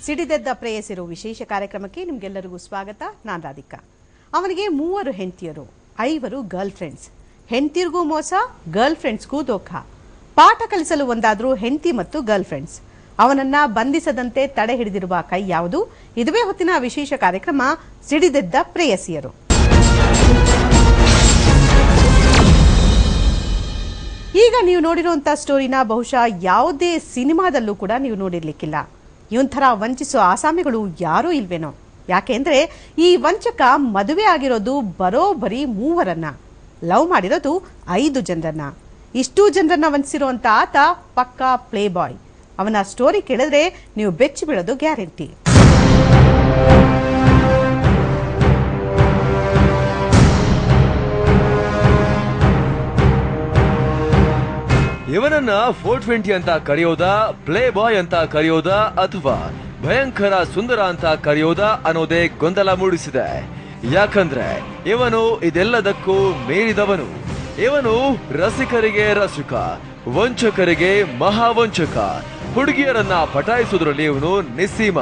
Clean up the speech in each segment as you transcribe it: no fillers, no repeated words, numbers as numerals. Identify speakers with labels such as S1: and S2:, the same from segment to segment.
S1: ಸಿಡಿದೆದ್ದ ಪ್ರೇಯಸಿರು ವಿಶೇಷ ಕಾರ್ಯಕ್ರಮಕ್ಕೆ ನಿಮಗೆಲ್ಲರಿಗೂ ಸ್ವಾಗತ. ನಾನು ರಾಧಿಕಾ. ಅವನಿಗೆ 3 ಹೆಂಡತಿಯರು, 5 ಗರ್ಲ್ ಫ್ರೆಂಡ್ಸ್. ಹೆಂಡತಿರ್ಗೂ ಮೋಸ, ಗರ್ಲ್ ಫ್ರೆಂಡ್ಸ್ಗೂ ದೋಖ. ಪಾಠ ಕಲಿಸಲು ಒಂದಾದ್ರೂ ಹೆಂಡತಿ ಮತ್ತು ಗರ್ಲ್ ಫ್ರೆಂಡ್ಸ್. ಅವನನ್ನ ಬಂಧಿಸದಂತೆ ತಡೆ ಹಿಡಿದಿರುವ ಕೈ ಯಾವುದು? ಇದುವೇ ಹೊತ್ತಿನ ವಿಶೇಷ ಕಾರ್ಯಕ್ರಮ ಸಿಡಿದೆದ್ದ ಪ್ರೇಯಸಿಯರು. ಈಗ ನೀವು ನೋಡಿರುವಂತ ಸ್ಟೋರಿನ ಬಹುಶಃ ಯಾವುದೇ ಸಿನಿಮಾದಲ್ಲೂ ಕೂಡ ನೀವು ನೋಡಿರ್ಲಿಕ್ಕಿಲ್ಲ. ಇವನ್ ಥರ ವಂಚಿಸೋ ಆಸಾಮಿಗಳು ಯಾರೂ ಇಲ್ವೇನೋ. ಯಾಕೆಂದ್ರೆ ಈ ವಂಚಕ ಮದುವೆ ಆಗಿರೋದು ಬರೋಬ್ಬರಿ 3 ಲವ್ ಮಾಡಿರೋದು 5 ಜನರನ್ನ. ಇಷ್ಟೂ ಜನರನ್ನ ವಂಚಿಸಿರುವಂತ ಆತ ಪಕ್ಕಾ ಪ್ಲೇ ಬಾಯ್. ಅವನ ಸ್ಟೋರಿ ಕೇಳಿದ್ರೆ ನೀವು ಬೆಚ್ಚಿ ಬೀಳೋದು ಗ್ಯಾರಂಟಿ.
S2: ಇವನನ್ನ 420 ಅಂತ ಕರೆಯೋದಾ, ಪ್ಲೇ ಬಾಯ್ ಅಂತ ಕರೆಯೋದಾ ಅಥವಾ ಭಯಂಕರ ಸುಂದರ ಅಂತ ಕರೆಯೋದಾ ಅನ್ನೋದೇ ಗೊಂದಲ ಮೂಡಿಸಿದೆ. ಯಾಕಂದ್ರೆ ಇವನು ಇದೆಲ್ಲದಕ್ಕೂ ಮೀರಿದವನು. ಇವನು ರಸಿಕರಿಗೆ ರಸಿಕ, ವಂಚಕರಿಗೆ ಮಹಾವಂಚಕ. ಹುಡುಗಿಯರನ್ನ ಪಟಾಯಿಸೋದ್ರಲ್ಲಿ ಇವನು ನಿಸ್ಸೀಮ,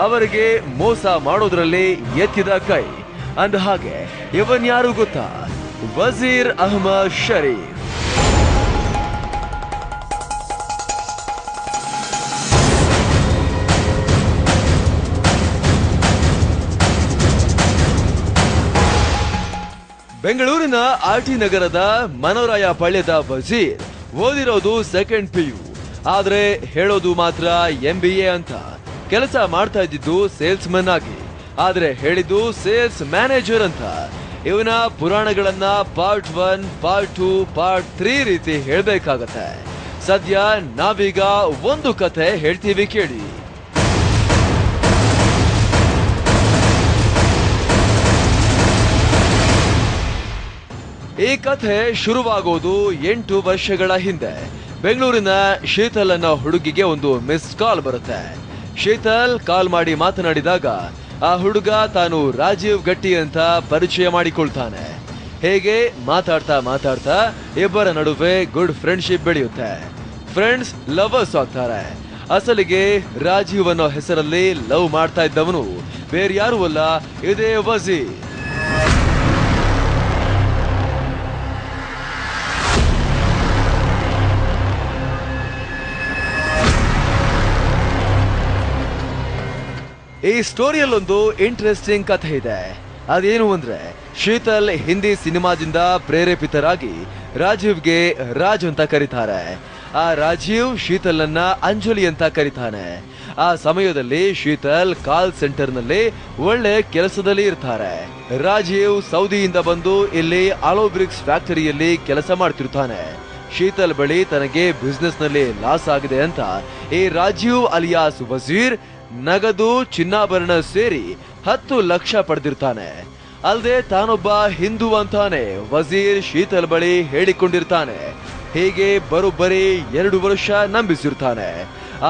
S2: ಅವರಿಗೆ ಮೋಸ ಮಾಡೋದ್ರಲ್ಲಿ ಎತ್ತಿದ ಕೈ. ಅಂದ ಹಾಗೆ ಇವನ್ ಯಾರು ಗೊತ್ತಾ? ವಜೀರ್ ಅಹ್ಮದ್ ಶರೀಫ್. ಬೆಂಗಳೂರಿನ ಆರ್ಟಿ ನಗರದ ಮನೋರಾಯ ಪಾಳ್ಯದ ವಜೀರ್ ಓದಿರೋದು 2nd PU, ಆದ್ರೆ ಹೇಳೋದು ಮಾತ್ರ MBA ಅಂತ. ಕೆಲಸ ಮಾಡ್ತಾ ಇದ್ದಿದ್ದು ಸೇಲ್ಸ್ ಮನ್ ಆಗಿ, ಆದ್ರೆ ಹೇಳಿದ್ದು ಸೇಲ್ಸ್ ಮ್ಯಾನೇಜರ್ ಅಂತ. ಇವನ ಪುರಾಣಗಳನ್ನ ಪಾರ್ಟ್ 1, ಪಾರ್ಟ್ 2, ಪಾರ್ಟ್ 3 ರೀತಿ ಹೇಳ್ಬೇಕಾಗತ್ತೆ. ಸದ್ಯ ನಾವೀಗ ಒಂದು ಕಥೆ ಹೇಳ್ತೀವಿ ಕೇಳಿ. ಈ ಕಥೆ ಶುರುವಾಗೋದು 8 ವರ್ಷಗಳ ಹಿಂದೆ. ಬೆಂಗಳೂರಿನ ಶೀತಲ್ ಅನ್ನೋ ಹುಡುಗಿಗೆ ಒಂದು ಮಿಸ್ ಕಾಲ್ ಬರುತ್ತೆ. ಶೀತಲ್ ಕಾಲ್ ಮಾಡಿ ಮಾತನಾಡಿದಾಗ ಆ ಹುಡುಗ ತಾನು ರಾಜೀವ್ ಗಟ್ಟಿ ಅಂತ ಪರಿಚಯ ಮಾಡಿಕೊಳ್ತಾನೆ. ಹೇಗೆ ಮಾತಾಡ್ತಾ ಮಾತಾಡ್ತಾ ಇಬ್ಬರ ನಡುವೆ ಗುಡ್ ಫ್ರೆಂಡ್ಶಿಪ್ ಬೆಳೆಯುತ್ತೆ. ಫ್ರೆಂಡ್ಸ್ ಲವರ್ಸ್ ಆಗ್ತಾರೆ. ಅಸಲಿಗೆ ರಾಜೀವ್ ಅನ್ನೋ ಹೆಸರಲ್ಲಿ ಲವ್ ಮಾಡ್ತಾ ಇದ್ದವನು ಬೇರ್ಯಾರೂ ಅಲ್ಲ, ಇದೇ ವಜೀರ್. ಈ ಸ್ಟೋರಿಯಲ್ಲೊಂದು ಇಂಟ್ರೆಸ್ಟಿಂಗ್ ಕಥೆ ಇದೆ. ಅದೇನು ಅಂದ್ರೆ, ಶೀತಲ್ ಹಿಂದಿ ಸಿನಿಮಾದಿಂದ ಪ್ರೇರೇಪಿತರಾಗಿ ರಾಜೀವ್ಗೆ ರಾಜ್ ಅಂತ ಕರೀತಾರೆ. ಆ ರಾಜೀವ್ ಶೀತಲ್ನನ್ನ ಅಂಜಲಿ ಅಂತ ಕರೀತಾನೆ. ಆ ಸಮಯದಲ್ಲಿ ಶೀತಲ್ ಕಾಲ್ ಸೆಂಟರ್ ನಲ್ಲಿ ಒಳ್ಳೆ ಕೆಲಸದಲ್ಲಿ ಇರ್ತಾರೆ. ರಾಜೀವ್ ಸೌದಿಯಿಂದ ಬಂದು ಇಲ್ಲಿ ಆಲೋಬ್ರಿಕ್ಸ್ ಫ್ಯಾಕ್ಟರಿಯಲ್ಲಿ ಕೆಲಸ ಮಾಡ್ತಿರ್ತಾನೆ. ಶೀತಲ್ ಬಳಿ ತನಗೆ ಬಿಸ್ನೆಸ್ ನಲ್ಲಿ ಲಾಸ್ ಆಗಿದೆ ಅಂತ ಈ ರಾಜೀವ್ ಅಲಿಯಾಸ್ ವಜೀರ್ ನಗದು ಚಿನ್ನಾಭರಣ ಸೇರಿ 10 ಲಕ್ಷ ಪಡೆದಿರ್ತಾನೆ. ಅಲ್ಲದೆ ತಾನೊಬ್ಬ ಹಿಂದೂ ಅಂತಾನೆ ವಜೀರ್ ಶೀತಲ್ ಬಳಿ ಹೇಳಿಕೊಂಡಿರ್ತಾನೆ. ಹೀಗೆ ಬರೋಬ್ಬರಿ 2 ವರ್ಷ ನಂಬಿಸಿರ್ತಾನೆ.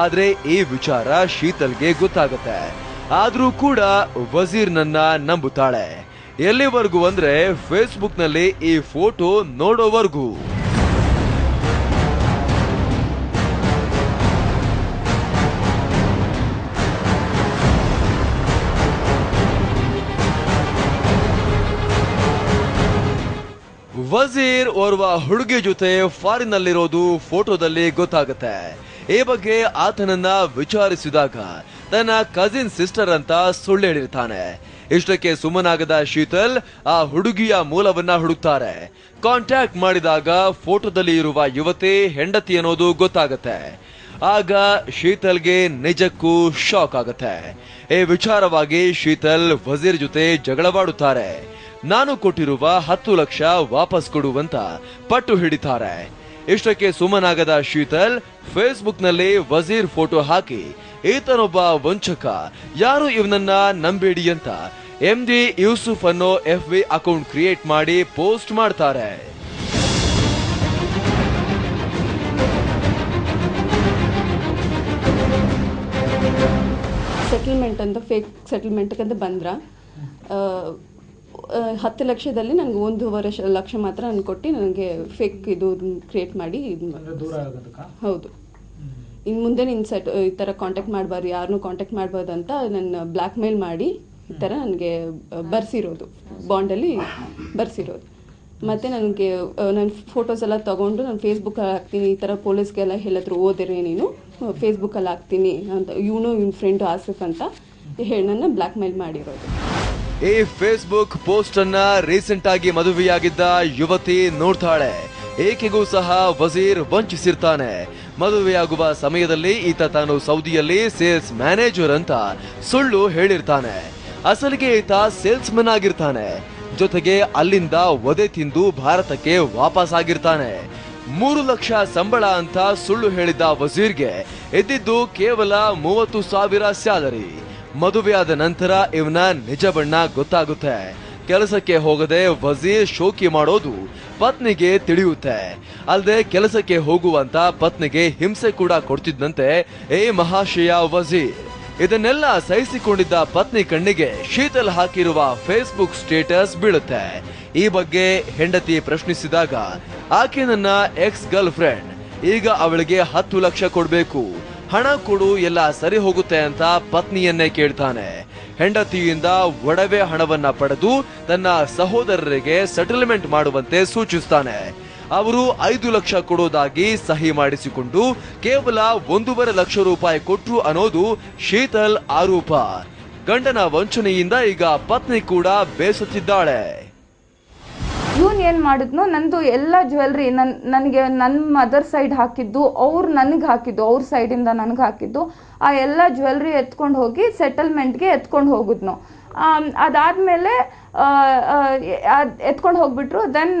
S2: ಆದ್ರೆ ಈ ವಿಚಾರ ಶೀತಲ್ಗೆ ಗೊತ್ತಾಗತ್ತೆ. ಆದ್ರೂ ಕೂಡ ವಜೀರ್ ನನ್ನ ನಂಬುತ್ತಾಳೆ. ಎಲ್ಲಿವರೆಗೂ ಅಂದ್ರೆ ಫೇಸ್ಬುಕ್ ನಲ್ಲಿ ಈ ಫೋಟೋ ನೋಡೋವರೆಗೂ. ವಜೀರ್ ಓರ್ವ ಹುಡುಗಿ ಜೊತೆ ಫಾರಿನ್ ನಲ್ಲಿರೋದು ಫೋಟೋದಲ್ಲಿ ಗೊತ್ತಾಗುತ್ತೆ. ಈ ಬಗ್ಗೆ ಆತನನ್ನ ವಿಚಾರಿಸಿದಾಗ ತನ್ನ ಕಸಿನ್ ಸಿಸ್ಟರ್ ಅಂತ ಸುಳ್ಳು ಹೇಳಿರ್ತಾನೆ. ಇಷ್ಟಕ್ಕೆ ಸುಮ್ಮನಾಗದ ಶೀತಲ್ ಆ ಹುಡುಗಿಯ ಮೂಲವನ್ನ ಹುಡುಕ್ತಾರೆ. ಕಾಂಟ್ಯಾಕ್ಟ್ ಮಾಡಿದಾಗ ಫೋಟೋದಲ್ಲಿ ಇರುವ ಯುವತಿ ಹೆಂಡತಿ ಅನ್ನೋದು ಗೊತ್ತಾಗತ್ತೆ. ಆಗ ಶೀತಲ್ಗೆ ನಿಜಕ್ಕೂ ಶಾಕ್ ಆಗತ್ತೆ. ಈ ವಿಚಾರವಾಗಿ ಶೀತಲ್ ವಜೀರ್ ಜೊತೆ ಜಗಳವಾಡುತ್ತಾರೆ. ನಾನು ಕೊಟ್ಟಿರುವ 10 ಲಕ್ಷ ವಾಪಸ್ ಕೊಡುವಂತ ಪಟ್ಟು ಹಿಡಿತಾರೆ. ಇಷ್ಟಕ್ಕೆ ಸುಮ್ಮನಾಗದ ಶೀತಲ್ ಫೇಸ್ಬುಕ್ ನಲ್ಲಿ ವಜೀರ್ ಫೋಟೋ ಹಾಕಿ ಈತನೊಬ್ಬ ವಂಚಕ, ಯಾರು ಇವನನ್ನ ನಂಬೇಡಿ ಅಂತ MD ಯೂಸುಫ್ ಅನ್ನೋ FB ಅಕೌಂಟ್ ಕ್ರಿಯೇಟ್ ಮಾಡಿ ಪೋಸ್ಟ್ ಮಾಡ್ತಾರೆ.
S3: ಸೆಟಲ್ಮೆಂಟ್ ಅಂತ ಫೇಕ್ ಸೆಟಲ್ಮೆಂಟ್ ಅಂತ ಬಂದ್ರ 10 ಲಕ್ಷದಲ್ಲಿ ನನಗೆ 1.5 ಲಕ್ಷ ಮಾತ್ರ ನಾನು ಕೊಟ್ಟು ನನಗೆ ಫೇಕ್ ಇದು ಕ್ರಿಯೇಟ್ ಮಾಡಿ
S4: ದೂರ ಆಗೋದಕ್ಕೆ.
S3: ಹೌದು. ಇನ್ನು ಮುಂದೆ ನಿನ್ನ ಈ ಥರ ಕಾಂಟ್ಯಾಕ್ಟ್ ಮಾಡಬಾರ್ದು, ಯಾರನ್ನೂ ಕಾಂಟ್ಯಾಕ್ಟ್ ಮಾಡಬಾರ್ದು ಅಂತ ನನ್ನ ಬ್ಲ್ಯಾಕ್ ಮೇಲ್ ಮಾಡಿ ಈ ಥರ ನನಗೆ ಬರ್ಸಿರೋದು, ಬಾಂಡಲ್ಲಿ ಬರ್ಸಿರೋದು. ಮತ್ತು ನನಗೆ ನನ್ನ ಫೋಟೋಸ್ ಎಲ್ಲ ತೊಗೊಂಡು ನಾನು ಫೇಸ್ಬುಕ್ಕಲ್ಲಿ ಹಾಕ್ತೀನಿ, ಈ ಥರ ಪೊಲೀಸ್ಗೆಲ್ಲ ಹೇಳಿದ್ರು ಓದಿರಿ ನೀನು ಫೇಸ್ಬುಕ್ಕಲ್ಲಿ ಹಾಕ್ತೀನಿ ಅಂತ, ಇವನು ಇವ್ನ ಫ್ರೆಂಡು ಆಸಿಫ್ ಅಂತ ಹೇಳಿ ನನ್ನ ಬ್ಲ್ಯಾಕ್ ಮೇಲ್ ಮಾಡಿರೋದು.
S2: ಈ ಫೇಸ್ಬುಕ್ ಪೋಸ್ಟ್ ಅನ್ನ ರೀಸೆಂಟ್ ಆಗಿ ಮದುವೆಯಾಗಿದ್ದ ಯುವತಿ ನೋಡ್ತಾಳೆ. ಏಕೆಗೂ ಸಹ ವಜೀರ್ ವಂಚಿಸಿರ್ತಾನೆ. ಮದುವೆಯಾಗುವ ಸಮಯದಲ್ಲಿ ಈತ ತಾನು ಸೌದಿಯಲ್ಲಿ ಸೇಲ್ಸ್ ಮ್ಯಾನೇಜರ್ ಅಂತ ಸುಳ್ಳು ಹೇಳಿರ್ತಾನೆ. ಅಸಲಿಗೆ ಈತ ಸೇಲ್ಸ್ ಮನ್ ಆಗಿರ್ತಾನೆ. ಜೊತೆಗೆ ಅಲ್ಲಿಂದ ಒದೆ ತಿಂದು ಭಾರತಕ್ಕೆ ವಾಪಸ್ ಆಗಿರ್ತಾನೆ. 3 ಲಕ್ಷ ಸಂಬಳ ಅಂತ ಸುಳ್ಳು ಹೇಳಿದ್ದ ವಜೀರ್ಗೆ ಇದ್ದಿದ್ದು ಕೇವಲ 30,000 ಸ್ಯಾಲರಿ. ಮದುವೆಯಾದ ನಂತರ ಇವನ ನಿಜ ಬಣ್ಣ ಗೊತ್ತಾಗುತ್ತೆ. ಕೆಲಸಕ್ಕೆ ಹೋಗದೆ ವಜೀರ್ ಶೋಕಿ ಮಾಡೋದು ಪತ್ನಿಗೆ ತಿಳಿಯುತ್ತೆ. ಅಲ್ಲದೆ ಕೆಲಸಕ್ಕೆ ಹೋಗುವಂತ ಪತ್ನಿಗೆ ಹಿಂಸೆ ಕೂಡ ಕೊಡ್ತಿದ್ದಂತೆ ಏ ಮಹಾಶಯ ವಜೀರ್. ಇದನ್ನೆಲ್ಲ ಸಹಿಸಿಕೊಂಡಿದ್ದ ಪತ್ನಿ ಕಣ್ಣಿಗೆ ಶೀತಲ್ ಹಾಕಿರುವ ಫೇಸ್ಬುಕ್ ಸ್ಟೇಟಸ್ ಬೀಳುತ್ತೆ. ಈ ಬಗ್ಗೆ ಹೆಂಡತಿ ಪ್ರಶ್ನಿಸಿದಾಗ ಆಕೆ ನನ್ನ ಎಕ್ಸ್ ಗರ್ಲ್ ಫ್ರೆಂಡ್, ಈಗ ಅವಳಿಗೆ 10 ಲಕ್ಷ ಕೊಡ್ಬೇಕು, ಹಣ ಕೊಡು ಎಲ್ಲ ಸರಿ ಹೋಗುತ್ತೆ ಅಂತ ಪತ್ನಿಯನ್ನೇ ಕೇಳ್ತಾನೆ. ಹೆಂಡತಿಯಿಂದ ಒಡವೆ ಹಣವನ್ನ ಪಡೆದು ತನ್ನ ಸಹೋದರರಿಗೆ ಸೆಟಲ್ಮೆಂಟ್ ಮಾಡುವಂತೆ ಸೂಚಿಸ್ತಾನೆ. ಅವರು 5 ಲಕ್ಷ ಕೊಡೋದಾಗಿ ಸಹಿ ಮಾಡಿಸಿಕೊಂಡು ಕೇವಲ 1.5 ಲಕ್ಷ ರೂಪಾಯಿ ಕೊಟ್ರು ಅನ್ನೋದು ಶೀತಲ್ ಆರೋಪ. ಗಂಡನ ವಂಚನೆಯಿಂದ ಈಗ ಪತ್ನಿ ಕೂಡ ಬೇಸತ್ತಿದ್ದಾಳೆ.
S4: ಇವನ್ ಏನ್ ಮಾಡಿದ್ನು, ನಂದು ಎಲ್ಲ ಜ್ಯುವೆಲ್ರಿ ನನಗೆ ನನ್ನ ಮದರ್ ಸೈಡ್ ಹಾಕಿದ್ದು, ಅವ್ರು ನನಗೆ ಹಾಕಿದ್ದು, ಅವ್ರ ಸೈಡಿಂದ ನನಗೆ ಹಾಕಿದ್ದು, ಆ ಎಲ್ಲ ಜ್ಯುವೆಲ್ರಿ ಎತ್ಕೊಂಡು ಹೋಗಿ ಸೆಟಲ್ಮೆಂಟ್ಗೆ ಎತ್ಕೊಂಡು ಹೋಗಿದ್ನು. ಅದಾದ್ಮೇಲೆ ಎತ್ಕೊಂಡು ಹೋಗ್ಬಿಟ್ರು. ದೆನ್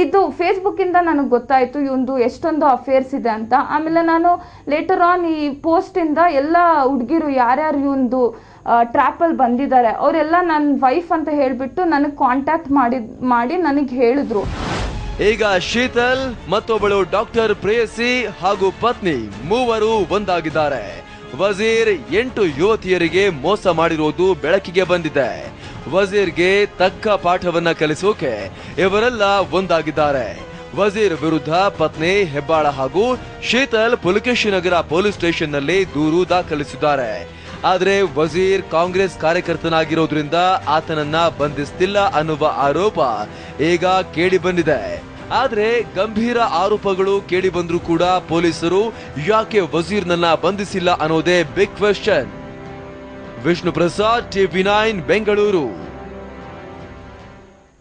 S4: ಇದು ಫೇಸ್ಬುಕ್ಕಿಂದ ನನಗೆ ಗೊತ್ತಾಯಿತು ಇವಂದು ಎಷ್ಟೊಂದು ಅಫೇರ್ಸ್ ಇದೆ ಅಂತ. ಆಮೇಲೆ ನಾನು ಲೇಟರ್ ಆನ್ ಈ ಪೋಸ್ಟಿಂದ ಎಲ್ಲ ಹುಡುಗಿರು ಯಾರ್ಯಾರು ಇವಂದು ಟ್ರ್ಯಾಪಲ್ಲಿ ಬಂದಿದ್ದಾರೆ ಅವರೆಲ್ಲ ನನ್ನ ವೈಫ್ ಅಂತ ಹೇಳಿಬಿಟ್ಟು ನನಗೆ ಕಾಂಟ್ಯಾಕ್ಟ್ ಮಾಡಿ ನನಗೆ ಹೇಳಿದ್ರು.
S2: ಈಗ ಶೀತಲ್ ಮತ್ತೊಬ್ಬಳು ಡಾಕ್ಟರ್ ಪ್ರೇಯಸಿ ಹಾಗೂ ಪತ್ನಿ ಮೂವರು ಒಂದಾಗಿದ್ದಾರೆ. ವಜೀರ್ 8 ಯುವತಿಯರಿಗೆ ಮೋಸ ಮಾಡಿರುವುದು ಬೆಳಕಿಗೆ ಬಂದಿದೆ. ವಜೀರ್ಗೆ ತಕ್ಕ ಪಾಠವನ್ನ ಕಲಿಸೋಕೆ ಇವರೆಲ್ಲ ಒಂದಾಗಿದ್ದಾರೆ. ವಜೀರ್ ವಿರುದ್ಧ ಪತ್ನಿ ಹೆಬ್ಬಾಳ ಹಾಗೂ ಶೀತಲ್ ಪುಲಕೇಶಿನಗರ ಪೊಲೀಸ್ ಸ್ಟೇಷನ್ ನಲ್ಲಿ ದೂರು ದಾಖಲಿಸಿದ್ದಾರೆ. ಆದ್ರೆ ವಜೀರ್ ಕಾಂಗ್ರೆಸ್ ಕಾರ್ಯಕರ್ತನಾಗಿರೋದ್ರಿಂದ ಆತನನ್ನ ಬಂಧಿಸ್ತಿಲ್ಲ ಅನ್ನುವ ಆರೋಪ ಈಗ ಕೇಳಿ ಬಂದಿದೆ. ಆದ್ರೆ ಗಂಭೀರ ಆರೋಪಗಳು ಕೇಳಿ ಬಂದ್ರೂ ಕೂಡ ಪೊಲೀಸರು ಯಾಕೆ ವಜೀರ್ನನ್ನ ಬಂಧಿಸಿಲ್ಲ ಅನ್ನೋದೇ big question. Vishnu Prasad, TV9 Bengaluru.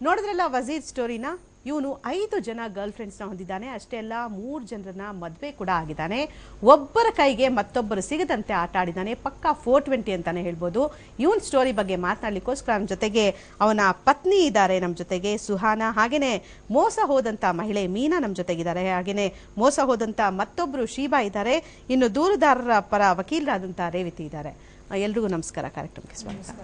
S1: ನೋಡಿದ್ರಲ್ಲ ವಜೀರ್ ಸ್ಟೋರಿನ. ಇವನು 5 ಜನ ಗರ್ಲ್ ಫ್ರೆಂಡ್ಸ್ನ ಹೊಂದಿದ್ದಾನೆ. ಅಷ್ಟೇ ಅಲ್ಲ 3 ಜನರನ್ನ ಮದುವೆ ಕೂಡ ಆಗಿದ್ದಾನೆ. ಒಬ್ಬರ ಕೈಗೆ ಮತ್ತೊಬ್ಬರು ಸಿಗದಂತೆ ಆಟ ಆಡಿದ್ದಾನೆ. ಪಕ್ಕಾ 420 ಅಂತಾನೆ ಹೇಳ್ಬೋದು. ಇವನ್ ಸ್ಟೋರಿ ಬಗ್ಗೆ ಮಾತನಾಡ್ಲಿಕ್ಕೋಸ್ಕರ ನಮ್ಮ ಜೊತೆಗೆ ಅವನ ಪತ್ನಿ ಇದ್ದಾರೆ, ನಮ್ಮ ಜೊತೆಗೆ ಸುಹಾನ, ಹಾಗೇನೆ ಮೋಸ ಹೋದಂತ ಮಹಿಳೆ ಮೀನಾ ನಮ್ಮ ಜೊತೆಗಿದ್ದಾರೆ, ಹಾಗೇನೆ ಮೋಸ ಹೋದಂತ ಮತ್ತೊಬ್ರು ಶೀಬಾ ಇದ್ದಾರೆ, ಇನ್ನು ದೂರುದಾರರ ಪರ ವಕೀಲರಾದಂತ ರೇವತಿ ಇದ್ದಾರೆ. ಎಲ್ರಿಗೂ ನಮಸ್ಕಾರ, ಕಾರ್ಯಕ್ರಮಕ್ಕೆ ಸ್ವಾಗತ.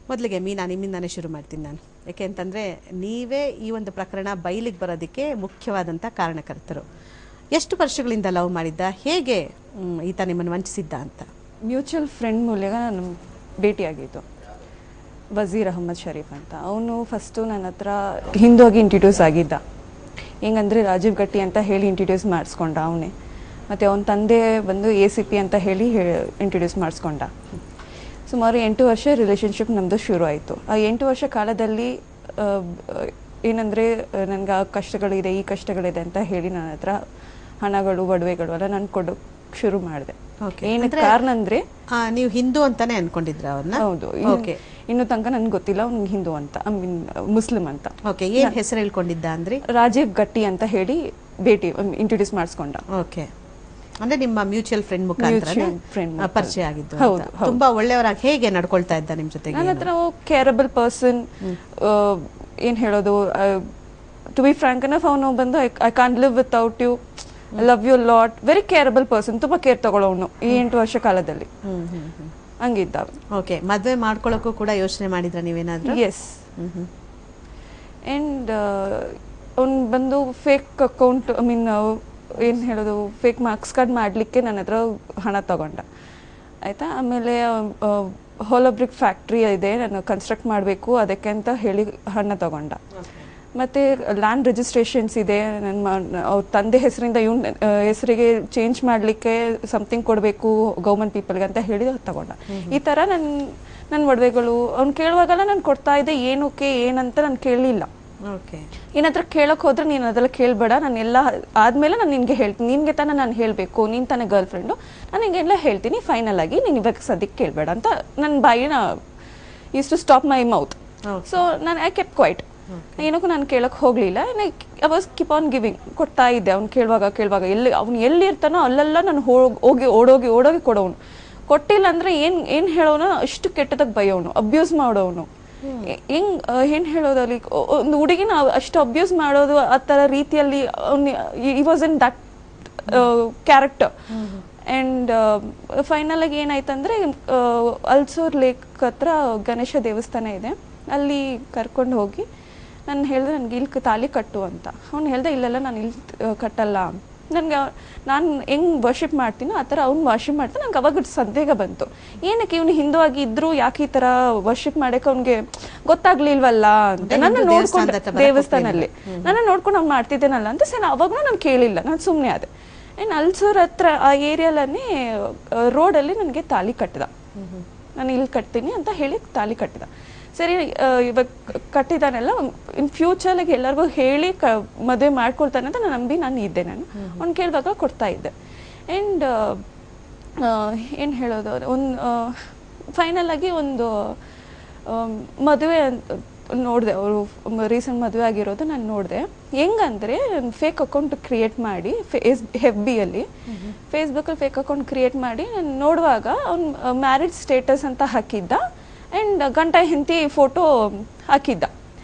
S1: ಮೊದಲಿಗೆ ಮೀನಾ, ನಿಮ್ಮಿಂದಾನೇ ಶುರು ಮಾಡ್ತೀನಿ ನಾನು. ಯಾಕೆ ಅಂತಂದರೆ ನೀವೇ ಈ ಒಂದು ಪ್ರಕರಣ ಬಯಲಿಗೆ ಬರೋದಕ್ಕೆ ಮುಖ್ಯವಾದಂಥ ಕಾರಣಕರ್ತರು. ಎಷ್ಟು ವರ್ಷಗಳಿಂದ ಲವ್ ಮಾಡಿದ್ದ, ಹೇಗೆ ಈತ ನಿಮ್ಮನ್ನು ವಂಚಿಸಿದ್ದ ಅಂತ?
S3: ಮ್ಯೂಚುವಲ್ ಫ್ರೆಂಡ್ ಮೂಲಕ ನಾನು ಭೇಟಿಯಾಗಿದ್ದು ವಜೀರ್ ಅಹಮದ್ ಶರೀಫ್ ಅಂತ. ಅವನು ಫಸ್ಟು ನನ್ನ ಹತ್ರ ಹಿಂದೋಗಿ ಇಂಟ್ರಡ್ಯೂಸ್ ಆಗಿದ್ದ. ಹೆಂಗಂದರೆ ರಾಜೀವ್ ಗಟ್ಟಿ ಅಂತ ಹೇಳಿ ಇಂಟ್ರಡ್ಯೂಸ್ ಮಾಡಿಸ್ಕೊಂಡ ಅವನೇ. ಮತ್ತು ಅವನ ತಂದೆ ಬಂದು ACP ಅಂತ ಹೇಳಿ ಇಂಟ್ರಡ್ಯೂಸ್ ಮಾಡಿಸ್ಕೊಂಡ. ಸುಮಾರು 8 ವರ್ಷ ರಿಲೇಷನ್ಶಿಪ್ ನಮ್ಮದು ಶುರು ಆಯಿತು. ಆ 8 ವರ್ಷ ಕಾಲದಲ್ಲಿ ಏನಂದರೆ ನನಗೆ ಆ ಕಷ್ಟಗಳಿದೆ, ಈ ಕಷ್ಟಗಳಿದೆ ಅಂತ ಹೇಳಿ ನನ್ನ ಹತ್ರ ಹಣಗಳು, ಒಡವೆಗಳು ಎಲ್ಲ ನಾನು ಕೊಡೋಕ್ಕೆ ಶುರು ಮಾಡಿದೆ. ಏನಕ್ಕೆ ಕಾರಣ ಅಂದರೆ
S1: ನೀವು ಹಿಂದೂ ಅಂತಾನೆ ಅನ್ಕೊಂಡಿದ್ರ ಅವ್ರನ್ನ?
S3: ಹೌದು. ಇನ್ನು ತನಕ ನನಗೆ ಗೊತ್ತಿಲ್ಲ ಅವ್ನಿಗೆ ಹಿಂದೂ ಅಂತ, ಮುಸ್ಲಿಂ ಅಂತ.
S1: ಓಕೆ, ಏನು ಹೆಸರು ಹೇಳ್ಕೊಂಡಿದ್ದ ಅಂದ್ರೆ?
S3: ರಾಜೀವ್ ಗಟ್ಟಿ ಅಂತ ಹೇಳಿ ಇಂಟ್ರಡ್ಯೂಸ್ ಮಾಡಿಸ್ಕೊಂಡ.
S1: ಓಕೆ, ಅಂದ್ರೆ ನಿಮ್ಮ ಮ್ಯೂಚುವಲ್ ಫ್ರೆಂಡ್ ಮುಖಾಂತರ ಪರಿಚಯ ಆಗಿದ್ದು. ತುಂಬಾ ಒಳ್ಳೆಯವರಾಗಿ ಹೇಗೆ ನಡ್ಕೊಳ್ತಾ ಇದ್ದ ನಿಮ್ಮ ಜೊತೆಗೆ?
S3: ನನ್ನ ಹತ್ರ ಕೇರಬಲ್ ಪರ್ಸನ್, ಏನ್ ಹೇಳೋದು, ಟು ಬಿ ಫ್ರಾಂಕ್ ಎನಫ್, ಅವನು ಬಂದು I can't live without you, I love you lot, very careable person, ತುಂಬಾ ಕೇರ್ ತಗೊಳ್ಳೋನು ಈ 8 ವರ್ಷ ಕಾಲದಲ್ಲಿ ಹಂಗಿದ್ದ.
S1: ಓಕೆ, ಮದ್ವೆ ಮಾಡ್ಕೊಳ್ಳೋಕ್ಕೂ ಕೂಡ ಯೋಚನೆ ಮಾಡಿದ್ರ ನೀವೇನಾದ್ರೂ?
S3: ಎಸ್. ಅಂಡ್ ಅವ್ನು ಬಂದು ಫೇಕ್ ಅಕೌಂಟ್, ಐ ಮೀನ್ ಏನು ಹೇಳೋದು, ಫೇಕ್ ಮಾರ್ಕ್ಸ್ ಕಾರ್ಡ್ ಮಾಡಲಿಕ್ಕೆ ನನ್ನ ಹತ್ರ ಹಣ ತಗೊಂಡ, ಆಯಿತಾ. ಆಮೇಲೆ ಹೋಲೋ ಬ್ರಿಕ್ ಫ್ಯಾಕ್ಟ್ರಿ ಇದೆ, ನಾನು ಕನ್ಸ್ಟ್ರಕ್ಟ್ ಮಾಡಬೇಕು ಅದಕ್ಕೆ ಅಂತ ಹೇಳಿ ಹಣ ತಗೊಂಡ. ಮತ್ತು ಲ್ಯಾಂಡ್ ರಿಜಿಸ್ಟ್ರೇಷನ್ಸ್ ಇದೆ, ಅವ್ರ ತಂದೆ ಹೆಸರಿಂದ ಇವನ್ ಹೆಸರಿಗೆ ಚೇಂಜ್ ಮಾಡಲಿಕ್ಕೆ ಸಮಥಿಂಗ್ ಕೊಡಬೇಕು ಗೌರ್ಮೆಂಟ್ ಪೀಪಲ್ಗೆ ಅಂತ ಹೇಳಿ ತಗೊಂಡ. ಈ ಥರ ನನ್ನ ಒಡವೆಗಳು ಅವ್ನು ಕೇಳುವಾಗೆಲ್ಲ ನಾನು ಕೊಡ್ತಾ ಇದ್ದೆ. ಏನಕ್ಕೆ ಏನಂತ ನಾನು ಕೇಳಲಿಲ್ಲ. ಏನಾದ್ರೂ ಕೇಳಕ್ಕೆ ಹೋದ್ರೆ ನೀನು ಅದೆಲ್ಲ ಕೇಳಬೇಡ, ನಾನು ಎಲ್ಲ ಆದಮೇಲೆ ನಾನು ನಿನಗೆ ಹೇಳ್ತೀನಿ, ನಿನಗೆ ತಾನೇ ನಾನು ಹೇಳಬೇಕು, ನೀನು ತಾನೇ ಗರ್ಲ್ ಫ್ರೆಂಡು, ನಾನು ಹಿಂಗೆಲ್ಲ ಹೇಳ್ತೀನಿ, ಫೈನಲ್ ಆಗಿ ನೀನು ಇವಾಗ ಸದ್ಯಕ್ಕೆ ಕೇಳಬೇಡ ಅಂತ ನನ್ನ ಬಾಯಿನ use to stop my mouth. So ನಾನು ಐ ಕೆಪ್ ಕ್ವೈಟ್. ಏನಕ್ಕೂ ನಾನು ಕೇಳಕ್ಕೆ ಹೋಗಲಿಲ್ಲ. I was keep on giving, ಕೊಡ್ತಾ ಇದ್ದೆ. ಅವ್ನು ಕೇಳುವಾಗ ಅವ್ನು ಎಲ್ಲಿ ಇರ್ತಾನೋ ಅಲ್ಲೆಲ್ಲ ನಾನು ಓಡೋಗಿ ಕೊಡೋನು. ಕೊಟ್ಟಿಲ್ಲ ಅಂದರೆ ಏನು ಹೇಳೋನು, ಅಷ್ಟು ಕೆಟ್ಟದಾಗ ಬೈಯೋನು, ಅಬ್ಯೂಸ್ ಮಾಡೋನು. ಏನ್ ಹೇಳೋದಲ್ಲಿ ಒಂದು ಹುಡುಗಿನ ಅಷ್ಟು ಅಬ್ಯೂಸ್ ಮಾಡೋದು ಆ ಥರ ರೀತಿಯಲ್ಲಿ ಈ was in that character. And final ಆಗಿ ಏನಾಯ್ತಂದ್ರೆ ಅಲ್ಸೂರ್ ಲೇಕ್ ಹತ್ರ ಗಣೇಶ ದೇವಸ್ಥಾನ ಇದೆ, ಅಲ್ಲಿ ಕರ್ಕೊಂಡು ಹೋಗಿ ನಾನು ಹೇಳಿದೆ ನನಗೆ ಇಲ್ಲಿ ತಾಲಿ ಕಟ್ಟು ಅಂತ. ಅವ್ನು ಹೇಳ್ದೆ ಇಲ್ಲೆಲ್ಲ ನಾನು ಇಲ್ಲಿ ಕಟ್ಟಲ್ಲ, ನನಗೆ ನಾನು ಹೆಂಗೆ ವರ್ಷಿಪ್ ಮಾಡ್ತೀನೋ ಆ ಥರ ಅವ್ನು ವರ್ಷಿಪ್ ಮಾಡ್ತಾನೆ. ನಂಗೆ ಅವಾಗ ಸಂದೇಹ ಬಂತು, ಏನಕ್ಕೆ ಇವನು ಹಿಂದೂ ಆಗಿ ಇದ್ರು ಯಾಕೆ ಈ ಥರ ವರ್ಷಿಪ್ ಮಾಡೋಕೆ ಅವ್ನಿಗೆ ಗೊತ್ತಾಗ್ಲಿಲ್ವಲ್ಲ ಅಂತ. ನನ್ನ ನೋಡ್ಕೊಂಡು ದೇವಸ್ಥಾನದಲ್ಲಿ ನನ್ನ ನೋಡ್ಕೊಂಡು ಅವ್ನು ಮಾಡ್ತಿದ್ದೇನಲ್ಲ ಅಂತ ಸರಿ ಅವಾಗೂ ನಾನು ಕೇಳಿಲ್ಲ, ನಾನು ಸುಮ್ಮನೆ ಆದೆ. ಆ್ಯಂಡ್ ಅಲ್ಸೂರ್ ಹತ್ರ ಆ ಏರಿಯಾಲನ್ನೇ ರೋಡಲ್ಲಿ ನನಗೆ ತಾಲಿ ಕಟ್ಟಿದ. ನಾನು ಇಲ್ಲಿ ಕಟ್ತೀನಿ ಅಂತ ಹೇಳಿ ತಾಲಿ ಕಟ್ಟಿದ. ಸರಿ ಇವಾಗ ಕಟ್ಟಿದಾನೆಲ್ಲ ಇನ್ ಫ್ಯೂಚರ್ಗೆ ಎಲ್ಲರಿಗೂ ಹೇಳಿ ಮದುವೆ ಮಾಡ್ಕೊಳ್ತಾನೆ ಅಂತ ನಾನು ಇದ್ದೆ. ಅವ್ನು ಕೇಳುವಾಗ ಕೊಡ್ತಾ ಇದ್ದೆ. ಆ್ಯಂಡ್ ಏನು ಹೇಳೋದು, ಒಂದು ಫೈನಲ್ ಆಗಿ ಒಂದು ಮದುವೆ ನೋಡಿದೆ, ಅವರು ರೀಸೆಂಟ್ ಮದುವೆ ಆಗಿರೋದು ನಾನು ನೋಡಿದೆ. ಹೆಂಗಂದರೆ ಫೇಕ್ ಅಕೌಂಟ್ ಕ್ರಿಯೇಟ್ ಮಾಡಿ FB-ಯಲ್ಲಿ ಫೇಸ್ಬುಕ್ಕಲ್ಲಿ ಫೇಕ್ ಅಕೌಂಟ್ ಕ್ರಿಯೇಟ್ ಮಾಡಿ ನಾನು ನೋಡುವಾಗ ಅವ್ನು ಮ್ಯಾರಿಡ್ ಸ್ಟೇಟಸ್ ಅಂತ ಹಾಕಿದ್ದ ಆ್ಯಂಡ್ ಗಂಡ ಹೆಂಡತಿ ಫೋಟೋ ಹಾಕಿದ್ದ.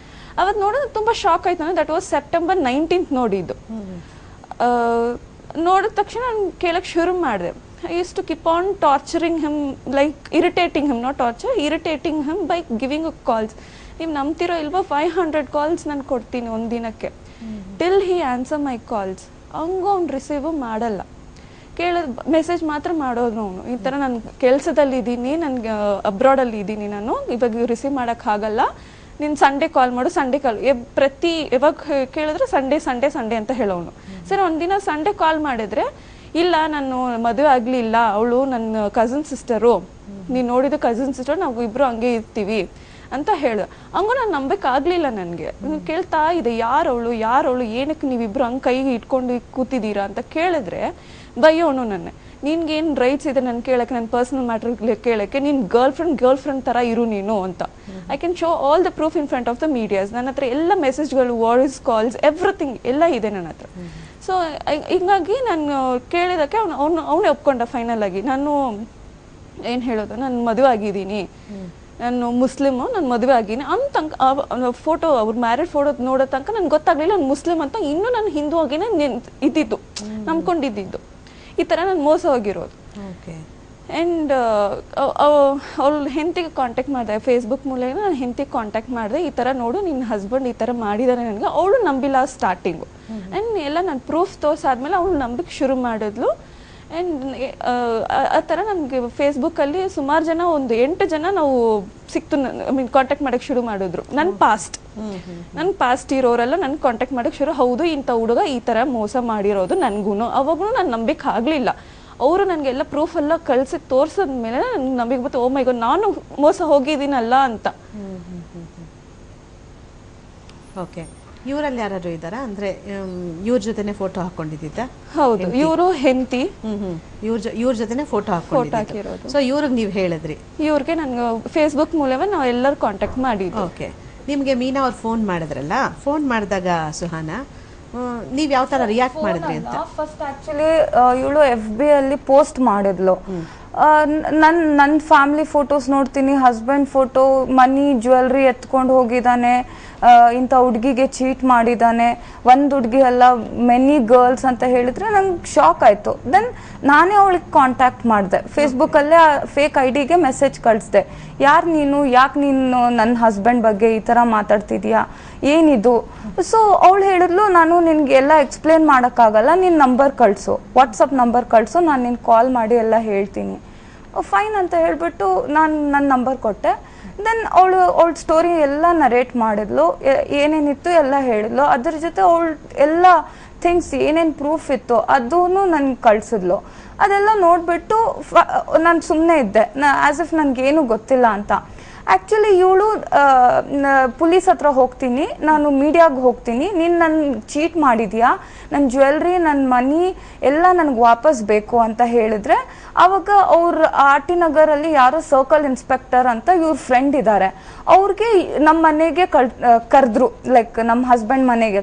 S3: ಅವತ್ತು ನೋಡೋದು ತುಂಬ ಶಾಕ್ ಆಯ್ತು ನನಗೆ. ದಟ್ ವಾಸ್ ಸೆಪ್ಟೆಂಬರ್ 19th ನೋಡಿದ್ದು. ನೋಡಿದ ತಕ್ಷಣ ನಾನು ಕೇಳಕ್ಕೆ ಶುರು ಮಾಡಿದೆ. I used to keep on torturing him, like irritating him, not torture, irritating him by giving calls. ನೀವು ನಂಬ್ತಿರೋ ಇಲ್ವೋ 500 ಕಾಲ್ಸ್ ನಾನು ಕೊಡ್ತೀನಿ ಒಂದು ದಿನಕ್ಕೆ. Till he answer my calls. ಹಂಗೂ ಅವ್ನು ರಿಸೀವು ಮಾಡಲ್ಲ, ಕೇಳೋದು ಮೆಸೇಜ್ ಮಾತ್ರ ಮಾಡೋದು. ಅವನು ಈ ಥರ ನಾನು ಕೆಲಸದಲ್ಲಿದ್ದೀನಿ, ನನಗೆ ಅಬ್ರಾಡಲ್ಲಿ ಇದ್ದೀನಿ, ನಾನು ಇವಾಗ ರಿಸೀವ್ ಮಾಡೋಕ್ಕಾಗಲ್ಲ, ನೀನು ಸಂಡೇ ಕಾಲ್ ಮಾಡು, ಸಂಡೇ ಕಾಲ್ ಪ್ರತಿ ಯಾವಾಗ ಕೇಳಿದ್ರೆ ಸಂಡೇ ಅಂತ ಹೇಳೋನು. ಸರಿ ಒಂದಿನ ಸಂಡೇ ಕಾಲ್ ಮಾಡಿದ್ರೆ ಇಲ್ಲ ನಾನು ಮದುವೆ ಆಗಲಿಲ್ಲ, ಅವಳು ನನ್ನ ಕಸಿನ್ ಸಿಸ್ಟರು, ನೀನು ನೋಡಿದ ಕಸಿನ್ ಸಿಸ್ಟರ್, ನಾವು ಇಬ್ಬರು ಹಂಗೆ ಇರ್ತೀವಿ ಅಂತ ಹೇಳು. ಹಂಗೂ ನಾನು ನಂಬೇಕಾಗಲಿಲ್ಲ. ನನಗೆ ಕೇಳ್ತಾ ಇದೆ ಯಾರವಳು ಏನಕ್ಕೆ ನೀವಿಬ್ರು ಹಂಗೆ ಕೈಗೆ ಇಟ್ಕೊಂಡು ಕೂತಿದ್ದೀರಾ ಅಂತ ಕೇಳಿದ್ರೆ ಬೈಯೋನು ನನ್ನ. ನಿನ್ಗೇನು ರೈಟ್ಸ್ ಇದೆ ನನ್ನ ಕೇಳಕ್ಕೆ, ನನ್ನ ಪರ್ಸನಲ್ ಮ್ಯಾಟ್ರ್ ಕೇಳಕ್ಕೆ, ನೀನು ಗರ್ಲ್ ಫ್ರೆಂಡ್ ಥರ ಇರು ನೀನು ಅಂತ. I can show all the proof in front of the medias. ನನ್ನ ಹತ್ರ ಎಲ್ಲ ಮೆಸೇಜ್ಗಳು, ವಾಯ್ಸ್ ಕಾಲ್ಸ್, ಎವ್ರಿಥಿಂಗ್ ಎಲ್ಲ ಇದೆ ನನ್ನ ಹತ್ರ. ಸೊ ಹಿಂಗಾಗಿ ನಾನು ಕೇಳಿದಕ್ಕೆ ಅವನೇ ಒಪ್ಕೊಂಡ ಫೈನಲ್ ಆಗಿ. ನಾನು ಏನು ಹೇಳೋದು, ನಾನು ಮದುವೆ ಆಗಿದ್ದೀನಿ, ನಾನು ಮುಸ್ಲಿಮು, ನಾನು ಮದುವೆ ಆಗಿನಿ ಅಂತ ಫೋಟೋ, ಅವ್ರ ಮ್ಯಾರಿಡ್ ಫೋಟೋ ನೋಡೋ ತನಕ ನನ್ಗೆ ಗೊತ್ತಾಗಲಿಲ್ಲ ನಾನು ಮುಸ್ಲಿಮ್ ಅಂತ. ಇನ್ನೂ ನಾನು ಹಿಂದೂ ಆಗಿನೇ ಇದ್ದಿದ್ದು, ನಂಬ್ಕೊಂಡಿದ್ದು. ಈ ಥರ ನಾನು ಮೋಸ ಹೋಗಿರೋದು. ಆ್ಯಂಡ್ ಅವಳು ಹೆಂಡತಿಗೆ ಕಾಂಟ್ಯಾಕ್ಟ್ ಮಾಡಿದೆ, ಫೇಸ್ಬುಕ್ ಮೂಲಕ ನಾನು ಹೆಂಡತಿಗೆ ಕಾಂಟ್ಯಾಕ್ಟ್ ಮಾಡಿದೆ, ಈ ಥರ ನೋಡು ನಿನ್ನ ಹಸ್ಬೆಂಡ್ ಈ ಥರ ಮಾಡಿದಾರೆ ನನಗೆ. ಅವಳು ನಂಬಿಲ್ಲ ಸ್ಟಾರ್ಟಿಂಗು. ಆ್ಯಂಡ್ ಎಲ್ಲ ನಾನು ಪ್ರೂಫ್ ತೋರಿಸಾದ್ಮೇಲೆ ಅವಳು ನಂಬಿಕೆ ಶುರು ಮಾಡಿದ್ಲು. ಆ್ಯಂಡ್ ಆ ಥರ ನನಗೆ ಫೇಸ್ಬುಕ್ಕಲ್ಲಿ ಸುಮಾರು ಜನ, ಒಂದು 8 ಜನ ನಾವು ಸಿಕ್ತು, ಕಾಂಟ್ಯಾಕ್ಟ್ ಮಾಡೋಕ್ಕೆ ಶುರು ಮಾಡಿದ್ರು. ನನ್ನ ಪಾಸ್ಟ್ ಇರೋರೆಲ್ಲ ನನ್ಗೆ ಕಾಂಟ್ಯಾಕ್ಟ್ ಮಾಡೋಕ್ಕೆ ಶುರು, ಹೌದು ಇಂಥ ಹುಡುಗ ಈ ಥರ ಮೋಸ ಮಾಡಿರೋದು ನನಗೂ. ಅವಾಗೂ ನಾನು ನಂಬಿಕೆ ಆಗಲಿಲ್ಲ. ಅವರು ನನಗೆಲ್ಲ ಪ್ರೂಫ್ ಎಲ್ಲ ಕಳಿಸಿ ತೋರಿಸಿದ್ಮೇಲೆ ನನಗೆ ನಂಬಿಕೆ ಬಂತು, ಓ ಮೈ ಗಾಡ್ ನಾನು ಮೋಸ ಹೋಗಿದ್ದೀನಲ್ಲ ಅಂತ.
S1: ಓಕೆ, ಇವರಲ್ಲಿ ಯಾರು ಇದ್ದಾರಾ? ಅಂದ್ರೆ ಇವ್ರ ಜೊತೆನೆ ಫೋಟೋ ಹಾಕೊಂಡಿದ್ದ?
S3: ಹೌದು, ಇವರು ಹೆಂಡತಿ,
S1: ಇವ್ರ ಜೊತೆನೆ ಫೋಟೋ ಹಾಕೊಂಡಿರೋದು. ಸೊ ಇವ್ರಿಗೆ ನೀವು ಹೇಳಿದ್ರಿ? ಇವ್ರಿಗೆ
S3: ನನ್ಗೆ ಫೇಸ್ಬುಕ್ ಮೂಲಕ ನಾವು ಎಲ್ಲರೂ ಕಾಂಟ್ಯಾಕ್ಟ್ ಮಾಡಿದ್ವಿ.
S1: ಓಕೆ, ನಿಮ್ಗೆ ಮೀನಾ ಅವ್ರು ಫೋನ್ ಮಾಡಿದ್ರಲ್ಲ, ಫೋನ್ ಮಾಡಿದಾಗ ಸುಹಾನ ನೀವ್ ಯಾವ ತರ ರಿಯಾಕ್ಟ್ ಮಾಡಿದ್ರಿ ಅಂತ?
S4: ಫಸ್ಟ್ ಆಕ್ಚುಲಿ ಇವಳು FB-ಅಲ್ಲಿ ಪೋಸ್ಟ್ ಮಾಡಿದ್ಲು, ನನ್ನ ಫ್ಯಾಮಿಲಿ ಫೋಟೋಸ್ ನೋಡ್ತೀನಿ, ಹಸ್ಬೆಂಡ್ ಫೋಟೋ, ಮನಿ ಜ್ಯುವೆಲ್ರಿ ಎತ್ಕೊಂಡು ಹೋಗಿದ್ದಾನೆ, ಇಂಥ ಹುಡುಗಿಗೆ ಚೀಟ್ ಮಾಡಿದ್ದಾನೆ, ಒಂದು ಹುಡುಗಿ ಅಲ್ಲ ಮೆನಿ ಗರ್ಲ್ಸ್ ಅಂತ ಹೇಳಿದ್ರೆ ನಂಗೆ ಶಾಕ್ ಆಯಿತು. ದೆನ್ ನಾನೇ ಅವಳಿಗೆ ಕಾಂಟ್ಯಾಕ್ಟ್ ಮಾಡಿದೆ, ಫೇಸ್ಬುಕ್ಕಲ್ಲೇ ಫೇಕ್ ID-ಗೆ ಮೆಸೇಜ್ ಕಳಿಸ್ದೆ, ಯಾರು ನೀನು, ಯಾಕೆ ನೀನು ನನ್ನ ಹಸ್ಬೆಂಡ್ ಬಗ್ಗೆ ಈ ಥರ ಮಾತಾಡ್ತಿದ್ಯಾ, ಏನಿದು? ಸೊ ಅವಳು ಹೇಳಿದ್ಲು, ನಾನು ನಿನ್ಗೆ ಎಲ್ಲ ಎಕ್ಸ್ಪ್ಲೇನ್ ಮಾಡೋಕ್ಕಾಗಲ್ಲ, ನಿನ್ನ ನಂಬರ್ ಕಳಿಸು, ವಾಟ್ಸಪ್ ನಂಬರ್ ಕಳಿಸು, ನಾನು ನಿನ್ನ ಕಾಲ್ ಮಾಡಿ ಎಲ್ಲ ಹೇಳ್ತೀನಿ. ಫೈನ್ ಅಂತ ಹೇಳಿಬಿಟ್ಟು ನಾನು ನನ್ನ ನಂಬರ್ ಕೊಟ್ಟೆ.
S3: ದೆನ್ ಅವಳ ಸ್ಟೋರಿ ಎಲ್ಲ ನರೇಟ್ ಮಾಡಿದ್ಲು, ಏನೇನಿತ್ತು ಎಲ್ಲ ಹೇಳಿದ್ಲು. ಅದ್ರ ಜೊತೆ ಎಲ್ಲ ಥಿಂಗ್ಸ್ ಏನೇನು ಪ್ರೂಫ್ ಇತ್ತು ಅದೂ ನನ್ಗೆ ಕಳ್ಸಿದ್ಲು. ಅದೆಲ್ಲ ನೋಡಿಬಿಟ್ಟು ನಾನು ಸುಮ್ಮನೆ ಇದ್ದೆ, ಆ್ಯಸ್ ಇಫ್ ನನಗೇನು ಗೊತ್ತಿಲ್ಲ ಅಂತ. ಆ್ಯಕ್ಚುಲಿ ಇವಳು ಪೊಲೀಸ್ ಹತ್ರ ಹೋಗ್ತೀನಿ, ನಾನು ಮೀಡಿಯಾಗೆ ಹೋಗ್ತೀನಿ, ನೀನು ನನ್ನ ಚೀಟ್ ಮಾಡಿದ್ಯಾ, ನನ್ನ ಜ್ಯುವೆಲ್ರಿ ನನ್ನ ಮನಿ ಎಲ್ಲ ನನಗೆ ವಾಪಸ್ ಬೇಕು ಅಂತ ಹೇಳಿದ್ರೆ, ಆವಾಗ ಅವ್ರ ಆರ್ ಟಿ ನಗರಲ್ಲಿ ಯಾರೋ ಸರ್ಕಲ್ ಇನ್ಸ್ಪೆಕ್ಟರ್ ಅಂತ ಇವ್ರ ಫ್ರೆಂಡ್ ಇದ್ದಾರೆ, ಅವ್ರಿಗೆ ನಮ್ಮ ಮನೆಗೆ ಕರೆದ್ರು, ಲೈಕ್ ನಮ್ಮ ಹಸ್ಬೆಂಡ್ ಮನೆಗೆ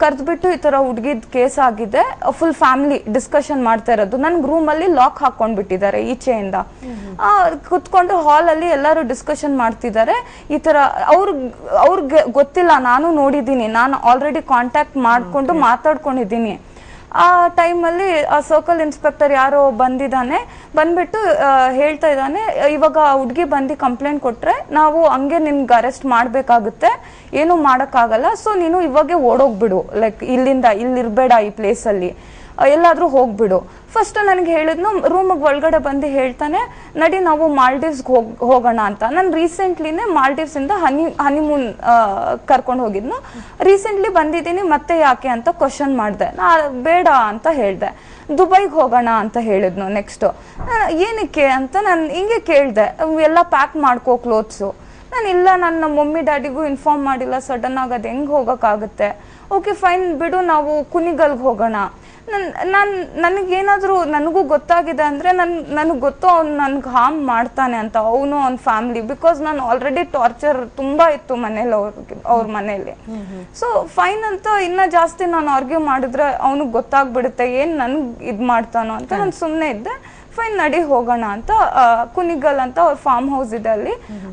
S3: ಕರೆದ್ಬಿಟ್ಟು ಈ ಥರ ಹುಡುಗಿದ ಕೇಸ್ ಆಗಿದೆ, ಫುಲ್ ಫ್ಯಾಮಿಲಿ ಡಿಸ್ಕಷನ್ ಮಾಡ್ತಾ ಇರೋದು. ನನ್ಗೆ ರೂಮಲ್ಲಿ ಲಾಕ್ ಹಾಕೊಂಡ್ಬಿಟ್ಟಿದ್ದಾರೆ ಈಚೆಯಿಂದ. ಕುತ್ಕೊಂಡು ಹಾಲಲ್ಲಿ ಎಲ್ಲರೂ ಡಿಸ್ಕಷನ್ ಮಾಡ್ತಿದ್ದಾರೆ. ಈ ಥರ ಅವ್ರಿಗೆ ಗೊತ್ತಿಲ್ಲ, ನಾನು ನೋಡಿದ್ದೀನಿ, ನಾನು ಆಲ್ರೆಡಿ ಕಾಂಟ್ಯಾಕ್ಟ್ ಮಾಡಿಕೊಂಡು ಮಾತಾಡ್ಕೊಂಡಿದ್ದೀನಿ. ಆ ಟೈಮಲ್ಲಿ ಆ ಸರ್ಕಲ್ ಇನ್ಸ್ಪೆಕ್ಟರ್ ಯಾರೋ ಬಂದ್ಬಿಟ್ಟು ಹೇಳ್ತಾ ಇದ್ದಾನೆ, ಇವಾಗ ಹುಡುಗಿ ಬಂದು ಕಂಪ್ಲೇಂಟ್ ಕೊಟ್ರೆ ನಾವು ಹಂಗೆ ನಿನ್ಗೆ ಅರೆಸ್ಟ್ ಮಾಡಬೇಕಾಗುತ್ತೆ, ಏನೂ ಮಾಡೋಕ್ಕಾಗಲ್ಲ, ಸೊ ನೀನು ಇವಾಗೆ ಓಡೋಗ್ಬಿಡು, ಲೈಕ್ ಇಲ್ಲಿರ್ಬೇಡ, ಈ ಪ್ಲೇಸಲ್ಲಿ ಎಲ್ಲಾದ್ರೂ ಹೋಗ್ಬಿಡು. ಫಸ್ಟ್ ನನಗೆ ಹೇಳಿದ್ನು, ರೂಮಿಗೆ ಒಳಗಡೆ ಬಂದು ಹೇಳ್ತಾನೆ, ನಡಿ ನಾವು ಮಾಲ್ಡೀವ್ಸ್ಗೆ ಹೋಗೋಣ ಅಂತ. ನಾನು ರೀಸೆಂಟ್ಲಿನೇ ಮಾಲ್ಡೀವ್ಸ್ ಇಂದ ಹನಿಮೂನ್ ಕರ್ಕೊಂಡು ಹೋಗಿದ್ನು. ರೀಸೆಂಟ್ಲಿ ಬಂದಿದ್ದೀನಿ, ಮತ್ತೆ ಯಾಕೆ ಅಂತ ಕ್ವಶನ್ ಮಾಡಿದೆ. ಬೇಡ ಅಂತ ಹೇಳಿದೆ. ದುಬೈಗೆ ಹೋಗೋಣ ಅಂತ ಹೇಳಿದ್ನು. ನೆಕ್ಸ್ಟ್ ಏನಕ್ಕೆ ಅಂತ ನಾನು ಹಿಂಗೆ ಕೇಳಿದೆ, ಎಲ್ಲ ಪ್ಯಾಕ್ ಮಾಡ್ಕೋ ಕ್ಲೋತ್ಸು. ನಾನು ಇಲ್ಲ, ನನ್ನ ಮಮ್ಮಿ ಡ್ಯಾಡಿಗೂ ಇನ್ಫಾರ್ಮ್ ಮಾಡಿಲ್ಲ, ಸಡನ್ ಆಗಿ ಅದು ಹೆಂಗೆ ಹೋಗೋಕ್ಕಾಗುತ್ತೆ. ಓಕೆ ಫೈನ್ ಬಿಡು, ನಾವು ಕುನಿಗಲ್ಗೆ ಹೋಗೋಣ. ನನಗೇನಾದರೂ ನನಗೂ ಗೊತ್ತಾಗಿದೆ ಅಂದರೆ ನನಗೆ ಗೊತ್ತು ಅವ್ನು ನನ್ಗೆ ಹಾರ್ಮ್ ಮಾಡ್ತಾನೆ ಅಂತ, ಅವನು ಅವ್ನ ಫ್ಯಾಮಿಲಿ. ಬಿಕಾಸ್ ನಾನು ಆಲ್ರೆಡಿ ಟಾರ್ಚರ್ ತುಂಬ ಇತ್ತು ಮನೇಲಿ, ಅವ್ರ ಮನೇಲಿ. ಸೊ ಫೈನ್ ಅಂತ ಇನ್ನೂ ಜಾಸ್ತಿ ನಾನು ಆರ್ಗ್ಯೂ ಮಾಡಿದ್ರೆ ಅವನಿಗೆ ಗೊತ್ತಾಗ್ಬಿಡುತ್ತೆ ಏನು ನನ್ಗೆ ಇದು ಮಾಡ್ತಾನೋ ಅಂತ. ನಾನು ಸುಮ್ಮನೆ ಇದ್ದೆ. ಫೈನ್ ನಡಿ ಹೋಗೋಣ ಅಂತ ಕುನಿಗಲ್ ಅಂತ ಅವ್ರ ಫಾರ್ಮ್ ಹೌಸ್ ಇದೆ,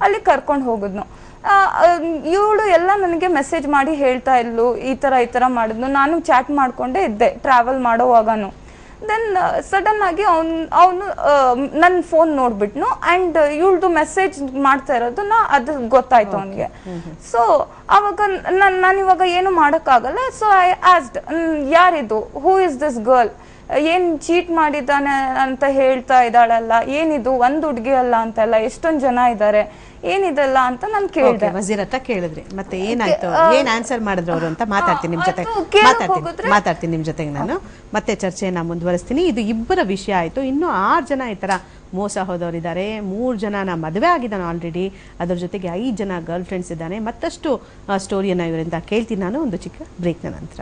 S3: ಅಲ್ಲಿ ಕರ್ಕೊಂಡು ಹೋಗಿದ್ನು. ಇವಳು ಎಲ್ಲ ನನಗೆ ಮೆಸೇಜ್ ಮಾಡಿ ಹೇಳ್ತಾ ಇದ್ಲು, ಈ ಥರ ಮಾಡಿದ್ನು. ನಾನು ಚಾಟ್ ಮಾಡ್ಕೊಂಡೇ ಇದ್ದೆ ಟ್ರಾವೆಲ್ ಮಾಡೋವಾಗನು. ದೆನ್ ಸಡನ್ ಆಗಿ ಅವನು ನನ್ನ ಫೋನ್ ನೋಡ್ಬಿಟ್ನು, ಆ್ಯಂಡ್ ಇವಳ್ದು ಮೆಸೇಜ್ ಮಾಡ್ತಾ ಇರೋದು ಅದು ಗೊತ್ತಾಯ್ತು ಅವನಿಗೆ. ಸೊ ಅವಾಗ ನಾನಿವಾಗ ಏನು ಮಾಡೋಕ್ಕಾಗಲ್ಲ. ಸೊ ಐ ಆಸ್ಡ್, ಯಾರಿದು, ಹೂ ಇಸ್ ದಿಸ್ ಗರ್ಲ್, ಏನ್ ಚೀಟ್ ಮಾಡಿದ್ದಾನೆ ಅಂತ ಹೇಳ್ತಾ ಇದ್ದಾಳಲ್ಲ, ಏನಿದು ಒಂದು ಹುಡುಗಿ ಅಲ್ಲ ಅಂತೆಲ್ಲ, ಎಷ್ಟೊಂದು ಜನ ಇದ್ದಾರೆ, ಏನಿದೆಲ್ಲ ಅಂತ ನಾನು ಕೇಳಿದೆ.
S1: ವಜೀರ್ ಹತ್ರ ಕೇಳಿದ್ರಿ, ಮತ್ತೆ ಏನಾಯ್ತು, ಏನ್ ಆನ್ಸರ್ ಮಾಡಿದ್ರು ಅವರು ಅಂತ ಮಾತಾಡ್ತೀನಿ ನಿಮ್ ಜೊತೆ, ಮಾತಾಡ್ತೀನಿ ನಿಮ್ ಜೊತೆಗೆ. ನಾನು ಮತ್ತೆ ಚರ್ಚೆಯನ್ನ ಮುಂದುವರಿಸ್ತೀನಿ. ಇದು ಇಬ್ಬರ ವಿಷಯ ಆಯ್ತು. ಇನ್ನು 6 ಜನ ಈ ತರ ಮೋಸ ಹೋದವರಿದ್ದಾರೆ. 3 ಜನನ ಮದುವೆ ಆಗಿದ್ದಾನೆ ಆಲ್ರೆಡಿ, ಅದ್ರ ಜೊತೆಗೆ 5 ಜನ ಗರ್ಲ್ ಫ್ರೆಂಡ್ಸ್ ಇದ್ದಾನೆ. ಮತ್ತಷ್ಟು ಸ್ಟೋರಿಯನ್ನ ಇವರಿಂದ ಕೇಳ್ತೀನಿ ನಾನು, ಒಂದು ಚಿಕ್ಕ ಬ್ರೇಕ್ನ ನಂತರ.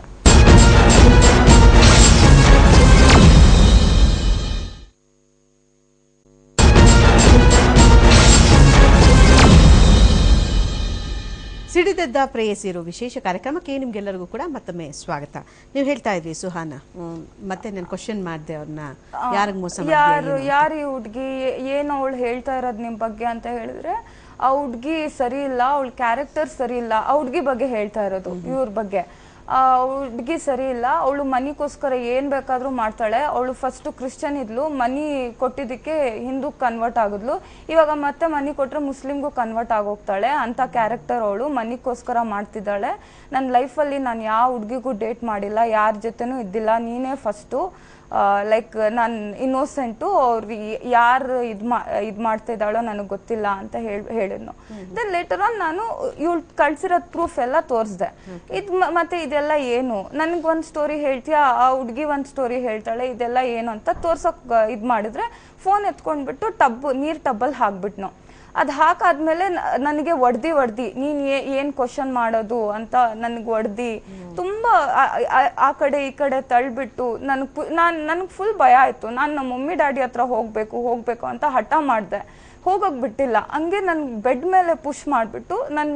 S1: ಸಿಡಿದೆದ್ದ ಪ್ರೇಯಸಿರು ವಿಶೇಷ ಕಾರ್ಯಕ್ರಮಕ್ಕೆ ನಿಮ್ಗೆಲ್ಲರಿಗೂ ಕೂಡ ಮತ್ತೊಮ್ಮೆ ಸ್ವಾಗತ. ನೀವು ಹೇಳ್ತಾ ಇದ್ರಿ ಸುಹಾನ, ಮತ್ತೆ ನಾನು ಕ್ವಶನ್ ಮಾಡಿದೆ ಅವ್ರನ್ನ, ಯಾರಿಗೆ ಮೋಸ
S3: ಯಾರು ಈ ಹುಡ್ಗಿ, ಏನು ಅವಳು ಹೇಳ್ತಾ ಇರೋದು ನಿಮ್ ಬಗ್ಗೆ ಅಂತ ಹೇಳಿದ್ರೆ, ಆ ಹುಡ್ಗಿ ಸರಿ ಇಲ್ಲ, ಅವಳ ಕ್ಯಾರೆಕ್ಟರ್ ಸರಿ ಇಲ್ಲ. ಆ ಹುಡ್ಗಿ ಬಗ್ಗೆ ಹೇಳ್ತಾ ಇರೋದು, ಇವ್ರ ಬಗ್ಗೆ. ಹುಡ್ಗಿ ಸರಿ ಇಲ್ಲ, ಅವಳು ಮನಿಗೋಸ್ಕರ ಏನ್ ಬೇಕಾದ್ರೂ ಮಾಡ್ತಾಳೆ. ಅವಳು ಫಸ್ಟ್ ಕ್ರಿಶ್ಚಿಯನ್ ಇದ್ಲು, ಮನಿ ಕೊಟ್ಟಿದ್ದಕ್ಕೆ ಹಿಂದೂ ಕನ್ವರ್ಟ್ ಆಗಿದ್ಲು. ಇವಾಗ ಮತ್ತೆ ಮನಿ ಕೊಟ್ರೆ ಮುಸ್ಲಿಮ್ಗೂ ಕನ್ವರ್ಟ್ ಆಗೋಗ್ತಾಳೆ ಅಂತ ಕ್ಯಾರೆಕ್ಟರ್ ಅವಳು. ಮನಿಗೋಸ್ಕರ ಮಾಡ್ತಿದ್ದಾಳೆ. ನನ್ನ ಲೈಫಲ್ಲಿ ನಾನು ಯಾವ ಹುಡ್ಗಿಗೂ ಡೇಟ್ ಮಾಡಿಲ್ಲ, ಯಾರ ಜೊತೆನೂ ಇದ್ದಿಲ್ಲ, ನೀನೇ ಫಸ್ಟು. ಲೈಕ್ ನಾನು ಇನ್ನೋಸೆಂಟು, ಅವ್ರು ಯಾರು ಇದು ಮಾಡ್ತಾ ಇದ್ದಾಳೋ ನನಗೆ ಗೊತ್ತಿಲ್ಲ ಅಂತ ಹೇಳಿದ್ನು. ದೆನ್ ಲೇಟರ್ ಆನ್ ನಾನು ಇವಳು ಕಳ್ಸಿರೋದ್ ಪ್ರೂಫ್ ಎಲ್ಲ ತೋರಿಸ್ದೆ. ಮತ್ತೆ ಇದೆಲ್ಲ ಏನು, ನನಗೊಂದು ಸ್ಟೋರಿ ಹೇಳ್ತೀಯಾ, ಆ ಹುಡುಗಿ ಒಂದು ಸ್ಟೋರಿ ಹೇಳ್ತಾಳೆ, ಇದೆಲ್ಲ ಏನು ಅಂತ ತೋರ್ಸೋಕ್ ಇದು ಮಾಡಿದ್ರೆ, ಫೋನ್ ಎತ್ಕೊಂಡ್ಬಿಟ್ಟು ನೀರ್ ಟಬ್ಬಲ್ಲಿ ಹಾಕ್ಬಿಟ್ನು. ಅದು ಹಾಕಾದ್ಮೇಲೆ ನನಗೆ ಒಡ್ದಿ ನೀನ್ ಏನ್ ಕ್ವಶನ್ ಮಾಡೋದು ಅಂತ ನನಗೆ ಒಡ್ದಿ ತುಂಬಾ ಆ ಕಡೆ ಈ ಕಡೆ ತಳ್ಬಿಟ್ಟು ನನಗೆ ಫುಲ್ ಭಯ ಆಯ್ತು. ನಾನು ನಮ್ಮ ಮಮ್ಮಿ ಡ್ಯಾಡಿ ಹತ್ರ ಹೋಗ್ಬೇಕು ಅಂತ ಹಠ ಮಾಡಿದೆ. ಹೋಗೋಕ್ ಬಿಟ್ಟಿಲ್ಲ. ಹಂಗೆ ನನ್ ಬೆಡ್ ಮೇಲೆ ಪುಷ್ ಮಾಡಿಬಿಟ್ಟು ನನ್ನ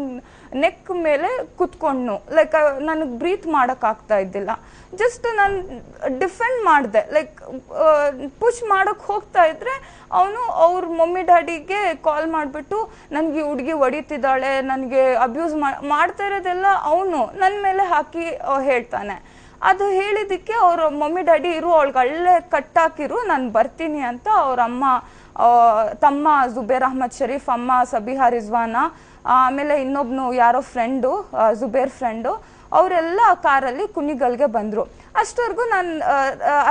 S3: ನೆಕ್ ಮೇಲೆ ಕುತ್ಕೊಂಡು, ಲೈಕ್ ನನಗೆ ಬ್ರೀತ್ ಮಾಡಕ್ ಆಗ್ತಾ ಇದ್ದಿಲ್ಲ. ಜಸ್ಟ್ ನಾನು ಡಿಫೆಂಡ್ ಮಾಡಿದೆ. ಲೈಕ್ ಪುಷ್ ಮಾಡಕ್ ಹೋಗ್ತಾ ಇದ್ರೆ ಅವನು ಅವ್ರ ಮಮ್ಮಿ ಡ್ಯಾಡಿಗೆ ಕಾಲ್ ಮಾಡಿಬಿಟ್ಟು, ನನಗೆ ಹುಡುಗಿ ಹೊಡಿತಿದ್ದಾಳೆ, ನನಗೆ ಅಬ್ಯೂಸ್ ಮಾಡ್ತಾ ಇರೋದೆಲ್ಲ ಅವನು ನನ್ನ ಮೇಲೆ ಹಾಕಿ ಹೇಳ್ತಾನೆ. ಅದು ಹೇಳಿದ್ದಕ್ಕೆ ಅವ್ರ ಮಮ್ಮಿ ಡ್ಯಾಡಿ ಅವಳಿಗೆ ಅಲ್ಲೇ ಕಟ್ಟಾಕಿರು, ನಾನು ಬರ್ತೀನಿ ಅಂತ ಅವ್ರ ಅಮ್ಮ, ತಮ್ಮ ಜುಬೇರ್ ಅಹ್ಮದ್ ಶರೀಫ್, ಅಮ್ಮ ಸಬಿಹಾ ರಿಜ್ವಾನ, ಆಮೇಲೆ ಇನ್ನೊಬ್ನು ಯಾರೋ ಫ್ರೆಂಡು, ಜುಬೇರ್ ಫ್ರೆಂಡು,
S4: ಅವರೆಲ್ಲ ಕಾರಲ್ಲಿ ಕುಣಿಗಲ್ಗೆ ಬಂದರು. ಅಷ್ಟವರೆಗೂ ನಾನು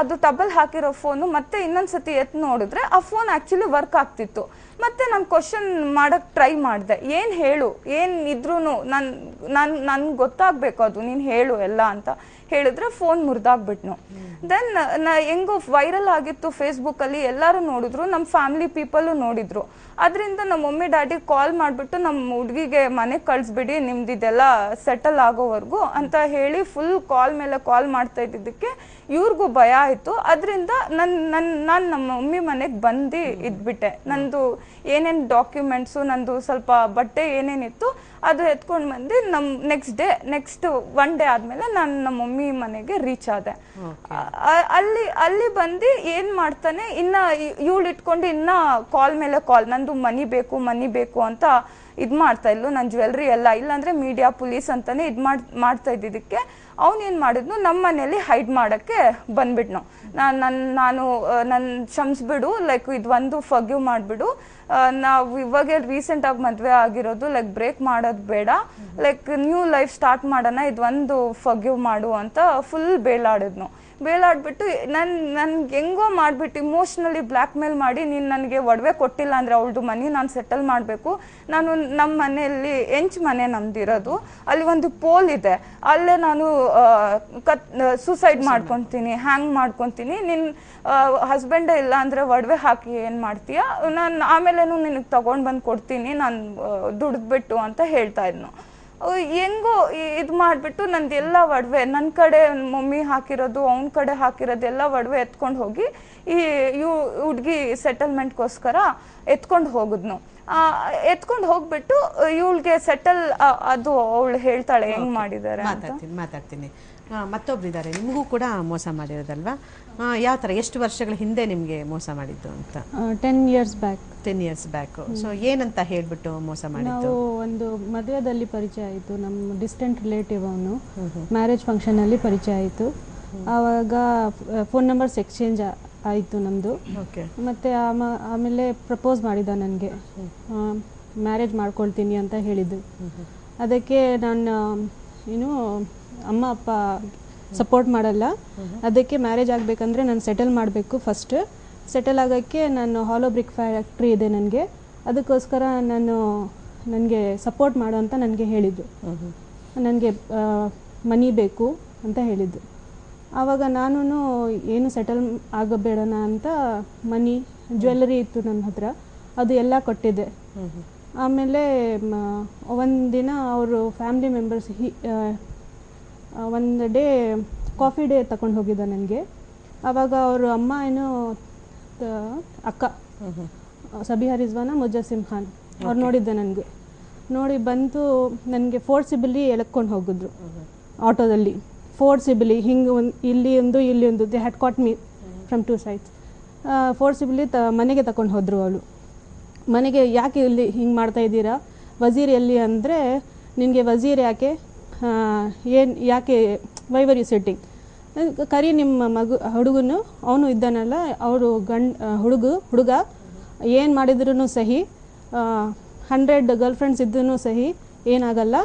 S4: ಅದು ಟಬಲ್ ಹಾಕಿರೋ ಫೋನು ಮತ್ತೆ ಇನ್ನೊಂದ್ಸತಿ ಎತ್ತು ನೋಡಿದ್ರೆ ಆ ಫೋನ್ ಆ್ಯಕ್ಚುಲಿ ವರ್ಕ್ ಆಗ್ತಿತ್ತು. ಮತ್ತೆ ನಾನು ಕ್ವಶನ್ ಮಾಡೋಕ್ಕೆ ಟ್ರೈ ಮಾಡಿದೆ, ಏನು ಹೇಳು, ಏನು ಇದ್ರೂ ನನ್ಗೆ ಗೊತ್ತಾಗಬೇಕು ಅದು, ನೀನು ಹೇಳು ಎಲ್ಲ ಅಂತ ಹೇಳಿದ್ರೆ ಫೋನ್ ಮುರಿದಾಗ್ಬಿಟ್ನು. ದೆನ್ ಹೆಂಗೋ ವೈರಲ್ ಆಗಿತ್ತು ಫೇಸ್ಬುಕ್ಕಲ್ಲಿ, ಎಲ್ಲರೂ ನೋಡಿದ್ರು, ನಮ್ಮ ಫ್ಯಾಮಿಲಿ ಪೀಪಲು ನೋಡಿದ್ರು. ಅದರಿಂದ ನಮ್ಮ ಮಮ್ಮಿ ಡ್ಯಾಡಿ ಕಾಲ್ ಮಾಡಿಬಿಟ್ಟು ನಮ್ಮ ಹುಡುಗಿಗೆ ಮನೆಗೆ ಕಳಿಸ್ಬಿಡಿ, ನಿಮ್ದಿದೆಲ್ಲ ಸೆಟಲ್ ಆಗೋವರೆಗೂ ಅಂತ ಹೇಳಿ ಫುಲ್ ಕಾಲ್ ಮೇಲೆ ಕಾಲ್ ಮಾಡ್ತಾ ಇದ್ದಿದ್ದಕ್ಕೆ ಇವ್ರಿಗೂ ಭಯ ಆಯಿತು. ಅದರಿಂದ ನಾನು ನಮ್ಮ ಮಮ್ಮಿ ಮನೆಗೆ ಬಂದು ಇದ್ಬಿಟ್ಟೆ. ನಂದು ಏನೇನು ಡಾಕ್ಯುಮೆಂಟ್ಸು, ನಂದು ಸ್ವಲ್ಪ ಬಟ್ಟೆ ಏನೇನಿತ್ತು ಅದು ಎತ್ಕೊಂಡು ಬಂದು ನೆಕ್ಸ್ಟ್ ಒನ್ ಡೇ ಆದಮೇಲೆ ನಾನು ನಮ್ಮ ಮಮ್ಮಿ ಮನೆಗೆ ರೀಚ್ ಆದೆ. ಅಲ್ಲಿ ಬಂದು ಏನು ಮಾಡ್ತಾನೆ, ಇನ್ನು ಇವಳು ಇಟ್ಕೊಂಡು ಇನ್ನು ಕಾಲ್ ಮೇಲೆ ಕಾಲ್, ನಂದು ಮನಿ ಬೇಕು ಅಂತ ಇದು ಮಾಡ್ತಾ ಇದ್ಲು, ನನ್ನ ಜ್ಯುವೆಲ್ರಿ ಎಲ್ಲ ಇಲ್ಲಾಂದರೆ ಮೀಡಿಯಾ ಪೊಲೀಸ್ ಅಂತಾನೆ ಇದು ಮಾಡ್ತಾ ಇದ್ದಿದ್ದಕ್ಕೆ ಅವನೇನು ಮಾಡಿದ್ನು, ನಮ್ಮ ಮನೇಲಿ ಹೈಡ್ ಮಾಡೋಕ್ಕೆ ಬಂದ್ಬಿಟ್ನು. ನಾನು ಕ್ಷಮಿಸ್ಬಿಡು, ಲೈಕ್ ಇದು ಒಂದು ಫರ್ಗಿವ್ ಮಾಡಿಬಿಡು, ನಾವು ಇವಾಗ ರೀಸೆಂಟಾಗಿ ಮದುವೆ ಆಗಿರೋದು, ಲೈಕ್ ಬ್ರೇಕ್ ಮಾಡೋದು ಬೇಡ, ಲೈಕ್ ನ್ಯೂ ಲೈಫ್ ಸ್ಟಾರ್ಟ್ ಮಾಡೋಣ, ಇದು ಒಂದು ಫರ್ಗಿವ್ ಮಾಡು ಅಂತ ಫುಲ್ ಬೇಲಾಡ್ಬಿಟ್ಟು ನನ್ಗೆ ಹೆಂಗೋ ಮಾಡಿಬಿಟ್ಟು ಇಮೋಷ್ನಲಿ ಬ್ಲ್ಯಾಕ್ ಮೇಲ್ ಮಾಡಿ, ನೀನು ನನಗೆ ಒಡವೆ ಕೊಟ್ಟಿಲ್ಲ ಅಂದರೆ ಅವಳದು ಮನಿ ನಾನು ಸೆಟಲ್ ಮಾಡಬೇಕು, ನಾನು ನಮ್ಮ ಮನೆಯಲ್ಲಿ ಮನೆ ನಮ್ದಿರೋದು, ಅಲ್ಲಿ ಒಂದು ಪೋಲ್ ಇದೆ, ಅಲ್ಲೇ ನಾನು ಸೂಸೈಡ್ ಮಾಡ್ಕೊತೀನಿ, ಹ್ಯಾಂಗ್ ಮಾಡ್ಕೊತೀನಿ, ನಿನ್ನ ಹಸ್ಬೆಂಡೇ ಇಲ್ಲ ಅಂದರೆ ಒಡವೆ ಹಾಕಿ ಏನು ಮಾಡ್ತೀಯ, ನಾನು ಆಮೇಲೇನು ನಿನಗೆ ತೊಗೊಂಡು ಬಂದು ಕೊಡ್ತೀನಿ, ನಾನು ದುಡಿದ್ಬಿಟ್ಟು ಅಂತ ಹೇಳ್ತಾ ಇದ್ನು. ಹೆಂಗೋ ಇದು ಮಾಡಿಬಿಟ್ಟು ನಂದೆಲ್ಲ ಒಡವೆ, ನನ್ನ ಕಡೆ ಮಮ್ಮಿ ಹಾಕಿರೋದು, ಅವನ ಕಡೆ ಹಾಕಿರೋದು ಎಲ್ಲ ಒಡವೆ ಎತ್ಕೊಂಡು ಹೋಗಿ ಈ ಹುಡುಗಿ ಸೆಟಲ್ಮೆಂಟ್ಗೋಸ್ಕರ ಎತ್ಕೊಂಡು ಹೋಗಿದ್ನು. ಎತ್ಕೊಂಡು ಹೋಗ್ಬಿಟ್ಟು ಇವಳಿಗೆ ಸೆಟಲ್ ಅದು ಅವಳು ಹೇಳ್ತಾಳೆ ಹೆಂಗ್ ಮಾಡಿದ್ದಾರೆ.
S1: ಮಾತಾಡ್ತೀನಿ. ಮತ್ತೊಬ್ರು ಇದ್ದಾರೆ, ನಿಮಗೂ ಕೂಡ ಮೋಸ ಮಾಡಿರೋದಲ್ವಾ? ಯಾವ ಥರ, ಎಷ್ಟು ವರ್ಷಗಳ ಹಿಂದೆ ನಿಮಗೆ ಮೋಸ ಮಾಡಿದ್ದು ಅಂತ?
S5: 10 years back.
S1: 10 years back. So ಏನಂತ ಹೇಳ್ಬಿಟ್ಟು ಮೋಸ ಮಾಡಿದ್ದು?
S5: ನಾವು ಒಂದು ಮದುವೆದಲ್ಲಿ ಪರಿಚಯ ಆಯಿತು, ನಮ್ಮ ಡಿಸ್ಟೆಂಟ್ ರಿಲೇಟಿವ್, ಅವನು ಮ್ಯಾರೇಜ್ ಫಂಕ್ಷನಲ್ಲಿ ಪರಿಚಯ ಆಯಿತು. ಆವಾಗ ಫೋನ್ ನಂಬರ್ಸ್ ಎಕ್ಸ್ಚೇಂಜ್ ಆಯಿತು ನಮ್ಮದು. ಮತ್ತು ಆಮೇಲೆ ಪ್ರಪೋಸ್ ಮಾಡಿದ ನನಗೆ, ಮ್ಯಾರೇಜ್ ಮಾಡ್ಕೊಳ್ತೀನಿ ಅಂತ ಹೇಳಿದ್ದು. ಅದಕ್ಕೆ ನಾನು ಅಮ್ಮ ಅಪ್ಪ ಸಪೋರ್ಟ್ ಮಾಡಲ್ಲ, ಅದಕ್ಕೆ ಮ್ಯಾರೇಜ್ ಆಗಬೇಕಂದ್ರೆ ನಾನು ಸೆಟಲ್ ಮಾಡಬೇಕು. ಫಸ್ಟ್ ಸೆಟಲ್ ಆಗೋಕ್ಕೆ ನಾನು ಹಾಲೋ ಬ್ರಿಕ್ ಫ್ಯಾಕ್ಟ್ರಿ ಇದೆ ನನಗೆ, ಅದಕ್ಕೋಸ್ಕರ ನನಗೆ ಸಪೋರ್ಟ್ ಮಾಡು ಅಂತ ನನಗೆ ಹೇಳಿದ್ದು. ನನಗೆ ಮನಿ ಬೇಕು ಅಂತ ಹೇಳಿದ್ದು. ಆವಾಗ ನಾನು ಏನು ಸೆಟಲ್ ಆಗಬೇಡಣ ಅಂತ ಮನಿ, ಜ್ಯುವೆಲ್ಲರಿ ಇತ್ತು ನನ್ನ ಹತ್ರ, ಅದು ಎಲ್ಲ ಕೊಟ್ಟಿದ್ದೆ. ಆಮೇಲೆ ಒಂದಿನ ಅವರು ಫ್ಯಾಮಿಲಿ ಮೆಂಬರ್ಸ್ ಒಂದು ಡೇ ಕಾಫಿ ಡೇ ತಗೊಂಡು ಹೋಗಿದ್ದ ನನಗೆ. ಆವಾಗ ಅವರು ಅಮ್ಮ ಅಕ್ಕ ಸಬಿಹಾ ರಿಜ್ವಾನ ಮುಜಸ್ಸಿಮ್ ಖಾನ್ ಅವ್ರು ನೋಡಿದ್ದೆ. ನನಗೆ ನೋಡಿ ಬಂತು, ನನಗೆ ಫೋರ್ಸಿಬಲಿ ಎಳ್ಕೊಂಡು ಹೋಗಿದ್ರು ಆಟೋದಲ್ಲಿ. ಫೋರ್ಸಿಬಲಿ ಹಿಂಗೆ ಇಲ್ಲಿ ಒಂದು they had caught me from 2 sides. Forcibly ಮನೆಗೆ ತಗೊಂಡು ಹೋದರು. ಅವಳು ಮನೆಗೆ, ಯಾಕೆ ಇಲ್ಲಿ ಹಿಂಗೆ ಮಾಡ್ತಾಯಿದ್ದೀರಾ, ವಜೀರ್ ಎಲ್ಲಿ ಅಂದರೆ, ನಿನಗೆ ವಜೀರ್ ಯಾಕೆ ವೈವರ್ ಯು ಸಿಟ್ಟಿಂಗ್, ಕರಿ ನಿಮ್ಮ ಹುಡುಗನು, ಅವನು ಇದ್ದಾನಲ್ಲ, ಅವರು ಹುಡುಗ ಏನು ಮಾಡಿದ್ರೂ ಸಹಿ, 100 ಗರ್ಲ್ ಫ್ರೆಂಡ್ಸ್ ಇದ್ದೂ ಸಹಿ ಏನಾಗಲ್ಲ,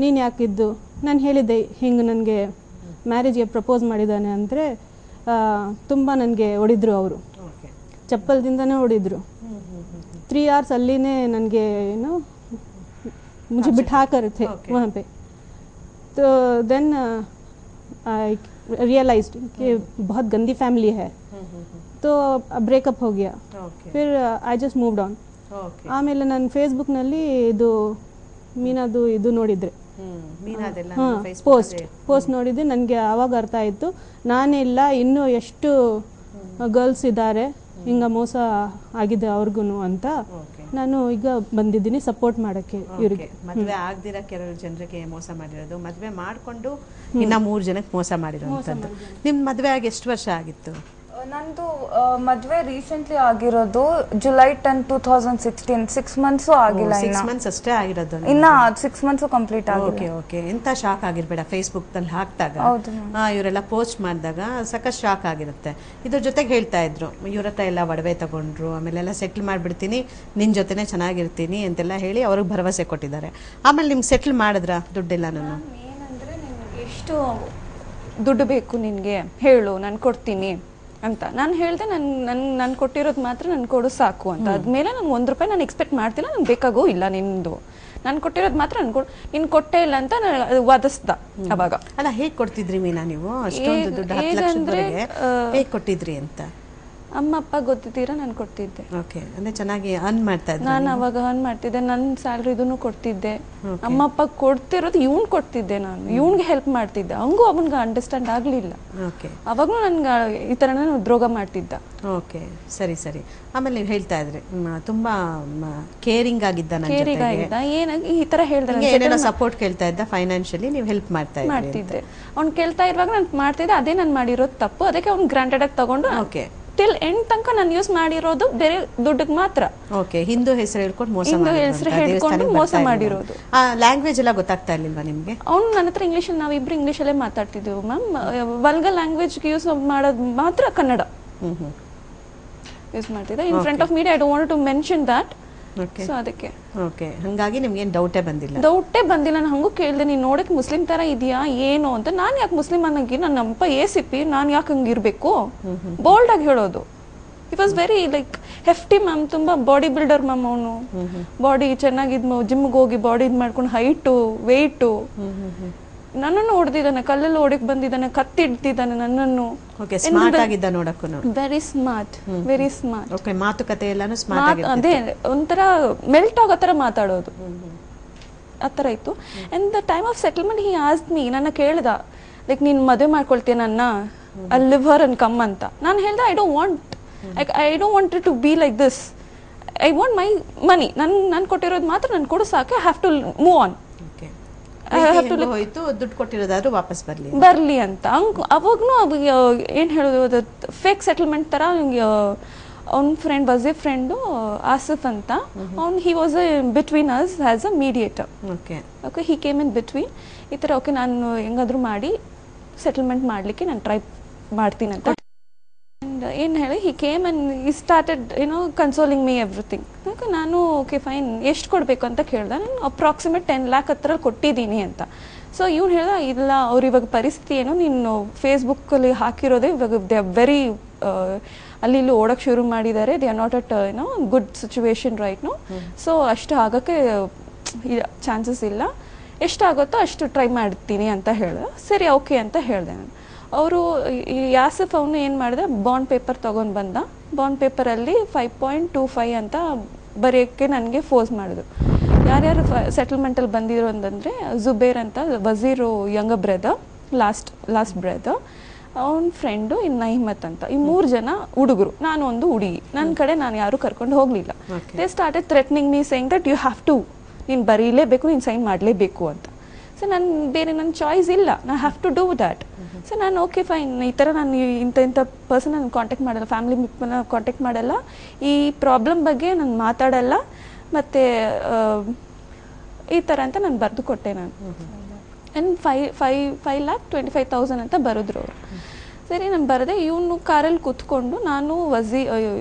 S5: ನೀನು ಯಾಕಿದ್ದು. ನಾನು ಹೇಳಿದ್ದೆ ಹಿಂಗೆ ನನಗೆ ಮ್ಯಾರೇಜ್ಗೆ ಪ್ರಪೋಸ್ ಮಾಡಿದ್ದಾನೆ ಅಂದರೆ ತುಂಬ ನನಗೆ ಹೊಡಿದ್ರು. ಅವರು ಚಪ್ಪಲ್ದಿಂದನೇ ಹೊಡಿದ್ರು. 3 hours ಅಲ್ಲಿನೇ ನನಗೆ मुझे बिठा कर थे वहाँ पे. तो देन आई रियलाइज्ड कि बहुत गंदी फैमिली है, तो ब्रेकअप हो गया. फिर आई जस्ट मूव्ड ऑन. ಆಮೇಲೆ ನಾನು ಫೇಸ್ಬುಕ್ನಲ್ಲಿ ಇದು ಮೀನಾದು ಇದು ನೋಡಿದ್ರೆ, ಪೋಸ್ಟ್ ನೋಡಿದ್ದೆ. ನನಗೆ ಆವಾಗ ಅರ್ಥ ಆಯಿತು, ನಾನೇ ಇಲ್ಲ, ಇನ್ನೂ ಎಷ್ಟು ಗರ್ಲ್ಸ್ ಇದ್ದಾರೆ ಹಿಂಗೆ ಮೋಸ ಆಗಿದೆ ಅವ್ರಿಗೂ ಅಂತ. ನಾನು ಈಗ ಬಂದಿದ್ದೀನಿ ಸಪೋರ್ಟ್ ಮಾಡೋಕ್ಕೆ ಇವರಿಗೆ.
S1: ಮದುವೆ ಆಗದಿರೋ ಕೆಲವು ಜನರಿಗೆ ಮೋಸ ಮಾಡಿರೋದು, ಮದುವೆ ಮಾಡಿಕೊಂಡು ಇನ್ನು 3 ಜನಕ್ಕೆ ಮೋಸ ಮಾಡಿರೋಂಥದ್ದು. ನಿಮ್ಮ ಮದುವೆ ಆಗಿ ಎಷ್ಟು ವರ್ಷ ಆಗಿತ್ತು?
S4: ನಂದು ಮದುವೆ ರೀಸೆಂಟ್ಲಿ ಆಗಿರೋದು ಜುಲೈ 10, 2016. 6 months ಆಗಿಲ್ಲ.
S1: 6 months ಅಷ್ಟೇ ಆಗಿರೋದು.
S4: ಇನ್ನ 6 months ಕಂಪ್ಲೀಟ್ ಆಗಿದೆ.
S1: ಓಕೆ. ಎಂತ ಶಾಕ್ ಆಗಿರ್ಬೇಡ, ಫೇಸ್ಬುಕ್ನಲ್ಲಿ ಹಾಕಿದಾಗ ಇವರೆಲ್ಲ ಪೋಸ್ಟ್ ಮಾಡಿದಾಗ ಸಾಕಷ್ಟು ಶಾಕ್ ಆಗಿರುತ್ತೆ. ಇದ್ರ ಜೊತೆಗೆ ಹೇಳ್ತಾ ಇದ್ರು, ಇವ್ರ ಹತ್ರ ಎಲ್ಲ ಒಡವೆ ತಗೊಂಡ್ರು, ಆಮೇಲೆಲ್ಲ ಸೆಟ್ಲ್ ಮಾಡಿಬಿಡ್ತೀನಿ, ನಿನ್ನ ಜೊತೆನೇ ಚೆನ್ನಾಗಿರ್ತೀನಿ ಅಂತೆಲ್ಲ ಹೇಳಿ ಅವ್ರಿಗೆ ಭರವಸೆ ಕೊಟ್ಟಿದ್ದಾರೆ. ಆಮೇಲೆ ನಿಮ್ಗೆ ಸೆಟ್ಲ್ ಮಾಡಿದ್ರ ದುಡ್ಡೆಲ್ಲ? ನಾನು
S3: ಎಷ್ಟು ದುಡ್ಡು ಬೇಕು ನಿನಗೆ ಹೇಳು ನಾನು ಕೊಡ್ತೀನಿ ಅಂತ ನಾನು ಹೇಳಿದೆ. ನಾನು ಕೊಟ್ಟಿರೋದು ಮಾತ್ರ ನಾನು ಕೊಡು ಸಾಕು ಅಂತ. ಆದ್ಮೇಲೆ ನಾನು ₹1 ನಾನು ಎಕ್ಸ್ಪೆಕ್ಟ್ ಮಾಡ್ತಿಲ್ಲ, ನಂಗೆ ಬೇಕಾಗೂ ಇಲ್ಲ ನಿಂದು, ನಾನು ಕೊಟ್ಟಿರೋದು ಮಾತ್ರ ನೀನು ಕೊಟ್ಟೇ ಇಲ್ಲ ಅಂತ ವಾದಿಸ್ದ. ಅವಾಗ
S1: ಅಲ್ಲ, ಹೇಗೆ ಕೊಡ್ತಿದ್ರಿ ಮೀನಾ ನೀವು ಅಷ್ಟೊಂದು ದುಡ್ಡು 10 ಲಕ್ಷದವರೆಗೆ ಹೇಗೆ ಕೊಟ್ಟಿದ್ರಿ ಅಂತ?
S3: ಅಮ್ಮ ಅಪ್ಪ ಗೊತ್ತಿದ್ದೀರಾ ನಾನು ಕೊಡ್ತಿದ್ದೆ.
S1: ಓಕೆ, ಅಂದ್ರೆ ಚೆನ್ನಾಗಿ ಅರ್ನ್ ಮಾಡ್ತಾ ಇದ್ದೆ.
S3: ನಾನು ಅವಾಗ ಅರ್ನ್ ಮಾಡ್ತಿದ್ದೆ, ನನ್ನ ಸ್ಯಾಲ್ರಿ ಇದನ್ನು ಕೊಡ್ತಿದ್ದೆ. ಅಮ್ಮ ಅಪ್ಪ ಕೊಡ್ತಿರೋದು ಇವ್ನು ಕೊಡ್ತಿದ್ದೆ, ನಾನು ಇವ್ನಿಗೆ ಹೆಲ್ಪ್ ಮಾಡ್ತಿದ್ದೆ. ಹಂಗೂ ಅವನ್ಗೆ ಅಂಡರ್ಸ್ಟ್ಯಾಂಡ್ ಆಗ್ಲಿಲ್ಲ.
S1: ಓಕೆ,
S3: ಅವಾಗ್ಲೂ ನನ್ಗೆ ಈ ತರ ನಾನು ದ್ರೋಗ ಮಾಡ್ತಿದ್ದ.
S1: ಓಕೆ, ಸರಿ ಸರಿ. ಆಮೇಲೆ ನೀವು ಹೇಳ್ತಾ ಇದ್ರಿ ತುಂಬಾ ಕೇರಿಂಗ್ ಆಗಿದ್ದ,
S3: ಕೇರಿಂಗ್ ಆಗಿದ್ದ. ಏನಾಗಿ ಈ ತರ ಹೇಳ್ದೆ,
S1: ಸಪೋರ್ಟ್ ಕೇಳ್ತಾ ಇದ್ದ, ಫೈನಾನ್ಷಿಯಲಿ ನೀವು ಹೆಲ್ಪ್ ಮಾಡ್ತಿದ್ದೆ.
S3: ಅವ್ನು ಕೇಳ್ತಾ ಇರುವಾಗ ನಾನು ಮಾಡ್ತಿದ್ದೆ. ಅದೇ ನಾನು ಮಾಡಿರೋದು ತಪ್ಪು. ಅದಕ್ಕೆ ಅವ್ನು ಗ್ರಾಂಟೆಡ್ ಆಗಿ ತಗೊಂಡು
S1: ಓಕೆ
S3: ಟಿಲ್ ಎಂಡ್ ತನಕ ನಾನು ಯೂಸ್ ಮಾಡಿರೋದು ಬೇರೆ ದುಡ್ಡಿಗೆ ಮಾತ್ರ.
S1: ಓಕೆ, ಹಿಂದೂ ಹೆಸರು ಹೇಳ್ಕೊಂಡು
S3: ಮೋಸ ಮಾಡಿರೋದು.
S1: ಲ್ಯಾಂಗ್ವೇಜ್ ಎಲ್ಲ ಗೊತ್ತಾಗ್ತಾ ಇರ್ಲಿಲ್ವಾ ನಿಮ್ಗೆ?
S3: ಅವ್ನು ನನ್ನ ಹತ್ರ ಇಂಗ್ಲೀಷ್, ನಾವಿಬ್ರು ಇಂಗ್ಲೀಷಲ್ಲೇ ಮಾತಾಡ್ತಿದ್ವಿ ಮ್ಯಾಮ್. ವಲ್ಗರ್ ಲ್ಯಾಂಗ್ವೇಜ್ಗೆ ಯೂಸ್ ಮಾಡೋದು ಮಾತ್ರ ಕನ್ನಡ ಯೂಸ್ ಮಾಡ್ತಿದ್ದೆ. In front of media I don't want to mention that. So ಅದಕ್ಕೆ
S1: ಓಕೆ, ಹಾಗಾಗಿ ನಿಮ್ಗೆ ಏನು ಡೌಟೇ ಬಂದಿಲ್ಲ?
S3: ಡೌಟೇ ಬಂದಿಲ್ಲ. ನಾನು ಹಂಗೂ ಕೇಳಿದೆ, ನೀನು ನೋಡಕ್ಕೆ ಮುಸ್ಲಿಂ ತರ ಇದೆಯಾ ಏನು ಅಂತ. ನಾನು ಯಾಕೆ ಮುಸ್ಲಿಂ ಅನ್ನಂಗಿ, ನನ್ನ ಅಪ್ಪ ACP, ನಾನು ಯಾಕೆ ಹಂಗಿರ್ಬೇಕು? ಬೋಲ್ಡ್ ಆಗಿ ಹೇಳೋದು. It was very like hefty ma'am, ತುಂಬಾ ಬಾಡಿ ಬಿಲ್ಡರ್ ಮ್ಯಾಮ್. ಅವನು ಬಾಡಿ ಚೆನ್ನಾಗಿದ್, ಜಿಮ್ಗೆ ಹೋಗಿ ಬಾಡಿ ಇದು ಮಾಡ್ಕೊಂಡು ಹೈಟು ವೆಯ್ಟು. ನನ್ನನ್ನು ಹೊಡೆದಿದ್ದಾನೆ, ಕಲ್ಲಲ್ಲಿ ಹೊಡಕ್ ಬಂದಿದ್ದಾನೆ, ಕತ್ತಿಡ್ತಿದ್ದಾನೆ ನನ್ನನ್ನು.
S1: ಓಕೆ, ಸ್ಮಾರ್ಟ್ ಆಗಿದ್ದ ನೋಡಕ್ಕೂ.
S3: Very smart, very smart.
S1: Okay, ಮಾತುಕತೆ ಎಲ್ಲಾನು ಸ್ಮಾರ್ಟ್ ಆಗಿ,
S3: ಅದೇ ಒಂಥರ ಮೆಲ್ಟ್ ಆಗೋ ತರ ಮಾತಾಡೋದು, ಆ ಥರ ಇತ್ತು. And the time of settlement he asked me, ನನ್ನ ಕೇಳ್ದ, ಲೈಕ್ ನೀನು ಮದುವೆ ಮಾಡ್ಕೊಳ್ತೀಯ ನನ್ನ, I leave her and come ಅಂತ. ನಾನು ಹೇಳ್ದೆ, I don't want to be like this. I want my money. ನಾನು ಕೊಟ್ಟಿರೋದು ಮಾತ್ರ ನಾನು ಕೊಡು ಸಾಕು. I have to move on.
S1: ಹೋಯ್ತು, ದುಡ್ಡು ಕೊಟ್ಟಿರೋದಾದ್ರೂ ವಾಪಸ್
S3: ಬರ್ಲಿ ಅಂತ. ಅವಾಗ್ನು ಏನ್ ಹೇಳೋದು, ಫೇಕ್ ಸೆಟಲ್ಮೆಂಟ್ ತರ. ಅವ್ನ ಫ್ರೆಂಡ್, ವಜೀರ್ ಫ್ರೆಂಡು ಆಸಿಫ್ ಅಂತ, ಅವ್ನು he was between us as a mediator. Okay, he came in between. ಈ ತರ ಓಕೆ, ನಾನು ಹೆಂಗಾದ್ರೂ ಮಾಡಿ ಸೆಟಲ್ಮೆಂಟ್ ಮಾಡ್ಲಿಕ್ಕೆ ನಾನು ಟ್ರೈ ಮಾಡ್ತೀನಿ ಅಂತ. ಏನು ಹೇಳಿ, ಹಿ ಕೇಮ್ ಅಂಡ್ ಈ ಸ್ಟಾರ್ಟೆಡ್ ಕನ್ಸೋಲಿಂಗ್ ಮೀ ಎವ್ರಿಥಿಂಗ್. ಯಾಕೆ ನಾನು ಓಕೆ ಫೈನ್, ಎಷ್ಟು ಕೊಡಬೇಕು ಅಂತ ಕೇಳ್ದೆ. ನಾನು ಅಪ್ರಾಕ್ಸಿಮೇಟ್ 10 lakh ಹತ್ರ ಕೊಟ್ಟಿದ್ದೀನಿ ಅಂತ. ಸೊ ಇವ್ನು ಹೇಳ್ದ, ಇಲ್ಲ ಅವ್ರು ಇವಾಗ ಪರಿಸ್ಥಿತಿ ಏನು, ನೀನು ಫೇಸ್ಬುಕ್ಕಲ್ಲಿ ಹಾಕಿರೋದೇ ಇವಾಗ ದೇ ಆರ್ ವೆರಿ ಅಲ್ಲಿ ಇಲ್ಲಿ ಓಡೋಕ್ಕೆ ಶುರು ಮಾಡಿದ್ದಾರೆ. They are not at good situation right no. So ಅಷ್ಟು ಆಗೋಕ್ಕೆ ಚಾನ್ಸಸ್ ಇಲ್ಲ, ಎಷ್ಟಾಗುತ್ತೋ ಅಷ್ಟು ಟ್ರೈ ಮಾಡ್ತೀನಿ ಅಂತ ಹೇಳಿದೆ. ಸರಿ ಓಕೆ ಅಂತ ಹೇಳಿದೆ ನಾನು. ಅವರು ಯಾಸಿಫ್ ಅವನು ಏನು ಮಾಡಿದೆ, ಬಾಂಡ್ ಪೇಪರ್ ತೊಗೊಂಡು ಬಂದ. ಬಾಂಡ್ ಪೇಪರಲ್ಲಿ 5.25 ಅಂತ ಬರೆಯೋಕ್ಕೆ ನನಗೆ ಫೋರ್ಸ್ ಮಾಡಿದ್ರು. ಯಾರ್ಯಾರು ಸೆಟಲ್ಮೆಂಟಲ್ಲಿ ಬಂದಿರೋ ಅಂತಂದರೆ, ಜುಬೇರ್ ಅಂತ, Wazir younger brother, last brother, ಅವನ ಫ್ರೆಂಡು ಇನ್ನು ನಹಿಮತ್ ಅಂತ. ಈ 3 ಜನ ಹುಡುಗರು, ನಾನು ಒಂದು ಹುಡುಗಿ. ನನ್ನ ಕಡೆ ನಾನು ಯಾರು ಕರ್ಕೊಂಡು ಹೋಗಲಿಲ್ಲ. They started threatening me saying that you have to, ನೀನು ಬರೀಲೇಬೇಕು, ನೀನು ಸೈನ್ ಮಾಡಲೇಬೇಕು ಅಂತ. ಸೊ ನಾನು ಬೇರೆ ನನ್ನ ಚಾಯ್ಸ್ ಇಲ್ಲ, ನಾ have to do that. So ನಾನು ಓಕೆ ಫೈನ್, ಈ ಥರ ನಾನು ಇಂಥ ಪರ್ಸನ್ ನಾನು ಕಾಂಟ್ಯಾಕ್ಟ್ ಮಾಡಲ್ಲ, ಫ್ಯಾಮಿಲಿ ಮೆಂಬರ್ನ ಕಾಂಟ್ಯಾಕ್ಟ್ ಮಾಡಲ್ಲ, ಈ ಪ್ರಾಬ್ಲಮ್ ಬಗ್ಗೆ ನಾನು ಮಾತಾಡಲ್ಲ, ಮತ್ತು ಈ ಥರ ಅಂತ ನಾನು ಬರೆದು ಕೊಟ್ಟೆ ನಾನು. ಆ್ಯಂಡ್ 5,25,000 ಅಂತ ಬರೆದ್ರು ಅವರು. ಸರಿ ನಾನು ಬರದೆ, ಇವನು ಕಾರಲ್ಲಿ ಕೂತ್ಕೊಂಡು, ನಾನು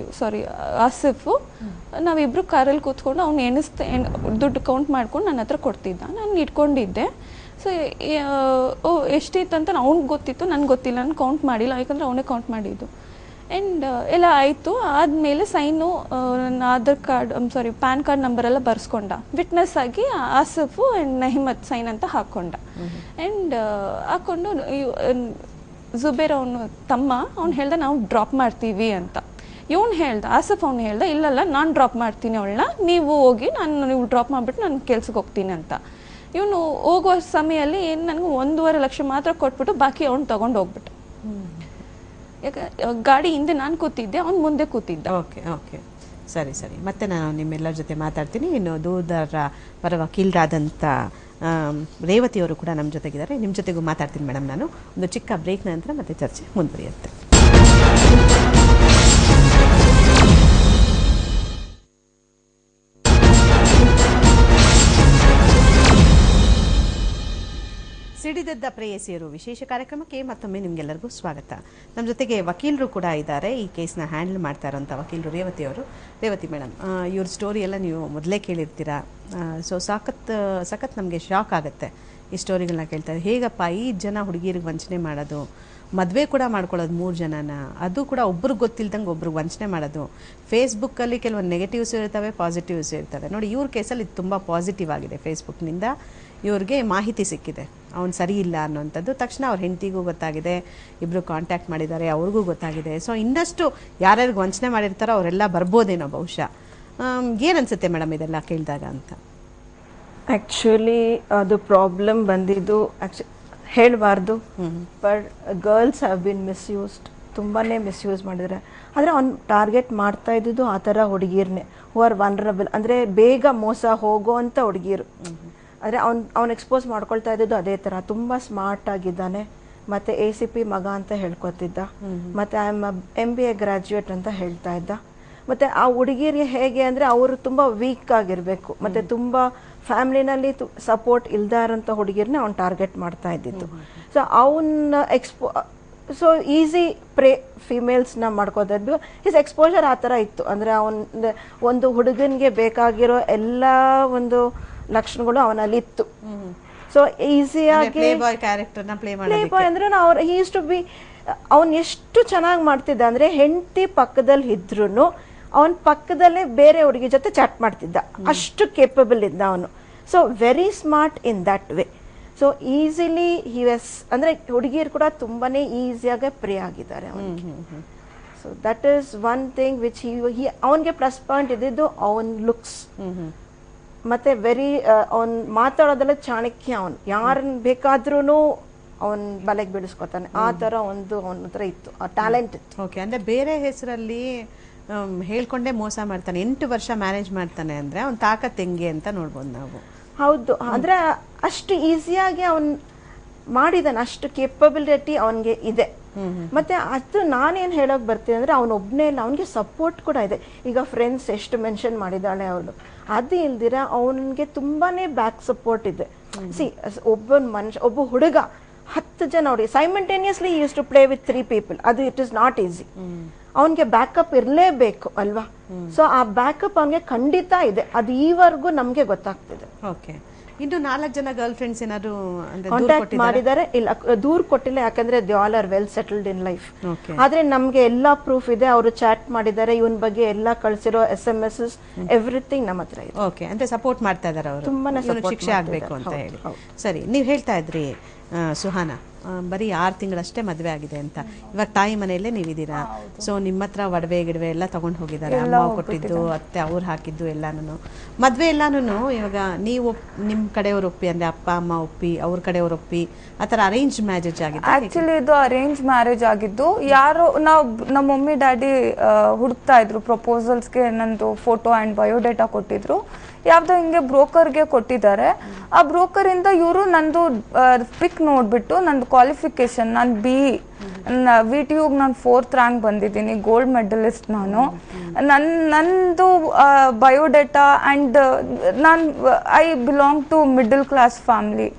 S3: ಆಸಿಫು ನಾವಿಬ್ರು ಕಾರಲ್ಲಿ ಕೂತ್ಕೊಂಡು ಅವ್ನು ದುಡ್ಡು ಕೌಂಟ್ ಮಾಡ್ಕೊಂಡು ನನ್ನ ಹತ್ರ ಕೊಡ್ತಿದ್ದ. ನಾನು ಇಟ್ಕೊಂಡಿದ್ದೆ. ಸೊ ಎಷ್ಟಿತ್ತು ಅಂತ ಅವ್ನಿಗೆ ಗೊತ್ತಿತ್ತು, ನನಗೆ ಗೊತ್ತಿಲ್ಲ, ನಾನು ಕೌಂಟ್ ಮಾಡಿಲ್ಲ, ಯಾಕಂದರೆ ಅವನೇ ಕೌಂಟ್ ಮಾಡಿದ್ದು. ಆ್ಯಂಡ್ ಎಲ್ಲ ಆಯಿತು. ಆದಮೇಲೆ ಸೈನು, ನನ್ನ ಆಧಾರ್ ಕಾರ್ಡ್ ಪ್ಯಾನ್ ಕಾರ್ಡ್ ನಂಬರೆಲ್ಲ ಬರ್ಸ್ಕೊಂಡ. ವಿಟ್ನೆಸ್ ಆಗಿ ಆಸಿಫು ಆ್ಯಂಡ್ ನಹಿಮತ್ ಸೈನ್ ಅಂತ ಹಾಕ್ಕೊಂಡ. ಆ್ಯಂಡ್ ಹಾಕ್ಕೊಂಡು ಜುಬೇರ್ ಅವನು ತಮ್ಮ, ಅವ್ನು ಹೇಳ್ದೆ ನಾವು ಡ್ರಾಪ್ ಮಾಡ್ತೀವಿ ಅಂತ. ಇವನು ಹೇಳ್ದ, ಆಸಿಫ್ ಅವ್ನು ಹೇಳ್ದ, ಇಲ್ಲಲ್ಲ ನಾನು ಡ್ರಾಪ್ ಮಾಡ್ತೀನಿ ಅವಳನ್ನ, ನೀವು ಹೋಗಿ, ನೀವು ಡ್ರಾಪ್ ಮಾಡಿಬಿಟ್ಟು ನಾನು ಕೆಲ್ಸಕ್ಕೆ ಹೋಗ್ತೀನಿ ಅಂತ. ಇವನು ಹೋಗುವ ಸಮಯದಲ್ಲಿ ಏನು ನನಗೆ 1.5 ಲಕ್ಷ ಮಾತ್ರ ಕೊಟ್ಬಿಟ್ಟು ಬಾಕಿ ಅವ್ನು ತೊಗೊಂಡು ಹೋಗ್ಬಿಟ್ಟು. ಯಾಕೆ ಗಾಡಿ ಹಿಂದೆ ನಾನು ಕೂತಿದ್ದೆ, ಅವ್ನು ಮುಂದೆ ಕೂತಿದ್ದ.
S1: ಓಕೆ ಓಕೆ, ಸರಿ ಸರಿ. ಮತ್ತೆ ನಾನು ನಿಮ್ಮೆಲ್ಲರ ಜೊತೆ ಮಾತಾಡ್ತೀನಿ. ಇನ್ನು ದೂರದರ ಪರ ವಕೀಲರಾದಂಥ ರೇವತಿಯವರು ಕೂಡ ನಮ್ಮ ಜೊತೆಗಿದ್ದಾರೆ. ನಿಮ್ಮ ಜೊತೆಗೂ ಮಾತಾಡ್ತೀನಿ ಮೇಡಮ್ ನಾನು. ಒಂದು ಚಿಕ್ಕ ಬ್ರೇಕ್ ನಂತರ ಮತ್ತೆ ಚರ್ಚೆ ಮುಂದುವರಿಯುತ್ತೆ. ಸಿಡಿದೆದ್ದ ಪ್ರೇಯಸಿಯರು ವಿಶೇಷ ಕಾರ್ಯಕ್ರಮಕ್ಕೆ ಮತ್ತೊಮ್ಮೆ ನಿಮಗೆಲ್ಲರಿಗೂ ಸ್ವಾಗತ. ನಮ್ಮ ಜೊತೆಗೆ ವಕೀಲರು ಕೂಡ ಇದ್ದಾರೆ, ಈ ಕೇಸ್ನ ಹ್ಯಾಂಡಲ್ ಮಾಡ್ತಾ ಇರೋಂಥ ವಕೀಲರು ರೇವತಿಯವರು. ರೇವತಿ ಮೇಡಮ್, ಇವ್ರ ಸ್ಟೋರಿ ಎಲ್ಲ ನೀವು ಮೊದಲೇ ಕೇಳಿರ್ತೀರಾ. ಸೊ ಸಖತ್ ನಮಗೆ ಶಾಕ್ ಆಗುತ್ತೆ. ಈ ಸ್ಟೋರಿಗಳನ್ನ ಕೇಳ್ತಾ ಇದ್ದೀವಿ. ಹೇಗಪ್ಪ 5 ಜನ ಹುಡುಗಿರಿಗೆ ವಂಚನೆ ಮಾಡೋದು, ಮದುವೆ ಕೂಡ ಮಾಡ್ಕೊಳ್ಳೋದು 3 ಜನನ, ಅದು ಕೂಡ ಒಬ್ರಿಗೆ ಗೊತ್ತಿಲ್ದಂಗೆ ಒಬ್ರಿಗೆ ವಂಚನೆ ಮಾಡೋದು. ಫೇಸ್ಬುಕ್ಕಲ್ಲಿ ಕೆಲವೊಂದು ನೆಗೆಟಿವ್ಸ್ ಇರ್ತವೆ, ಪಾಸಿಟಿವ್ಸ್ ಇರ್ತವೆ. ನೋಡಿ ಇವ್ರ ಕೇಸಲ್ಲಿ ಇದು ತುಂಬ ಪಾಸಿಟಿವ್ ಆಗಿದೆ. ಫೇಸ್ಬುಕ್ನಿಂದ ಇವ್ರಿಗೆ ಮಾಹಿತಿ ಸಿಕ್ಕಿದೆ ಅವ್ನು ಸರಿ ಇಲ್ಲ ಅನ್ನೋಂಥದ್ದು. ತಕ್ಷಣ ಅವ್ರ ಹೆಂಡತಿಗೂ ಗೊತ್ತಾಗಿದೆ, ಇಬ್ಬರು ಕಾಂಟ್ಯಾಕ್ಟ್ ಮಾಡಿದ್ದಾರೆ, ಅವ್ರಿಗೂ ಗೊತ್ತಾಗಿದೆ. ಸೊ ಇನ್ನಷ್ಟು ಯಾರ್ಯಾರಿಗೆ ವಂಚನೆ ಮಾಡಿರ್ತಾರೋ ಅವರೆಲ್ಲ ಬರ್ಬೋದೇನೋ ಬಹುಶಃ. ಏನು ಅನಿಸುತ್ತೆ ಮೇಡಮ್ ಇದೆಲ್ಲ ಕೇಳಿದಾಗ ಅಂತ?
S6: ಆ್ಯಕ್ಚುಲಿ ಅದು ಪ್ರಾಬ್ಲಮ್ ಬಂದಿದ್ದು ಹೇಳಬಾರ್ದು, but girls have been misused, ತುಂಬಾ ಮಿಸ್ಯೂಸ್ ಮಾಡಿದ್ದಾರೆ. ಆದರೆ ಅವ್ನು ಟಾರ್ಗೆಟ್ ಮಾಡ್ತಾ ಇದ್ದಿದ್ದು ಆ ಥರ ಹುಡುಗಿರ್ನೇ, ಹೂ ಆರ್ ವನ್ರಬಲ್, ಅಂದರೆ ಬೇಗ ಮೋಸ ಹೋಗೋವಂಥ ಹುಡುಗಿರು. ಆದರೆ ಅವ್ನು ಎಕ್ಸ್ಪೋಸ್ ಮಾಡ್ಕೊಳ್ತಾ ಇದ್ದಿದ್ದು ಅದೇ ಥರ. ತುಂಬ ಸ್ಮಾರ್ಟ್ ಆಗಿದ್ದಾನೆ, ಮತ್ತು ACP ಮಗ ಅಂತ ಹೇಳ್ಕೊತಿದ್ದ, ಮತ್ತು ಐ ಆಮ್ MBA ಗ್ರ್ಯಾಜುಯೇಟ್ ಅಂತ ಹೇಳ್ತಾ ಇದ್ದ. ಮತ್ತು ಆ ಹುಡುಗಿರಿಗೆ ಹೇಗೆ ಅಂದರೆ ಅವರು ತುಂಬ ವೀಕ್ ಆಗಿರಬೇಕು, ಮತ್ತು ತುಂಬ ಫ್ಯಾಮ್ಲಿನಲ್ಲಿ ಸಪೋರ್ಟ್ ಇಲ್ದೇ ಇರೋಂಥ ಹುಡುಗಿರನ್ನ ಅವ್ನು ಟಾರ್ಗೆಟ್ ಮಾಡ್ತಾ ಇದ್ದಿದ್ದು. ಸೊ ಅವನ್ನ ಸೊ ಈಸಿ ಫಿಮೇಲ್ಸ್ನ ಮಾಡ್ಕೋದಿದ್ದು ಹಿಸ್ ಎಕ್ಸ್ಪೋಜರ್ ಆ ಥರ ಇತ್ತು. ಅಂದರೆ ಒಂದು ಹುಡುಗನಿಗೆ ಬೇಕಾಗಿರೋ ಎಲ್ಲ ಒಂದು ಲಕ್ಷಣಗಳು ಅವನಲ್ಲಿ ಇತ್ತು. ಸೊ ಈಸಿಯಾಗಿ ಪ್ಲೇ ಬಾಯ್ ಅಂದ್ರೆ ಈಸ್ ಟು ಬಿ, ಅವನು ಎಷ್ಟು ಚೆನ್ನಾಗಿ ಮಾಡ್ತಿದ್ದ ಅಂದರೆ ಹೆಂಡತಿ ಪಕ್ಕದಲ್ಲಿ ಇದ್ರೂ ಅವನ ಪಕ್ಕದಲ್ಲೇ ಬೇರೆ ಹುಡುಗಿ ಜೊತೆ ಚಾಟ್ ಮಾಡ್ತಿದ್ದ, ಅಷ್ಟು ಕೇಪಬಲ್ ಇದ್ದ ಅವನು. So very smart in that way. So easily he was, ಅಂದರೆ ಹುಡುಗಿಯರು ಕೂಡ ತುಂಬಾನೇ ಈಸಿಯಾಗಿ ಪ್ರೇ ಆಗಿದ್ದಾರೆ ಅವನಿಗೆ. So that is one thing which ಅವನಿಗೆ ಪ್ಲಸ್ ಪಾಯಿಂಟ್ ಇದ್ದಿದ್ದು ಅವನ್ ಲುಕ್ಸ್, ಮತ್ತೆ ವೆರಿ ಅವನ್ ಮಾತಾಡೋದೆಲ್ಲ ಚಾಣಕ್ಯ. ಅವನು ಯಾರನ್ನ ಬೇಕಾದ್ರೂ ಅವನ್ ಬಲೆಗೆ ಬೀಳಿಸ್ಕೊತಾನೆ, ಆ ಥರ ಒಂದು ಅವನ ಹತ್ರ ಇತ್ತು, ಆ ಟ್ಯಾಲೆಂಟ್ ಇತ್ತು.
S1: ಓಕೆ, ಅಂದರೆ ಬೇರೆ ಹೆಸರಲ್ಲಿ ಹೇಳ್ಕೊಂಡೇ ಮೋಸ ಮಾಡ್ತಾನೆ, 8 ವರ್ಷ ಮ್ಯಾನೇಜ್ ಮಾಡ್ತಾನೆ ಅಂದರೆ ಅವ್ನ ತಾಕತ್ ಹೆಂಗೆ ಅಂತ ನೋಡ್ಬೋದು ನಾವು.
S6: ಹೌದು, ಅಂದ್ರೆ ಅಷ್ಟು ಈಸಿಯಾಗಿ ಅವನ್ ಮಾಡಿದಾನೆ, ಅಷ್ಟು ಕೇಪಬಿಲಿಟಿ ಅವನಿಗೆ ಇದೆ. ಮತ್ತೆ ಅದು ನಾನೇನು ಹೇಳೋಕೆ ಬರ್ತೀನಿ ಅಂದರೆ ಅವನೊಬ್ಬನೇ ಇಲ್ಲ, ಅವನಿಗೆ ಸಪೋರ್ಟ್ ಕೂಡ ಇದೆ. ಈಗ ಫ್ರೆಂಡ್ಸ್ ಎಷ್ಟು ಮೆನ್ಷನ್ ಮಾಡಿದ್ದಾಳೆ ಅವಳು, ಅದು ಇಲ್ದಿರ ಅವನಿಗೆ ತುಂಬಾನೇ ಬ್ಯಾಕ್ ಸಪೋರ್ಟ್ ಇದೆ. ಒಬ್ಬ ಹುಡುಗ 10 ಜನ ನೋಡಿ simultaneously use to play with 3 people, ಅದು ಇಟ್ ಇಸ್ ನಾಟ್ ಈಸಿ. ಅವನಿಗೆ ಬ್ಯಾಕಪ್ ಇರಲೇಬೇಕು ಅಲ್ವಾ? ಸೊ ಆ ಬ್ಯಾಕಪ್ ಅವನಿಗೆ ಖಂಡಿತ ಇದೆ, ಅದು ಈವರೆಗೂ ನಮ್ಗೆ ಗೊತ್ತಾಗ್ತಿದೆ.
S1: ಓಕೆ, ಇನ್ನು 4 ಜನ ಗರ್ಲ್ ಫ್ರೆಂಡ್ಸ್ ಏನಾದ್ರು
S6: ಕಾಂಟ್ಯಾಕ್ಟ್ ಮಾಡಿದ್ದಾರೆ? ಇಲ್ಲ, ದೂರ ಕೊಟ್ಟಿಲ್ಲ, ಯಾಕಂದ್ರೆ they all are well settled in life. ಆದ್ರೆ ನಮ್ಗೆ ಎಲ್ಲಾ ಪ್ರೂಫ್ ಇದೆ, ಅವರು ಚಾಟ್ ಮಾಡಿದ್ದಾರೆ, ಇವನ್ ಬಗ್ಗೆ ಎಲ್ಲ ಕಳ್ಸಿರೋ SMS ಎವ್ರಿಥಿಂಗ್ ನಮ್ಮ ಹತ್ರ ಇದೆ.
S1: ಓಕೆ, ಅಂದ್ರೆ ಸಪೋರ್ಟ್ ಮಾಡ್ತಾ ಇದಾರೆ ಅವರು, ತುಂಬಾನೇ ಶಿಕ್ಷೆ ಆಗ್ಬೇಕು ಅಂತ ಹೇಳಿ. ಸರಿ, ನೀವು ಹೇಳ್ತಾ ಇದ್ರಿ ಸುಹಾನ ಬರೀ 6 ತಿಂಗಳಷ್ಟೇ ಮದುವೆ ಆಗಿದೆ ಅಂತ. ಇವಾಗ ತಾಯಿ ಮನೆಯಲ್ಲೇ ನೀವಿದ್ದೀರಾ. ಸೊ ನಿಮ್ಮ ಹತ್ರ ಒಡವೆ ಗಿಡವೆ ಎಲ್ಲ ತಗೊಂಡು ಹೋಗಿದ್ದಾರೆ, ಅಮ್ಮ ಕೊಟ್ಟಿದ್ದು, ಅತ್ತೆ ಅವ್ರು ಹಾಕಿದ್ದು ಎಲ್ಲಾನು. ಮದುವೆ ಎಲ್ಲಾನು ಇವಾಗ ನೀವು ನಿಮ್ಮ ಕಡೆಯವ್ರು ಒಪ್ಪಿ, ಅಂದ್ರೆ ಅಪ್ಪ ಅಮ್ಮ ಒಪ್ಪಿ, ಅವ್ರ ಕಡೆಯವ್ರು ಒಪ್ಪಿ, ಆ ಥರ ಅರೇಂಜ್ ಮ್ಯಾರೇಜ್ ಆಗಿದೆ?
S4: ಆಕ್ಚುಲಿ ಇದು ಅರೇಂಜ್ ಮ್ಯಾರೇಜ್ ಆಗಿದ್ದು. ಯಾರೋ ನಮ್ಮ ಮಮ್ಮಿ ಡ್ಯಾಡಿ ಹುಡುಕ್ತಾ ಇದ್ರು ಪ್ರಪೋಸಲ್ಸ್ಗೆ, ನಂದು ಫೋಟೋ ಆ್ಯಂಡ್ ಬಯೋಡೇಟಾ ಕೊಟ್ಟಿದ್ರು. ಯಾವುದೋ ಹಿಂಗೆ ಬ್ರೋಕರ್ಗೆ ಕೊಟ್ಟಿದ್ದಾರೆ. ಆ ಬ್ರೋಕರಿಂದ ಇವರು ನಂದು ಪಿಕ್ ನೋಡ್ಬಿಟ್ಟು ನಂದು ಕ್ವಾಲಿಫಿಕೇಶನ್, ನಾನು VTUಗೆ ನಾನು 4th ರ್ಯಾಂಕ್ ಬಂದಿದ್ದೀನಿ, ಗೋಲ್ಡ್ ಮೆಡಲಿಸ್ಟ್ ನಾನು. ನಂದು biodata and I belong to middle class family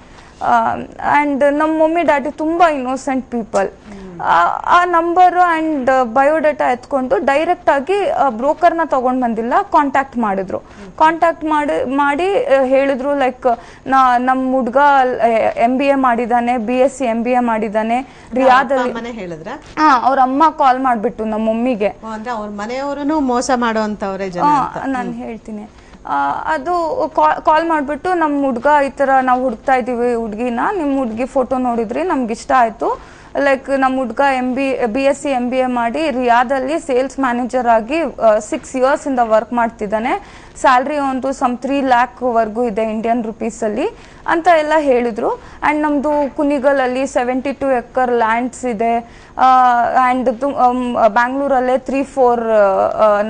S4: and ನಮ್ಮ ಮಮ್ಮಿ ಡ್ಯಾಡಿ ತುಂಬ ಇನ್ನೋಸೆಂಟ್ ಪೀಪಲ್. ಆ ನಂಬರು ಆ್ಯಂಡ್ ಬಯೋಡೇಟಾ ಎತ್ಕೊಂಡು ಡೈರೆಕ್ಟ್ ಆಗಿ ಬ್ರೋಕರ್ನ ತಗೊಂಡು ಬಂದಿಲ್ಲ, ಕಾಂಟ್ಯಾಕ್ಟ್ ಮಾಡಿದ್ರು. ಕಾಂಟ್ಯಾಕ್ಟ್ ಮಾಡಿ ಹೇಳಿದ್ರು ಲೈಕ್ ನಮ್ಮ ಹುಡುಗ MBA ಮಾಡಿದ್ದಾನೆ, BSc MBA ಮಾಡಿದ್ದಾನೆ ರಿಯಾದಲ್ಲಿ ಹೇಳಿದ್ರ. ಅವ್ರ ಅಮ್ಮ ಕಾಲ್ ಮಾಡ್ಬಿಟ್ಟು ನಮ್ಮ ಮಮ್ಮಿಗೆ,
S1: ಅಂದ್ರೆ ಅವ್ರ ಮನೆಯವರು ಮೋಸ ಮಾಡೋಂಥವ್ರೆ ಜನ,
S4: ನಾನು ಹೇಳ್ತೀನಿ. ಅದು ಕಾಲ್ ಮಾಡಿಬಿಟ್ಟು ನಮ್ಮ ಹುಡುಗ ಈ ಥರ ನಾವು ಹುಡುಕ್ತಾ ಇದ್ದೀವಿ ಹುಡುಗಿನ, ನಿಮ್ಮ ಹುಡುಗಿ ಫೋಟೋ ನೋಡಿದ್ರಿ, ನಮ್ಗೆ ಇಷ್ಟ ಆಯಿತು. ಲೈಕ್ ನಮ್ಮ ಹುಡುಗ BSc MBA ಮಾಡಿ ರಿಯಾದಲ್ಲಿ ಸೇಲ್ಸ್ ಮ್ಯಾನೇಜರ್ ಆಗಿ 6 years ಇಂದ ವರ್ಕ್ ಮಾಡ್ತಿದ್ದಾನೆ. ಸ್ಯಾಲ್ರಿ ಒಂದು ಸಮ್ 3 lakhವರೆಗೂ ಇದೆ ಇಂಡಿಯನ್ ರುಪೀಸಲ್ಲಿ ಅಂತ ಎಲ್ಲ ಹೇಳಿದ್ರು. ಆ್ಯಂಡ್ ನಮ್ಮದು ಕುನಿಗಲಲ್ಲಿ 72 acre ಲ್ಯಾಂಡ್ಸ್ ಇದೆ. ಆ್ಯಂಡ್ ಬ್ಯಾಂಗ್ಳೂರಲ್ಲೇ 3-4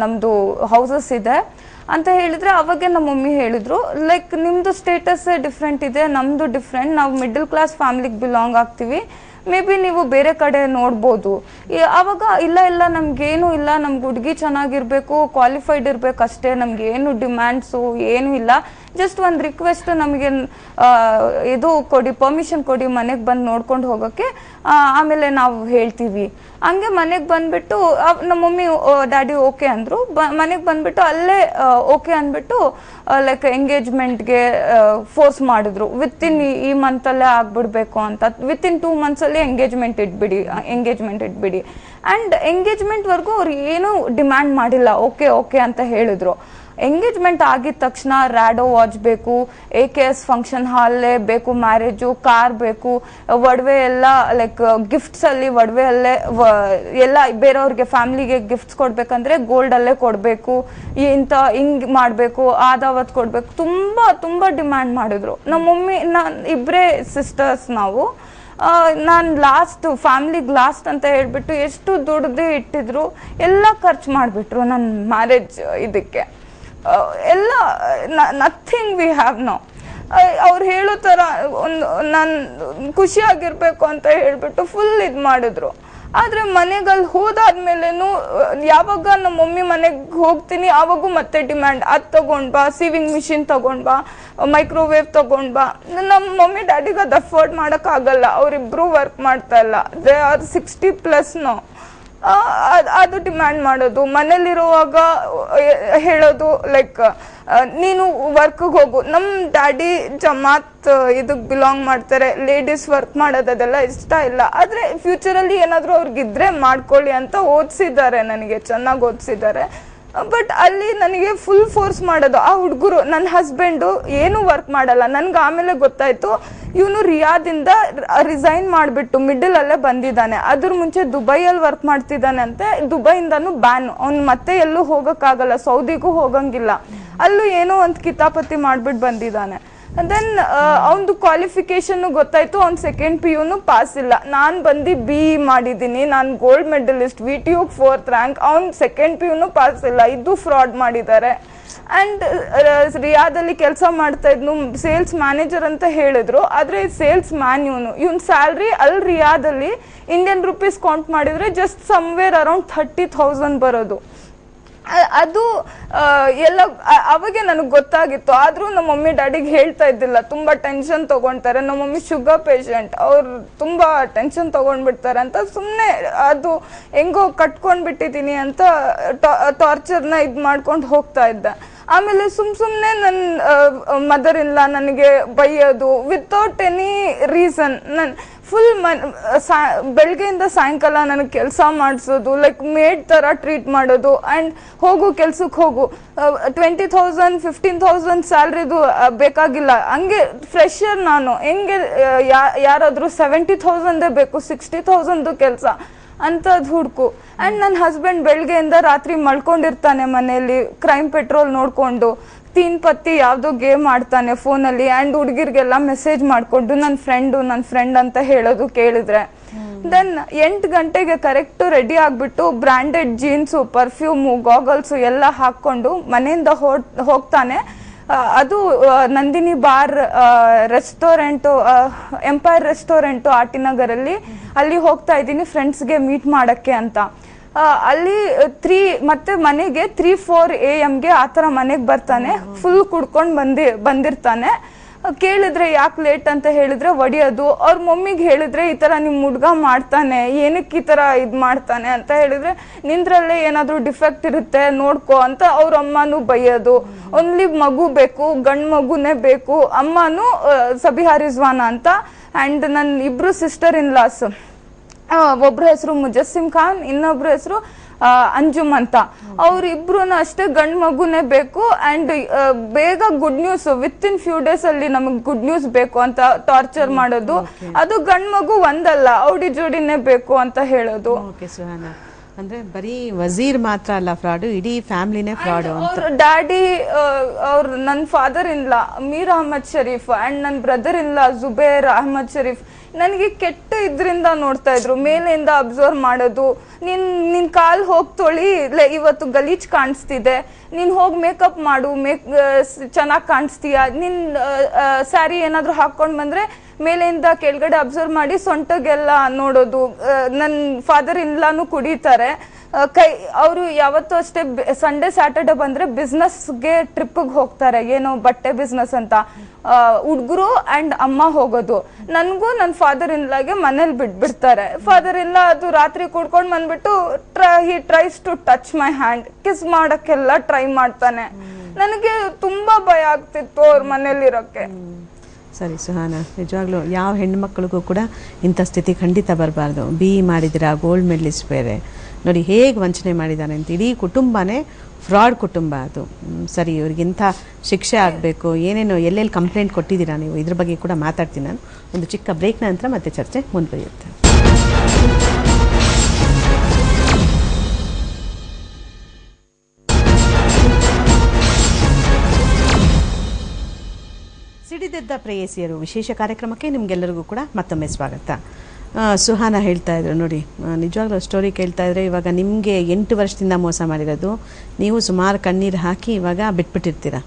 S4: ನಮ್ಮದು ಹೌಸಸ್ ಇದೆ ಅಂತ ಹೇಳಿದ್ರೆ, ಅವಾಗೆ ನಮ್ಮ ಮಮ್ಮಿ ಹೇಳಿದ್ರು ಲೈಕ್ ನಿಮ್ಮದು ಸ್ಟೇಟಸ್ ಡಿಫ್ರೆಂಟ್ ಇದೆ, ನಮ್ಮದು ಡಿಫ್ರೆಂಟ್, ನಾವು ಮಿಡಲ್ ಕ್ಲಾಸ್ ಫ್ಯಾಮಿಲಿಗೆ ಬಿಲಾಂಗ್ ಆಗ್ತೀವಿ, ಮೇ ಬಿ ನೀವು ಬೇರೆ ಕಡೆ ನೋಡ್ಬೋದು. ಆವಾಗ ಇಲ್ಲ ನಮ್ಗೇನು ಇಲ್ಲ, ನಮ್ಗೆ ಹುಡುಗಿ ಚೆನ್ನಾಗಿರ್ಬೇಕು, ಕ್ವಾಲಿಫೈಡ್ ಇರ್ಬೇಕು ಅಷ್ಟೇ, ನಮ್ಗೆ ಏನು ಡಿಮ್ಯಾಂಡ್ಸು ಏನೂ ಇಲ್ಲ, ಜಸ್ಟ್ ಒಂದು ರಿಕ್ವೆಸ್ಟ್, ನಮಗೆ ಇದು ಕೊಡಿ, ಪರ್ಮಿಷನ್ ಕೊಡಿ ಮನೆಗೆ ಬಂದು ನೋಡ್ಕೊಂಡು ಹೋಗೋಕ್ಕೆ, ಆಮೇಲೆ ನಾವು ಹೇಳ್ತೀವಿ. ಹಂಗೆ ಮನೆಗೆ ಬಂದ್ಬಿಟ್ಟು ನಮ್ಮ ಮಮ್ಮಿ ಡ್ಯಾಡಿ ಓಕೆ ಅಂದರು. ಮನೆಗೆ ಬಂದ್ಬಿಟ್ಟು ಅಲ್ಲೇ ಓಕೆ ಅಂದ್ಬಿಟ್ಟು ಲೈಕ್ ಎಂಗೇಜ್ಮೆಂಟ್ಗೆ ಫೋರ್ಸ್ ಮಾಡಿದ್ರು. ವಿತಿನ್ ಈ ಮಂತಲ್ಲೇ ಆಗ್ಬಿಡ್ಬೇಕು ಅಂತ. ವಿತಿನ್ 2 monthsಲ್ಲಿ ಎಂಗೇಜ್ಮೆಂಟ್ ಇಟ್ಬಿಡಿ. ಆ್ಯಂಡ್ ಎಂಗೇಜ್ಮೆಂಟ್ವರೆಗೂ ಅವ್ರು ಏನೂ ಡಿಮ್ಯಾಂಡ್ ಮಾಡಿಲ್ಲ, ಓಕೆ ಓಕೆ ಅಂತ ಹೇಳಿದ್ರು. ಎಂಗೇಜ್ಮೆಂಟ್ ಆಗಿದ ತಕ್ಷಣ ರ್ಯಾಡೋ ವಾಚ್ ಬೇಕು, AKS ಫಂಕ್ಷನ್ ಹಾಲೇ ಬೇಕು, ಮ್ಯಾರೇಜು, ಕಾರ್ ಬೇಕು, ಒಡವೆ ಎಲ್ಲ ಲೈಕ್ ಗಿಫ್ಟ್ಸಲ್ಲಿ ಒಡವೆಯಲ್ಲೇ ಎಲ್ಲ ಬೇರೆಯವ್ರಿಗೆ ಫ್ಯಾಮಿಲಿಗೆ ಗಿಫ್ಟ್ಸ್ ಕೊಡ್ಬೇಕಂದ್ರೆ ಗೋಲ್ಡಲ್ಲೇ ಕೊಡಬೇಕು, ಹಿಂಗೆ ಮಾಡಬೇಕು, ಆದಾವತ್ ಕೊಡಬೇಕು, ತುಂಬ ಡಿಮ್ಯಾಂಡ್ ಮಾಡಿದ್ರು. ನಮ್ಮ ಮಮ್ಮಿ ಇಬ್ಬರೇ ಸಿಸ್ಟರ್ಸ್ ನಾವು. ನಾನು ಫ್ಯಾಮಿಲಿಗೆ ಲಾಸ್ಟ್ ಅಂತ ಹೇಳ್ಬಿಟ್ಟು ಎಷ್ಟು ದುಡ್ದು ಇಟ್ಟಿದ್ರು ಎಲ್ಲ ಖರ್ಚು ಮಾಡಿಬಿಟ್ರು ನನ್ನ ಮ್ಯಾರೇಜ್ ಇದಕ್ಕೆ. ಎಲ್ಲ ನಥಿಂಗ್ ವಿ ಹ್ಯಾವ್ ನೌ. ಅವ್ರು ಹೇಳೋ ಥರ ನಾನು ಖುಷಿಯಾಗಿರ್ಬೇಕು ಅಂತ ಹೇಳ್ಬಿಟ್ಟು ಫುಲ್ ಇದು ಮಾಡಿದ್ರು. ಆದರೆ ಮನೆಗಲ್ಲಿ ಹೋದಾದ್ಮೇಲೆನೂ ಯಾವಾಗ ನಮ್ಮ ಮಮ್ಮಿ ಮನೆಗೆ ಹೋಗ್ತೀನಿ ಆವಾಗೂ ಮತ್ತೆ ಡಿಮ್ಯಾಂಡ್, ಅದು ತಗೊಂಡ್ಬಾ, ಸೀವಿಂಗ್ ಮಿಷಿನ್ ತಗೊಂಡ್ಬಾ, ಮೈಕ್ರೋವೇವ್ ತಗೊಂಡ್ಬಾ. ನಮ್ಮ ಮಮ್ಮಿ ಡ್ಯಾಡಿಗೆ ಅದು ಅಫೋರ್ಡ್ ಮಾಡೋಕ್ಕಾಗಲ್ಲ, ಅವರಿಬ್ಬರು ವರ್ಕ್ ಮಾಡ್ತಾ ಇಲ್ಲ, ದೇ ಆರ್ 60+ ನಾವು. ಅದು ಡಿಮ್ಯಾಂಡ್ ಮಾಡೋದು. ಮನೇಲಿರುವಾಗ ಹೇಳೋದು ಲೈಕ್ ನೀನು ವರ್ಕ್ಗೆ ಹೋಗು. ನಮ್ಮ ಡ್ಯಾಡಿ ಜಮಾತ್ ಇದಕ್ಕೆ ಬಿಲಾಂಗ್ ಮಾಡ್ತಾರೆ, ಲೇಡೀಸ್ ವರ್ಕ್ ಮಾಡೋದೆಲ್ಲ ಇಷ್ಟ ಇಲ್ಲ. ಆದರೆ ಫ್ಯೂಚರಲ್ಲಿ ಏನಾದರೂ ಅವ್ರಿಗಿದ್ರೆ ಮಾಡ್ಕೊಳ್ಳಿ ಅಂತ ಓದಿಸಿದ್ದಾರೆ, ನನಗೆ ಚೆನ್ನಾಗಿ ಓದಿಸಿದ್ದಾರೆ. ಬಟ್ ಅಲ್ಲಿ ನನಗೆ ಫುಲ್ ಫೋರ್ಸ್ ಮಾಡೋದು ಆ ಹುಡುಗರು. ನನ್ನ ಹಸ್ಬೆಂಡು ಏನೂ ವರ್ಕ್ ಮಾಡಲ್ಲ. ನನ್ಗೆ ಆಮೇಲೆ ಗೊತ್ತಾಯ್ತು ಇವನು ರಿಯಾದಿಂದ ರಿಸೈನ್ ಮಾಡಿಬಿಟ್ಟು ಮಿಡಲಲ್ಲೇ ಬಂದಿದ್ದಾನೆ. ಅದ್ರ ಮುಂಚೆ ದುಬೈಯಲ್ಲಿ ವರ್ಕ್ ಮಾಡ್ತಿದ್ದಾನೆ ಅಂತೆ. ದುಬೈಯಿಂದನೂ ಬ್ಯಾನ್, ಅವ್ನು ಮತ್ತೆ ಎಲ್ಲೂ ಹೋಗೋಕ್ಕಾಗಲ್ಲ, ಸೌದಿಗೂ ಹೋಗಂಗಿಲ್ಲ. ಅಲ್ಲೂ ಏನೋ ಒಂದು ಕಿತಾಪತಿ ಮಾಡಿಬಿಟ್ಟು ಬಂದಿದ್ದಾನೆ. ದೆನ್ ಅವನದು ಕ್ವಾಲಿಫಿಕೇಶನ್ ಗೊತ್ತಾಯ್ತು, ಅವ್ನು 2nd PU ಪಾಸ್ ಇಲ್ಲ. ನಾನು ಬಂದು BE ಮಾಡಿದ್ದೀನಿ, ನಾನು gold medalist, VTU 4th rank. ಅವ್ನು 2nd PU ಪಾಸ್ ಇಲ್ಲ. ಇದು ಫ್ರಾಡ್ ಮಾಡಿದ್ದಾರೆ. ಆ್ಯಂಡ್ ರಿಯಾದಲ್ಲಿ ಕೆಲಸ ಮಾಡ್ತಾ ಇದ್ನು, ಸೇಲ್ಸ್ ಮ್ಯಾನೇಜರ್ ಅಂತ ಹೇಳಿದ್ರು. ಆದರೆ ಸೇಲ್ಸ್ ಮ್ಯಾನ್ ಇವನ್ ಸ್ಯಾಲ್ರಿ ಅಲ್ಲಿ ರಿಯಾದಲ್ಲಿ ಇಂಡಿಯನ್ ರುಪೀಸ್ ಕೌಂಟ್ ಮಾಡಿದರೆ ಜಸ್ಟ್ ಸಮ್ವೇರ್ ಅರೌಂಡ್ 30,000 ಬರೋದು. ಅದು ಎಲ್ಲ ಅವಾಗೆ ನನಗೆ ಗೊತ್ತಾಗಿತ್ತು. ಆದರೂ ನಮ್ಮ ಮಮ್ಮಿ ಡ್ಯಾಡಿಗೆ ಹೇಳ್ತಾ ಇದ್ದಿಲ್ಲ, ತುಂಬ ಟೆನ್ಷನ್ ತೊಗೊಳ್ತಾರೆ. ನಮ್ಮ ಮಮ್ಮಿ ಶುಗರ್ ಪೇಷಂಟ್, ಅವ್ರು ತುಂಬ ಟೆನ್ಷನ್ ತೊಗೊಂಡ್ಬಿಡ್ತಾರೆ ಅಂತ ಸುಮ್ಮನೆ ಅದು ಹೆಂಗೋ ಕಟ್ಕೊಂಡ್ಬಿಟ್ಟಿದ್ದೀನಿ ಅಂತ ಟಾರ್ಚರ್ನ ಇದು ಮಾಡ್ಕೊಂಡು ಹೋಗ್ತಾ ಇದ್ದೆ. ಆಮೇಲೆ ಸುಮ್ಮನೆ ನನ್ನ ಮದರ್ ಇಲ್ಲ ನನಗೆ ಬೈಯೋದು ವಿತೌಟ್ ಎನಿ ರೀಸನ್. ನಾನು ಫುಲ್ ಬೆಳಗ್ಗೆಯಿಂದ ಸಾಯಂಕಾಲ ನನಗೆ ಕೆಲಸ ಮಾಡಿಸೋದು, ಲೈಕ್ ಮೇಡ್ ಥರ ಟ್ರೀಟ್ ಮಾಡೋದು. ಆ್ಯಂಡ್ ಹೋಗು ಕೆಲ್ಸಕ್ಕೆ ಹೋಗು, 20,000 15,000 ಸ್ಯಾಲ್ರಿದು ಬೇಕಾಗಿಲ್ಲ. ಹಂಗೆ ಫ್ರೆಶರ್ ನಾನು, ಹೆಂಗೆ ಯಾರಾದರೂ 70,000 ಬೇಕು, 60,000 ಕೆಲಸ ಅಂಥದ್ದು ಹುಡುಕು. ಆ್ಯಂಡ್ ನನ್ನ ಹಸ್ಬೆಂಡ್ ಬೆಳಗ್ಗೆಯಿಂದ ರಾತ್ರಿ ಮಲ್ಕೊಂಡಿರ್ತಾನೆ ಮನೆಯಲ್ಲಿ, ಕ್ರೈಮ್ ಪೆಟ್ರೋಲ್ ನೋಡಿಕೊಂಡು, ತೀನ್ ಪತ್ತಿ ಯಾವುದೋ ಗೇಮ್ ಆಡ್ತಾನೆ ಫೋನಲ್ಲಿ. ಆ್ಯಂಡ್ ಹುಡುಗಿರಿಗೆಲ್ಲ ಮೆಸೇಜ್ ಮಾಡಿಕೊಂಡು ನನ್ನ ಫ್ರೆಂಡ್ ಅಂತ ಹೇಳೋದು ಕೇಳಿದ್ರೆ. ದೆನ್ 8 ಗಂಟೆಗೆ ಕರೆಕ್ಟು ರೆಡಿ ಆಗಿಬಿಟ್ಟು ಬ್ರ್ಯಾಂಡೆಡ್ ಜೀನ್ಸು, ಪರ್ಫ್ಯೂಮು, ಗಾಗಲ್ಸು ಎಲ್ಲ ಹಾಕ್ಕೊಂಡು ಮನೆಯಿಂದ ಹೋಗ್ತಾನೆ. ಅದು Nandini bar restaurant, Empire restaurant ಆಟಿನಗರಲ್ಲಿ. ಅಲ್ಲಿ ಹೋಗ್ತಾ ಇದ್ದೀನಿ ಫ್ರೆಂಡ್ಸ್ಗೆ ಮೀಟ್ ಮಾಡೋಕ್ಕೆ ಅಂತ. ಅಲ್ಲಿ ಮತ್ತೆ ಮನೆಗೆ 3-4 AM ಆ ಥರ ಮನೆಗೆ ಬರ್ತಾನೆ. ಫುಲ್ ಕುಡ್ಕೊಂಡು ಬಂದಿರ್ತಾನೆ. ಕೇಳಿದ್ರೆ ಯಾಕೆ ಲೇಟ್ ಅಂತ ಹೇಳಿದ್ರೆ ಒಡಿಯೋದು. ಅವ್ರ ಮಮ್ಮಿಗೆ ಹೇಳಿದ್ರೆ ಈ ಥರ ನಿಮ್ಮ ಹುಡುಗ ಮಾಡ್ತಾನೆ, ಏನಕ್ಕೆ ಈ ಥರ ಇದು ಮಾಡ್ತಾನೆ ಅಂತ ಹೇಳಿದ್ರೆ, ನಿಂದ್ರಲ್ಲೇ ಏನಾದರೂ ಡಿಫೆಕ್ಟ್ ಇರುತ್ತೆ ನೋಡ್ಕೊ ಅಂತ ಅವ್ರ ಅಮ್ಮನೂ ಬೈಯೋದು. ಓನ್ಲಿ ಮಗು ಬೇಕು, ಗಂಡು ಮಗುನೇ ಬೇಕು. ಅಮ್ಮನೂ ಸಬಿಹಾ ರಿಜ್ವಾನ ಅಂತ. ಆ್ಯಂಡ್ ನನ್ನ 2 ಸಿಸ್ಟರ್ ಇನ್ ಲಾಸ್, ಒಬ್ರ ಹೆಸರು ಮುಜಸ್ಸಿಮ್ ಖಾನ್, ಇನ್ನೊಬ್ರ ಹೆಸರು ಅಂಜುಮ್ ಅಂತ. ಅವ್ರಿಬ್ರು ಅಷ್ಟೇ ಗಂಡು ಮಗುನೇ ಬೇಕು. ಆ್ಯಂಡ್ ಬೇಗ good news, within few days ಅಲ್ಲಿ ನಮಗೆ ಗುಡ್ ನ್ಯೂಸ್ ಬೇಕು ಅಂತ ಟಾರ್ಚರ್ ಮಾಡೋದು. ಅದು ಗಂಡು ಮಗು ಒಂದಲ್ಲ, ಔಡಿ ಜೋಡಿನೇ ಬೇಕು ಅಂತ ಹೇಳೋದು.
S1: ಅಂದ್ರೆ ಬರೀ ವಜೀರ್ ಮಾತ್ರ ಅಲ್ಲ ಫ್ರಾಡು, ಇಡೀ ಫ್ಯಾಮಿಲಿನೇ ಫ್ರಾಡು ಅಂತ.
S4: ಡ್ಯಾಡಿ ನನ್ನ father in law Mir Ahmad Sharif and ನನ್ನ brother in law Zubair Ahmad Sharif ನನಗೆ ಕೆಟ್ಟ ಇದರಿಂದ ನೋಡ್ತಾ ಇದ್ರು. ಮೇಲೆಯಿಂದ ಅಬ್ಸರ್ವ್ ಮಾಡೋದು, ನಿನ್ ಕಾಲ್ ಹೋಗಿ ತೊಳಿ, ಇವತ್ತು ಗಲೀಜ್ ಕಾಣಿಸ್ತಿದೆ, ನೀನ್ ಹೋಗಿ ಮೇಕಪ್ ಮಾಡು, ಚೆನ್ನಾಗಿ ಕಾಣಿಸ್ತೀಯ, ನಿನ್ ಸ್ಯಾರಿ ಏನಾದ್ರು ಹಾಕೊಂಡು ಬಂದ್ರೆ ಮೇಲೆಯಿಂದ ಕೆಳಗಡೆ ಅಬ್ಸರ್ವ್ ಮಾಡಿ ಸೊಂಟಗೆಲ್ಲ ನೋಡೋದು. ನನ್ನ ಫಾದರ್ ಇನ್ಲಾನು ಕುಡಿತಾರೆ. ಕೈ ಅವರು ಯಾವತ್ತೂ ಅಷ್ಟೇ ಸಂಡೇ ಸ್ಯಾಟರ್ಡೆ ಬಂದ್ರೆ ಬಿಸ್ನೆಸ್ಗೆ ಟ್ರಿಪ್ಗೆ ಹೋಗ್ತಾರೆ, ಏನೋ ಬಟ್ಟೆ ಬಿಸ್ನೆಸ್ ಅಂತ. ಹುಡುಗರು ಅಂಡ್ ಅಮ್ಮ ಹೋಗೋದು. ನನ್ಗೂ ನನ್ನ ಫಾದರ್ ಇನ್ಲಾಗೆ ಮನೇಲಿ ಬಿಟ್ಬಿಡ್ತಾರೆ. ಫಾದರ್ ಇನ್ಲಾ ಅದು ರಾತ್ರಿ ಕುಡ್ಕೊಂಡ್ ಬಂದ್ಬಿಟ್ಟು he tries to touch my hand, kiss ಮಾಡಕ್ಕೆಲ್ಲ ಟ್ರೈ ಮಾಡ್ತಾನೆ. ನನಗೆ ತುಂಬಾ ಭಯ ಆಗ್ತಿತ್ತು ಅವ್ರ ಮನೇಲಿರೋಕ್ಕೆ.
S1: ಸರಿ ಸುಹಾನಾ, ನಿಜವಾಗ್ಲೂ ಯಾವ ಹೆಣ್ಮಕ್ಳಿಗೂ ಕೂಡ ಇಂಥ ಸ್ಥಿತಿ ಖಂಡಿತ ಬರಬಾರ್ದು. BE ಮಾಡಿದಿರಾ, ಗೋಲ್ಡ್ ಮೆಡಲಿಸ್ಟ್ ಬೇರೆ, ನೋಡಿ ಹೇಗೆ ವಂಚನೆ ಮಾಡಿದ್ದಾನೆ ಅಂತ. ಇಡೀ ಕುಟುಂಬನೇ ಫ್ರಾಡ್ ಕುಟುಂಬ ಅದು. ಸರಿ, ಇವ್ರಿಗಿಂಥ ಶಿಕ್ಷೆ ಆಗಬೇಕು. ಏನೇನು ಎಲ್ಲೆಲ್ಲಿ ಕಂಪ್ಲೇಂಟ್ ಕೊಟ್ಟಿದ್ದೀರಾ ನೀವು, ಇದ್ರ ಬಗ್ಗೆ ಕೂಡ ಮಾತಾಡ್ತೀನಿ ನಾನು. ಒಂದು ಚಿಕ್ಕ ಬ್ರೇಕ್ನ ನಂತರ ಮತ್ತೆ ಚರ್ಚೆ ಮುಂದುವರಿಯುತ್ತೆ. ಸಿಡಿದೆದ್ದ ಪ್ರೇಯಸಿಯರು ವಿಶೇಷ ಕಾರ್ಯಕ್ರಮಕ್ಕೆ ನಿಮಗೆಲ್ಲರಿಗೂ ಕೂಡ ಮತ್ತೊಮ್ಮೆ ಸ್ವಾಗತ. ಸುಹಾನಾ ಹೇಳ್ತಾ ಇದ್ರು ನೋಡಿ, ನಿಜವಾಗ್ಲೂ ಸ್ಟೋರಿ ಕೇಳ್ತಾ ಇದ್ರೆ, ಇವಾಗ ನಿಮಗೆ 8 ವರ್ಷದಿಂದ ಮೋಸ ಮಾಡಿರೋದು, ನೀವು ಸುಮಾರು ಕಣ್ಣೀರು ಹಾಕಿ ಇವಾಗ ಬಿಟ್ಬಿಟ್ಟಿರ್ತೀರಾ.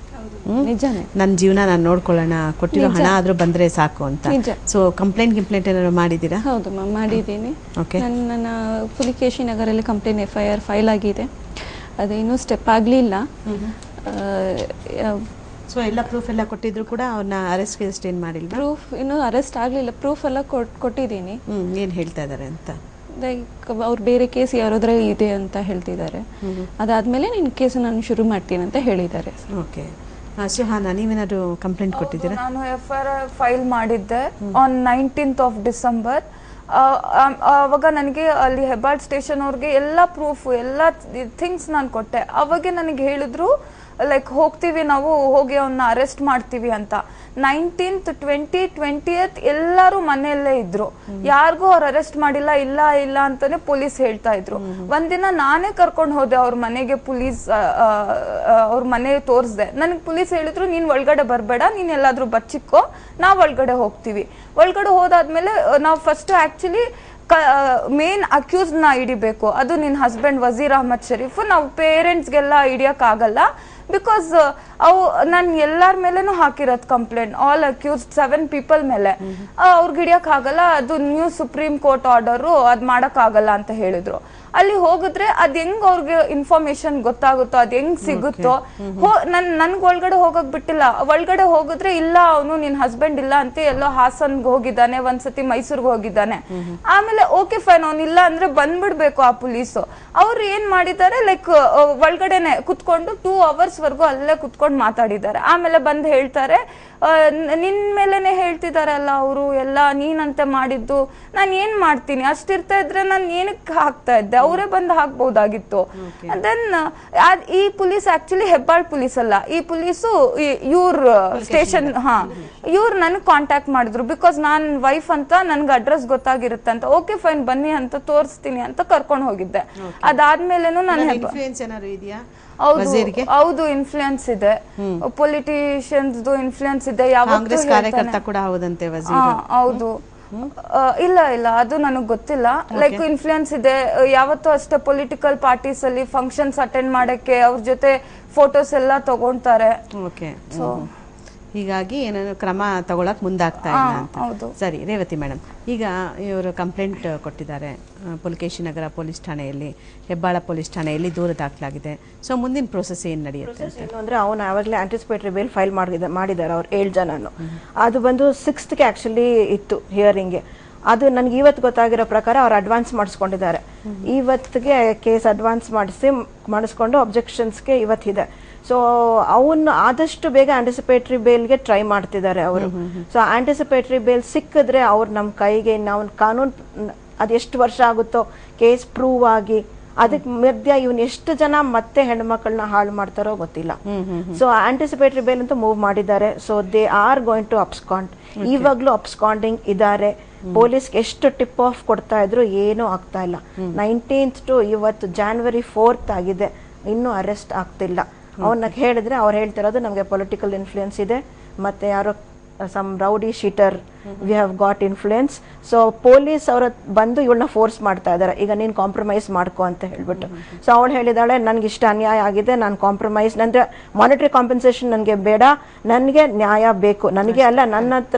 S1: ನನ್ನ ಜೀವನ ನಾನು ನೋಡ್ಕೊಳ್ಳೋಣ, ಕೊಟ್ಟಿರೋ ಹಣ ಆದ್ರೂ ಬಂದ್ರೆ ಸಾಕು ಅಂತ. ಸೊ ಕಂಪ್ಲೇಂಟ್ ಏನಾದ್ರು ಮಾಡಿದ್ದೀರಾ?
S3: ಹೌದು ಮ್ಯಾಮ್, ಮಾಡಿದ್ದೀನಿ. ನನ್ನ ಪುಲಿಕೇಶಿ ನಗರಲ್ಲಿ ಕಂಪ್ಲೇಂಟ್ FIR ಫೈಲ್ ಆಗಿದೆ. ಅದೇನೂ ಸ್ಟೆಪ್ ಆಗಲಿಲ್ಲ.
S1: ಸೊ ಎಲ್ಲ ಪ್ರೂಫ್ ಎಲ್ಲ ಕೊಟ್ಟಿದ್ರು ಕೂಡ ಅವ್ರನ್ನ ಅರೆಸ್ಟ್ ಏನು ಮಾಡಿಲ್ಲ?
S3: ಪ್ರೂಫ್ ಇನ್ನೂ ಅರೆಸ್ಟ್ ಆಗಲಿಲ್ಲ. ಪ್ರೂಫ್ ಎಲ್ಲ ಕೊಟ್ಟಿದ್ದೀನಿ.
S1: ಏನು ಹೇಳ್ತಾ ಇದ್ದಾರೆ ಅಂತ?
S3: ಲೈಕ್ ಅವ್ರು ಬೇರೆ ಕೇಸ್ ಯಾರಾದ್ರಲ್ಲಿ ಇದೆ ಅಂತ ಹೇಳ್ತಿದ್ದಾರೆ. ಅದಾದ್ಮೇಲೆ ನಿನ್ನ ಕೇಸ್ ನಾನು ಶುರು ಮಾಡ್ತೀನಿ ಅಂತ ಹೇಳಿದ್ದಾರೆ.
S1: ಓಕೆ ಸುಹಾನಾ, ನೀವೇನಾದ್ರು ಕಂಪ್ಲೇಂಟ್ ಕೊಟ್ಟಿದ್ದೀರಾ?
S4: ನಾನು FIR ಫೈಲ್ ಮಾಡಿದ್ದೆ ಆನ್ 19th of December. ಅವಾಗ ನನಗೆ ಅಲ್ಲಿ ಹೆಬ್ಬಾಳ್ ಸ್ಟೇಷನ್ ಅವ್ರಿಗೆ ಎಲ್ಲ ಪ್ರೂಫ್ ಎಲ್ಲ ಥಿಂಗ್ಸ್ ನಾನು ಕೊಟ್ಟೆ. ಅವಾಗೆ ನನಗೆ ಹೇಳಿದ್ರು ಲೈಕ್ ಹೋಗ್ತೀವಿ ನಾವು, ಹೋಗಿ ಅವನ್ನ ಅರೆಸ್ಟ್ ಮಾಡ್ತೀವಿ ಅಂತ. 19th, 20th ಎಲ್ಲರೂ ಮನೆಯಲ್ಲೇ ಇದ್ರು. ಯಾರಿಗೂ ಅವ್ರು ಅರೆಸ್ಟ್ ಮಾಡಿಲ್ಲ, ಇಲ್ಲ ಅಂತಾನೆ ಪೊಲೀಸ್ ಹೇಳ್ತಾ ಇದ್ರು. ಒಂದಿನ ನಾನೇ ಕರ್ಕೊಂಡು ಹೋದೆ ಅವ್ರ ಮನೆಗೆ. ಪೊಲೀಸ್ ಅವ್ರ ಮನೆ ತೋರಿಸ್ದೆ. ನನಗೆ ಪೊಲೀಸ್ ಹೇಳಿದ್ರು, ನೀನ್ ಒಳಗಡೆ ಬರ್ಬೇಡ, ನೀನ್ ಎಲ್ಲಾದ್ರೂ ಬಚ್ಚಿಕ್ಕೋ, ನಾವ್ ಒಳಗಡೆ ಹೋಗ್ತೀವಿ. ಒಳಗಡೆ ಹೋದಾದ್ಮೇಲೆ ನಾವು ಫಸ್ಟ್ ಆಕ್ಚುಲಿ ಮೇನ್ ಅಕ್ಯೂಸ್ ನ ಹಿಡಿಬೇಕು. ಅದು ನಿನ್ ಹಸ್ಬೆಂಡ್ ವಜೀರ್ ಅಹಮದ್ ಶರೀಫ್. ನಾವು ಪೇರೆಂಟ್ಸ್ಗೆಲ್ಲ ಹಿಡಿಯಕ್ ಆಗಲ್ಲ, ಬಿಕಾಸ್ ಅವು ನಾನು ಎಲ್ಲಾರ ಮೇಲೆನೂ ಹಾಕಿರೋದು ಕಂಪ್ಲೇಂಟ್. ಆಲ್ ಅಕ್ಯೂಸ್ಡ್ 7 people ಮೇಲೆ. ಅವ್ರಿಗೆ ಹಿಡಿಯಕ್ ಆಗಲ್ಲ, ಅದು ನ್ಯೂ ಸುಪ್ರೀಂ ಕೋರ್ಟ್ ಆರ್ಡರು, ಅದ್ ಮಾಡಕ್ ಆಗಲ್ಲ ಅಂತ ಹೇಳಿದ್ರು. ಅಲ್ಲಿ ಹೋಗಿದ್ರೆ ಅದ್ ಹೆಂಗ್ ಅವ್ರಿಗೆ ಇನ್ಫಾರ್ಮೇಶನ್ ಗೊತ್ತಾಗುತ್ತೋ, ಅದ್ ಹೆಂಗ್ ಸಿಗುತ್ತೋ. ನನ್ಗೆ ಒಳಗಡೆ ಹೋಗಕ್ ಬಿಟ್ಟಿಲ್ಲ. ಒಳಗಡೆ ಹೋಗಿದ್ರೆ ಇಲ್ಲ, ಅವನು ನಿನ್ ಹಸ್ಬೆಂಡ್ ಇಲ್ಲ ಅಂತ ಎಲ್ಲೋ ಹಾಸನ್ಗೆ ಹೋಗಿದ್ದಾನೆ, ಒಂದ್ಸತಿ ಮೈಸೂರ್ಗೆ ಹೋಗಿದ್ದಾನೆ. ಆಮೇಲೆ ಓಕೆ ಫೈನ್, ಅವ್ನಿಲ್ಲ ಅಂದ್ರೆ ಬಂದ್ಬಿಡ್ಬೇಕು ಆ ಪೊಲೀಸು. ಅವ್ರು ಏನ್ ಮಾಡಿದ್ದಾರೆ, ಲೈಕ್ ಒಳಗಡೆನೆ ಕುತ್ಕೊಂಡು 2 hours ವರ್ಗು ಅಲ್ಲೇ ಕುತ್ಕೊಂಡು ಮಾತಾಡಿದ್ದಾರೆ. ಆಮೇಲೆ ಬಂದ್ ಹೇಳ್ತಾರೆ, ನಿನ್ ಮೇಲೆನೆ ಹೇಳ್ತಿದಾರಲ್ಲ ಅವರು ಎಲ್ಲ, ನೀನಂತೆ ಮಾಡಿದ್ದು. ನಾನು ಏನ್ ಮಾಡ್ತೀನಿ, ಅಷ್ಟಿರ್ತಾ ಇದ್ರೆ ನಾನು ಏನಕ್ಕೆ ಹಾಕ್ತಾ ಇದ್ದೆ, ಅವರೇ ಬಂದು ಹಾಕ್ಬಹುದಾಗಿತ್ತು. ದೆನ್ ಈ ಪೊಲೀಸ್ ಆಕ್ಚುಲಿ ಹೆಬ್ಬಾಳ್ ಪೊಲೀಸ್ ಅಲ್ಲ, ಈ ಪೊಲೀಸು ಇವ್ರ ಸ್ಟೇಷನ್. ಇವ್ರು ನನಗೆ ಕಾಂಟ್ಯಾಕ್ಟ್ ಮಾಡಿದ್ರು, ಬಿಕಾಸ್ ನಾನ್ ವೈಫ್ ಅಂತ ನನ್ಗೆ ಅಡ್ರೆಸ್ ಗೊತ್ತಾಗಿರುತ್ತೆ ಅಂತ. ಓಕೆ ಫೈನ್ ಬನ್ನಿ ಅಂತ ತೋರಿಸ್ತೀನಿ ಅಂತ ಕರ್ಕೊಂಡು ಹೋಗಿದ್ದೆ. ಅದಾದ್ಮೇಲೆನು ನಾನು ಹೌದು ಇನ್ಫ್ಲೂಯೆನ್ಸ್ ಇದೆ, ಪೊಲಿಟಿಷಿಯನ್ಸ್ ಇನ್ಫ್ಲೂಯೆನ್ಸ್ ಇದೆ.
S1: ಕಾಂಗ್ರೆಸ್ ಕಾರ್ಯಕರ್ತ ಕೂಡ ಹೌದಂತೆ ವಜೀರ್?
S4: ಹೌದು. ಇಲ್ಲ ಅದು ನನಗೆ ಗೊತ್ತಿಲ್ಲ. ಲೈಕ್ ಇನ್ಫ್ಲೂಯೆನ್ಸ್ ಇದೆ. ಯಾವತ್ತೂ ಅಷ್ಟೇ ಪೊಲಿಟಿಕಲ್ ಪಾರ್ಟೀಸ್ ಅಲ್ಲಿ ಫಂಕ್ಷನ್ಸ್ ಅಟೆಂಡ್ ಮಾಡಕ್ಕೆ ಅವ್ರ ಜೊತೆ ಫೋಟೋಸ್ ಎಲ್ಲ ತಗೊಂತಾರೆ.
S1: ಸೊ ಹೀಗಾಗಿ ಏನೇನು ಕ್ರಮ ತಗೊಳಕ್ ಮುಂದಾಗ್ತಾ ಇಲ್ಲ ಅಂತ. ಸರಿ ರೇವತಿ ಮೇಡಮ್, ಈಗ ಇವರು ಕಂಪ್ಲೇಂಟ್ ಕೊಟ್ಟಿದ್ದಾರೆ ಪುಲಕೇಶಿ ನಗರ ಪೊಲೀಸ್ ಠಾಣೆಯಲ್ಲಿ, ಹೆಬ್ಬಾಳ ಪೊಲೀಸ್ ಠಾಣೆಯಲ್ಲಿ ದೂರು ದಾಖಲಾಗಿದೆ. ಸೊ ಮುಂದಿನ ಪ್ರೋಸೆಸ್ ಏನು ನಡೆಯುತ್ತೆ
S6: ಅಂದ್ರೆ ಅವನು ಆವಾಗಲೇ ಆಂಟಿಸಿಪೇಟರಿ ಬೇಲ್ ಫೈಲ್ ಮಾಡಿದ್ದಾರೆ ಅವ್ರು 7 ಜನನು. ಅದು ಬಂದು 6th ಆಕ್ಚುಲಿ ಇತ್ತು ಹಿಯರಿಂಗ್ಗೆ. ಅದು ನನಗೆ ಇವತ್ತು ಗೊತ್ತಾಗಿರೋ ಪ್ರಕಾರ ಅವ್ರು ಅಡ್ವಾನ್ಸ್ ಮಾಡಿಸ್ಕೊಂಡಿದ್ದಾರೆ. ಇವತ್ತಿಗೆ ಕೇಸ್ ಅಡ್ವಾನ್ಸ್ ಮಾಡಿಸ್ಕೊಂಡು ಅಬ್ಜೆಕ್ಷನ್ಸ್ಗೆ ಇವತ್ತಿದೆ. ಸೊ ಅವನು ಆದಷ್ಟು ಬೇಗ ಆಂಟಿಸಿಪೇಟರಿ ಬೇಲ್ಗೆ ಟ್ರೈ ಮಾಡ್ತಿದ್ದಾರೆ ಅವರು. ಸೊ ಆಂಟಿಸಿಪೇಟರಿ ಬೇಲ್ ಸಿಕ್ಕಿದ್ರೆ ಅವ್ರು ನಮ್ಮ ಕೈಗೆ ನಾವು ಕಾನೂನು ಅದೆಷ್ಟು ವರ್ಷ ಆಗುತ್ತೋ ಕೇಸ್ ಪ್ರೂವ್ ಆಗಿ ಅದಕ್ಕೆ ಮಧ್ಯ ಇವನ್ ಎಷ್ಟು ಜನ ಮತ್ತೆ ಹೆಣ್ಮಕ್ಳನ್ನ ಹಾಳು ಮಾಡ್ತಾರೋ ಗೊತ್ತಿಲ್ಲ. ಸೊ ಆಂಟಿಸಿಪೇಟರಿ ಬೇಲ್ ಅಂತ ಮೂವ್ ಮಾಡಿದ್ದಾರೆ. So they are going to abscond. ಇವಾಗ್ಲೂ ಅಬ್ಸ್ಕಾಂಡಿಂಗ್ ಇದ್ದಾರೆ. ಪೊಲೀಸ್ಗೆ ಎಷ್ಟು ಟಿಪ್ ಆಫ್ ಕೊಡ್ತಾ ಇದ್ರು ಏನೂ ಆಗ್ತಾ ಇಲ್ಲ. 19th to ಇವತ್ತು January 4th ಆಗಿದೆ, ಇನ್ನೂ ಅರೆಸ್ಟ್ ಆಗ್ತಿಲ್ಲ. ಅವನ್ನ ಹೇಳಿದ್ರೆ ಅವ್ರು ಹೇಳ್ತಿರೋದು ನಮಗೆ ಪೊಲಿಟಿಕಲ್ ಇನ್ಫ್ಲೂಯೆನ್ಸ್ ಇದೆ, ಮತ್ತೆ ಯಾರೋ some rowdy sheeter we have got influence. So police ಅವ್ರ ಬಂದು ಇವಳನ್ನ ಫೋರ್ಸ್ ಮಾಡ್ತಾ ಇದ್ದಾರೆ, ಈಗ ನೀನು ಕಾಂಪ್ರಮೈಸ್ ಮಾಡ್ಕೊ ಅಂತ ಹೇಳ್ಬಿಟ್ಟು. ಸೊ ಅವಳು ಹೇಳಿದಾಳೆ, ನನ್ಗೆ ಇಷ್ಟ ಅನ್ಯಾಯ ಆಗಿದೆ, ನಾನು ಕಾಂಪ್ರಮೈಸ್, ನಂತರ ಮಾನಿಟರಿ ಕಾಂಪನ್ಸೇಷನ್ ನನಗೆ ಬೇಡ, ನನಗೆ ನ್ಯಾಯ ಬೇಕು, ನನಗೆ ಅಲ್ಲ ನನ್ನ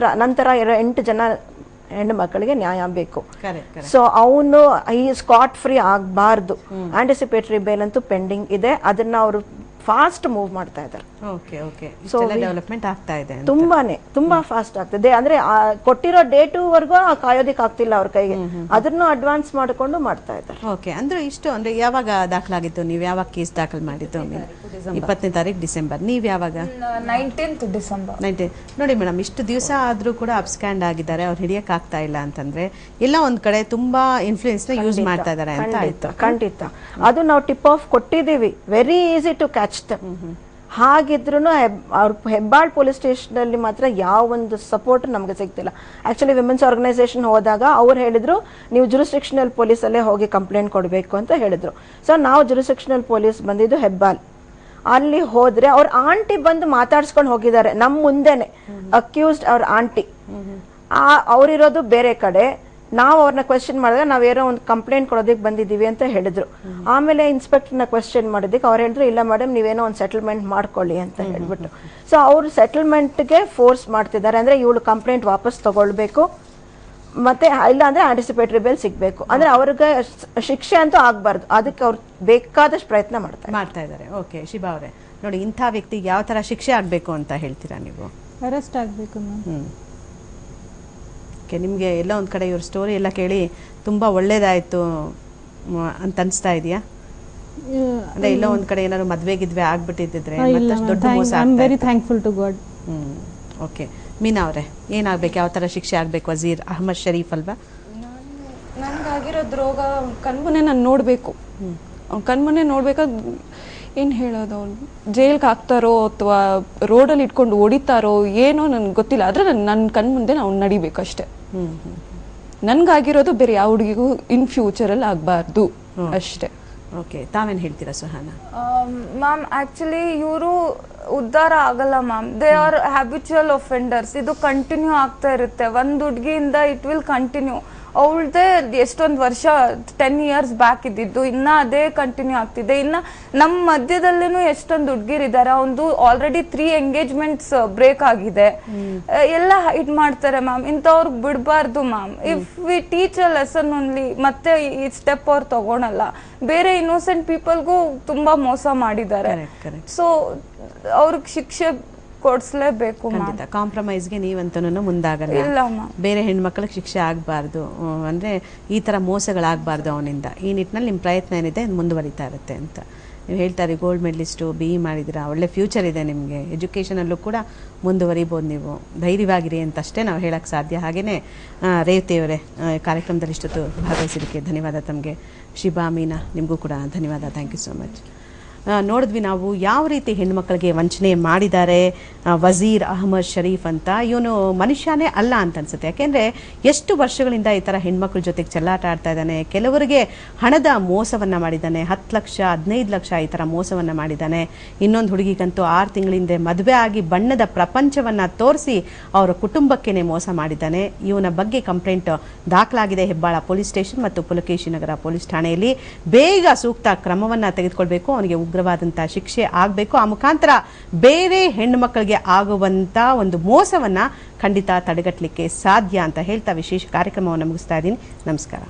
S6: ನಂತರ 8 ಜನ ಹೆಣ್ಣು ಮಕ್ಕಳಿಗೆ ನ್ಯಾಯ ಬೇಕು.
S1: Correct.
S6: ಸೊ ಅವನು ಈ ಸ್ಕಾಟ್ ಫ್ರೀ ಆಗಬಾರ್ದು. ಆಂಟಿಸಿಪೇಟರಿ ಬೇಲ್ ಅಂತೂ ಪೆಂಡಿಂಗ್ ಇದೆ, ಅದನ್ನ ಅವರು ಫಾಸ್ಟ್ ಮೂವ್ ಮಾಡ್ತಾ ಇದ್ದಾರೆ.
S1: ಡೆವಲಪ್ಮೆಂಟ್ ಆಗ್ತಾ ಇದೆ,
S6: ತುಂಬಾ ಫಾಸ್ಟ್ ಆಗ್ತದೆ. ಅಂದ್ರೆ ಕೊಟ್ಟಿರೋ ಡೇಟುವರೆಗೂ ಕಾಯೋದಿಕ್ ಆಗ್ತಿಲ್ಲ ಅವ್ರ ಕೈಗೆ, ಅದನ್ನು ಅಡ್ವಾನ್ಸ್ ಮಾಡಿಕೊಂಡು ಮಾಡ್ತಾ ಇದ್ದಾರೆ.
S1: ಓಕೆ, ಅಂದ್ರೆ ಇಷ್ಟು ಅಂದ್ರೆ ಯಾವಾಗ ದಾಖಲಾಗಿತ್ತು? ನೀವು ಯಾವಾಗ ಕೇಸ್ ದಾಖಲು ಮಾಡಿದ್ದು? 20ನೇ ತಾರೀಕು ಡಿಸೆಂಬರ್. ನೀವ್ ಯಾವಾಗ?
S4: 19th December.
S1: 19. ನೋಡಿ ಮೇಡಮ್, ಇಷ್ಟು ದಿವಸ ಆದ್ರೂ ಕೂಡ ಅಬ್ಸ್ಕ್ಯಾಂಡ್ ಆಗಿದ್ದಾರೆ, ಅವ್ರು ಹಿಡಿಯಕ್ ಆಗ್ತಾ ಇಲ್ಲ ಅಂತಂದ್ರೆ ಎಲ್ಲ ಒಂದ್ ಕಡೆ ತುಂಬಾ ಇನ್ಫ್ಲೂಯೆನ್ಸ್ ನ ಯೂಸ್ ಮಾಡ್ತಾ ಇದಾರೆ ಅಂತ ಆಯ್ತು.
S6: ಖಂಡಿತ ಅದು ನಾವು ಟಿಪ್ ಆಫ್ ಕೊಟ್ಟಿದ್ದೀವಿ, ವೆರಿ ಈಸಿ ಟು ಕ್ಯಾಚ್ ದಮ್. ಹಾಗಿದ್ರು ಅವ್ರ ಹೆಬ್ಬಾಳ್ ಪೊಲೀಸ್ ಸ್ಟೇಷನ್ ಅಲ್ಲಿ ಮಾತ್ರ ಯಾವ ಒಂದು ಸಪೋರ್ಟ್ ನಮ್ಗೆ ಸಿಗ್ತಿಲ್ಲ. ಆಕ್ಚುಲಿ ವಿಮೆನ್ಸ್ ಆರ್ಗನೈಸೇಷನ್ ಹೋದಾಗ ಅವ್ರು ಹೇಳಿದ್ರು ನೀವು ಜುರಿಸ್ಡಿಕ್ಷನಲ್ ಪೊಲೀಸ್ ಅಲ್ಲೇ ಹೋಗಿ ಕಂಪ್ಲೇಂಟ್ ಕೊಡಬೇಕು ಅಂತ ಹೇಳಿದ್ರು. ಸೊ ನಾವು ಜುರಿಸ್ಡಿಕ್ಷನಲ್ ಪೊಲೀಸ್ ಬಂದಿದ್ದು ಹೆಬ್ಬಾಲ್. ಅಲ್ಲಿ ಹೋದ್ರೆ ಅವ್ರ ಆಂಟಿ ಬಂದು ಮಾತಾಡ್ಸ್ಕೊಂಡು ಹೋಗಿದ್ದಾರೆ ನಮ್ ಮುಂದೆನೆ, ಅಕ್ಯೂಸ್ಡ್ ಅವ್ರ ಆಂಟಿ. ಅವ್ರಿರೋದು ಬೇರೆ ಕಡೆ. ನಾವು ಅವ್ರನ್ನ ಕ್ವೆಶ್ಚನ್ ಮಾಡಿದ್ರೆ ನಾವೇನೋ ಒಂದು ಕಂಪ್ಲೇಂಟ್ ಕೊಡೋದಕ್ಕೆ ಬಂದಿದ್ದೀವಿ ಅಂತ ಹೇಳಿದ್ರು. ಆಮೇಲೆ ಇನ್ಸ್ಪೆಕ್ಟರ್ನ ಕ್ವೆಶ್ಚನ್ ಮಾಡೋದಕ್ಕೆ ಅವ್ರು ಹೇಳಿದ್ರು ಇಲ್ಲ ಮೇಡಮ್ ನೀವೇನೋ ಒಂದು ಸೆಟಲ್ಮೆಂಟ್ ಮಾಡ್ಕೊಳ್ಳಿ ಅಂತ ಹೇಳ್ಬಿಟ್ಟು. ಸೊ ಅವ್ರು ಸೆಟಲ್ಮೆಂಟ್ಗೆ ಫೋರ್ಸ್ ಮಾಡ್ತಿದ್ದಾರೆ, ಅಂದ್ರೆ ಇವಳು ಕಂಪ್ಲೇಂಟ್ ವಾಪಸ್ ತಗೊಳ್ಬೇಕು, ಮತ್ತೆ ಇಲ್ಲ ಅಂದ್ರೆ ಆಂಟಿಸಿಪೇಟರಿ ಬೇಲ್ ಸಿಗ್ಬೇಕು. ಅಂದ್ರೆ ಅವ್ರಿಗೆ ಶಿಕ್ಷೆ ಅಂತೂ ಆಗ್ಬಾರ್ದು, ಅದಕ್ಕೆ ಅವ್ರು ಬೇಕಾದಷ್ಟು ಪ್ರಯತ್ನ ಮಾಡ್ತಾ
S1: ಇದ್ದಾರೆ. ಓಕೆ ಶಿಬಾ ಅವರೇ, ನೋಡಿ ಇಂಥ ವ್ಯಕ್ತಿಗೆ ಯಾವ ತರ ಶಿಕ್ಷೆ ಆಗ್ಬೇಕು ಅಂತ ಹೇಳ್ತೀರಾ ನೀವು?
S5: ಅರೆಸ್ಟ್ ಆಗಬೇಕು ಮ್ಯಾಮ್.
S1: ನಿಮ್ಗೆ ಎಲ್ಲ ಒಂದ್ ಕಡೆ ಇವ್ರ ಸ್ಟೋರಿ ಎಲ್ಲ ಕೇಳಿ ತುಂಬಾ ಒಳ್ಳೇದಾಯ್ತು ಅಂತ ಅನ್ಸ್ತಾ ಇದೆಯಾ? ಅಂದ್ರೆ ಇಲ್ಲ ಒಂದ್ ಕಡೆ ಏನಾದ್ರು ಮದ್ವೆಗಿದ್ವೆ ಆಗ್ಬಿಟ್ಟಿದ್ರೆ ಮತ್ತಷ್ಟು ದೊಡ್ಡ ಮೋಸ ಆಗ್ತಾ ಇತ್ತು.
S5: Very thankful to God.
S1: Okay, Meena ಅವರೇ ಏನಾಗ್ಬೇಕು, ಯಾವ ತರ ಶಿಕ್ಷೆ ಆಗ್ಬೇಕು ವಜೀರ್ ಅಹಮದ್ ಶರೀಫ್ ಅಲ್ವಾ?
S3: ನನಗಾಗಿರೋದು ರೋಗ ಕಣ್ಮುನೆ ನಾನು ನೋಡಬೇಕು, ಅವ್ನು ಕಣ್ಮುನೆ ನೋಡ್ಬೇಕಾದ ಏನು ಹೇಳೋದು, ಅವ್ನು ಜೈಲ್ಗೆ ಹಾಕ್ತಾರೋ ಅಥವಾ ರೋಡಲ್ಲಿ ಇಟ್ಕೊಂಡು ಹೊಡಿತಾರೋ ಏನೋ ನನ್ಗೆ ಗೊತ್ತಿಲ್ಲ, ಆದರೆ ನನ್ನ ಕಣ್ಮುಂದೆ ಅವ್ನು ನಡಿಬೇಕಷ್ಟೆ. ನನ್ಗಾಗಿರೋದು ಬೇರೆ ಯಾವ ಹುಡುಗಿಗೂ ಇನ್ ಫ್ಯೂಚರಲ್ಲಿ ಆಗಬಾರ್ದು ಅಷ್ಟೇ.
S1: ಓಕೆ, ತಾವೇನು ಹೇಳ್ತೀರಾ ಸುಹಾನಾ?
S4: ಮ್ಯಾಮ್ ಆಕ್ಚುಲಿ ಇವರು ಉದ್ಧಾರ ಆಗಲ್ಲ ma'am, they are habitual offenders. ಇದು ಕಂಟಿನ್ಯೂ ಆಗ್ತಾ ಇರುತ್ತೆ. ಒಂದು ಹುಡುಗಿಯಿಂದ ಇಟ್ ವಿಲ್ ಕಂಟಿನ್ಯೂ. ಅವಳದೇ ಎಷ್ಟೊಂದು ವರ್ಷ 10 years ಬ್ಯಾಕ್ ಇದ್ದಿದ್ದು ಇನ್ನ ಅದೇ ಕಂಟಿನ್ಯೂ ಆಗ್ತಿದೆ. ಇನ್ನ ನಮ್ಮ ಮಧ್ಯದಲ್ಲೂ ಎಷ್ಟೊಂದು ಹುಡುಗಿರಿದ್ದಾರೆ, ಅವನು ಆಲ್ರೆಡಿ 3 engagements ಬ್ರೇಕ್ ಆಗಿದೆ, ಎಲ್ಲ ಹೈಡ್ ಮಾಡ್ತಾರೆ ಮ್ಯಾಮ್. ಇಂಥವ್ರಿಗೆ ಬಿಡಬಾರ್ದು ma'am. If we teach a lesson only, ಮತ್ತೆ ಈ ಸ್ಟೆಪ್ ಅವ್ರು ತಗೊಳಲ್ಲ. ಬೇರೆ ಇನ್ನೋಸೆಂಟ್ ಪೀಪಲ್ಗೂ ತುಂಬಾ ಮೋಸ ಮಾಡಿದ್ದಾರೆ. ಸೊ ಅವ್ರಿಗೆ ಶಿಕ್ಷೆ ಕೊಡಿಸ್ಲೇಬೇಕು.
S1: ಕಾಂಪ್ರಮೈಸ್ಗೆ ನೀವಂತನೂ ಮುಂದಾಗಲ್ಲ. ಬೇರೆ ಹೆಣ್ಮಕ್ಳಿಗೆ ಶಿಕ್ಷೆ ಆಗಬಾರ್ದು, ಅಂದ್ರೆ ಈ ತರ ಮೋಸಗಳಾಗಬಾರ್ದು ಅವನಿಂದ. ಈ ನಿಟ್ಟಿನಲ್ಲಿ ನಿಮ್ಮ ಪ್ರಯತ್ನ ಏನಿದೆ ಮುಂದುವರಿತಾ ಇರುತ್ತೆ ಅಂತ ನೀವು ಹೇಳ್ತಾರೆ. ಗೋಲ್ಡ್ ಮೆಡಲಿಸ್ಟು, BE ಮಾಡಿದಿರಾ, ಒಳ್ಳೆ ಫ್ಯೂಚರ್ ಇದೆ ನಿಮಗೆ, ಎಜುಕೇಷನಲ್ಲೂ ಕೂಡ ಮುಂದುವರಿಬೋದು. ನೀವು ಧೈರ್ಯವಾಗಿರಿ ಅಂತಷ್ಟೇ ನಾವು ಹೇಳಕ್ಕೆ ಸಾಧ್ಯ. ಹಾಗೆಯೇ ರೇವತಿಯವರೇ, ಕಾರ್ಯಕ್ರಮದಲ್ಲಿ ಇಷ್ಟೊತ್ತು ಭಾಗವಹಿಸಿದ್ದಕ್ಕೆ ಧನ್ಯವಾದ ತಮಗೆ. ಶಿಬಾ, ಮೀನಾ, ನಿಮಗೂ ಕೂಡ ಧನ್ಯವಾದ. Thank you so much. ನೋಡಿದ್ವಿ ನಾವು ಯಾವ ರೀತಿ ಹೆಣ್ಮಕ್ಳಿಗೆ ವಂಚನೆ ಮಾಡಿದ್ದಾರೆ ವಜೀರ್ ಅಹಮದ್ ಶರೀಫ್ ಅಂತ. ಇವನು ಮನುಷ್ಯನೇ ಅಲ್ಲ ಅಂತ ಅನ್ಸುತ್ತೆ. ಯಾಕೆಂದರೆ ಎಷ್ಟು ವರ್ಷಗಳಿಂದ ಈ ಥರ ಹೆಣ್ಮಕ್ಳ ಜೊತೆಗೆ ಚೆಲ್ಲಾಟ ಆಡ್ತಾ ಇದ್ದಾನೆ. ಕೆಲವರಿಗೆ ಹಣದ ಮೋಸವನ್ನು ಮಾಡಿದ್ದಾನೆ, 10 ಲಕ್ಷ 15 ಲಕ್ಷ ಈ ಥರ ಮೋಸವನ್ನು ಮಾಡಿದ್ದಾನೆ. ಇನ್ನೊಂದು ಹುಡುಗಿಗಂತೂ 6 ತಿಂಗಳಿಂದ ಮದುವೆ ಆಗಿ ಬಣ್ಣದ ಪ್ರಪಂಚವನ್ನು ತೋರಿಸಿ ಅವರ ಕುಟುಂಬಕ್ಕೇ ಮೋಸ ಮಾಡಿದ್ದಾನೆ. ಇವನ ಬಗ್ಗೆ ಕಂಪ್ಲೇಂಟ್ ದಾಖಲಾಗಿದೆ ಹೆಬ್ಬಾಳ ಪೊಲೀಸ್ ಸ್ಟೇಷನ್ ಮತ್ತು ಪುಲಕೇಶಿ ನಗರ ಪೊಲೀಸ್ ಠಾಣೆಯಲ್ಲಿ. ಬೇಗ ಸೂಕ್ತ ಕ್ರಮವನ್ನು ತೆಗೆದುಕೊಳ್ಬೇಕು, ಅವನಿಗೆ ಉಗ್ರವಾದಂತಹ ಶಿಕ್ಷೆ ಆಗಬೇಕು. ಆ ಮುಖಾಂತರ ಬೇರೆ ಹೆಣ್ಣು ಮಕ್ಕಳಿಗೆ ಆಗುವಂತ ಒಂದು ಮೋಸವನ್ನ ಖಂಡಿತ ತಡೆಗಟ್ಟಲಿಕ್ಕೆ ಸಾಧ್ಯ ಅಂತ ಹೇಳ್ತಾ ವಿಶೇಷ ಕಾರ್ಯಕ್ರಮವನ್ನು ಮುಗಿಸ್ತಾ ಇದ್ದೀನಿ. ನಮಸ್ಕಾರ.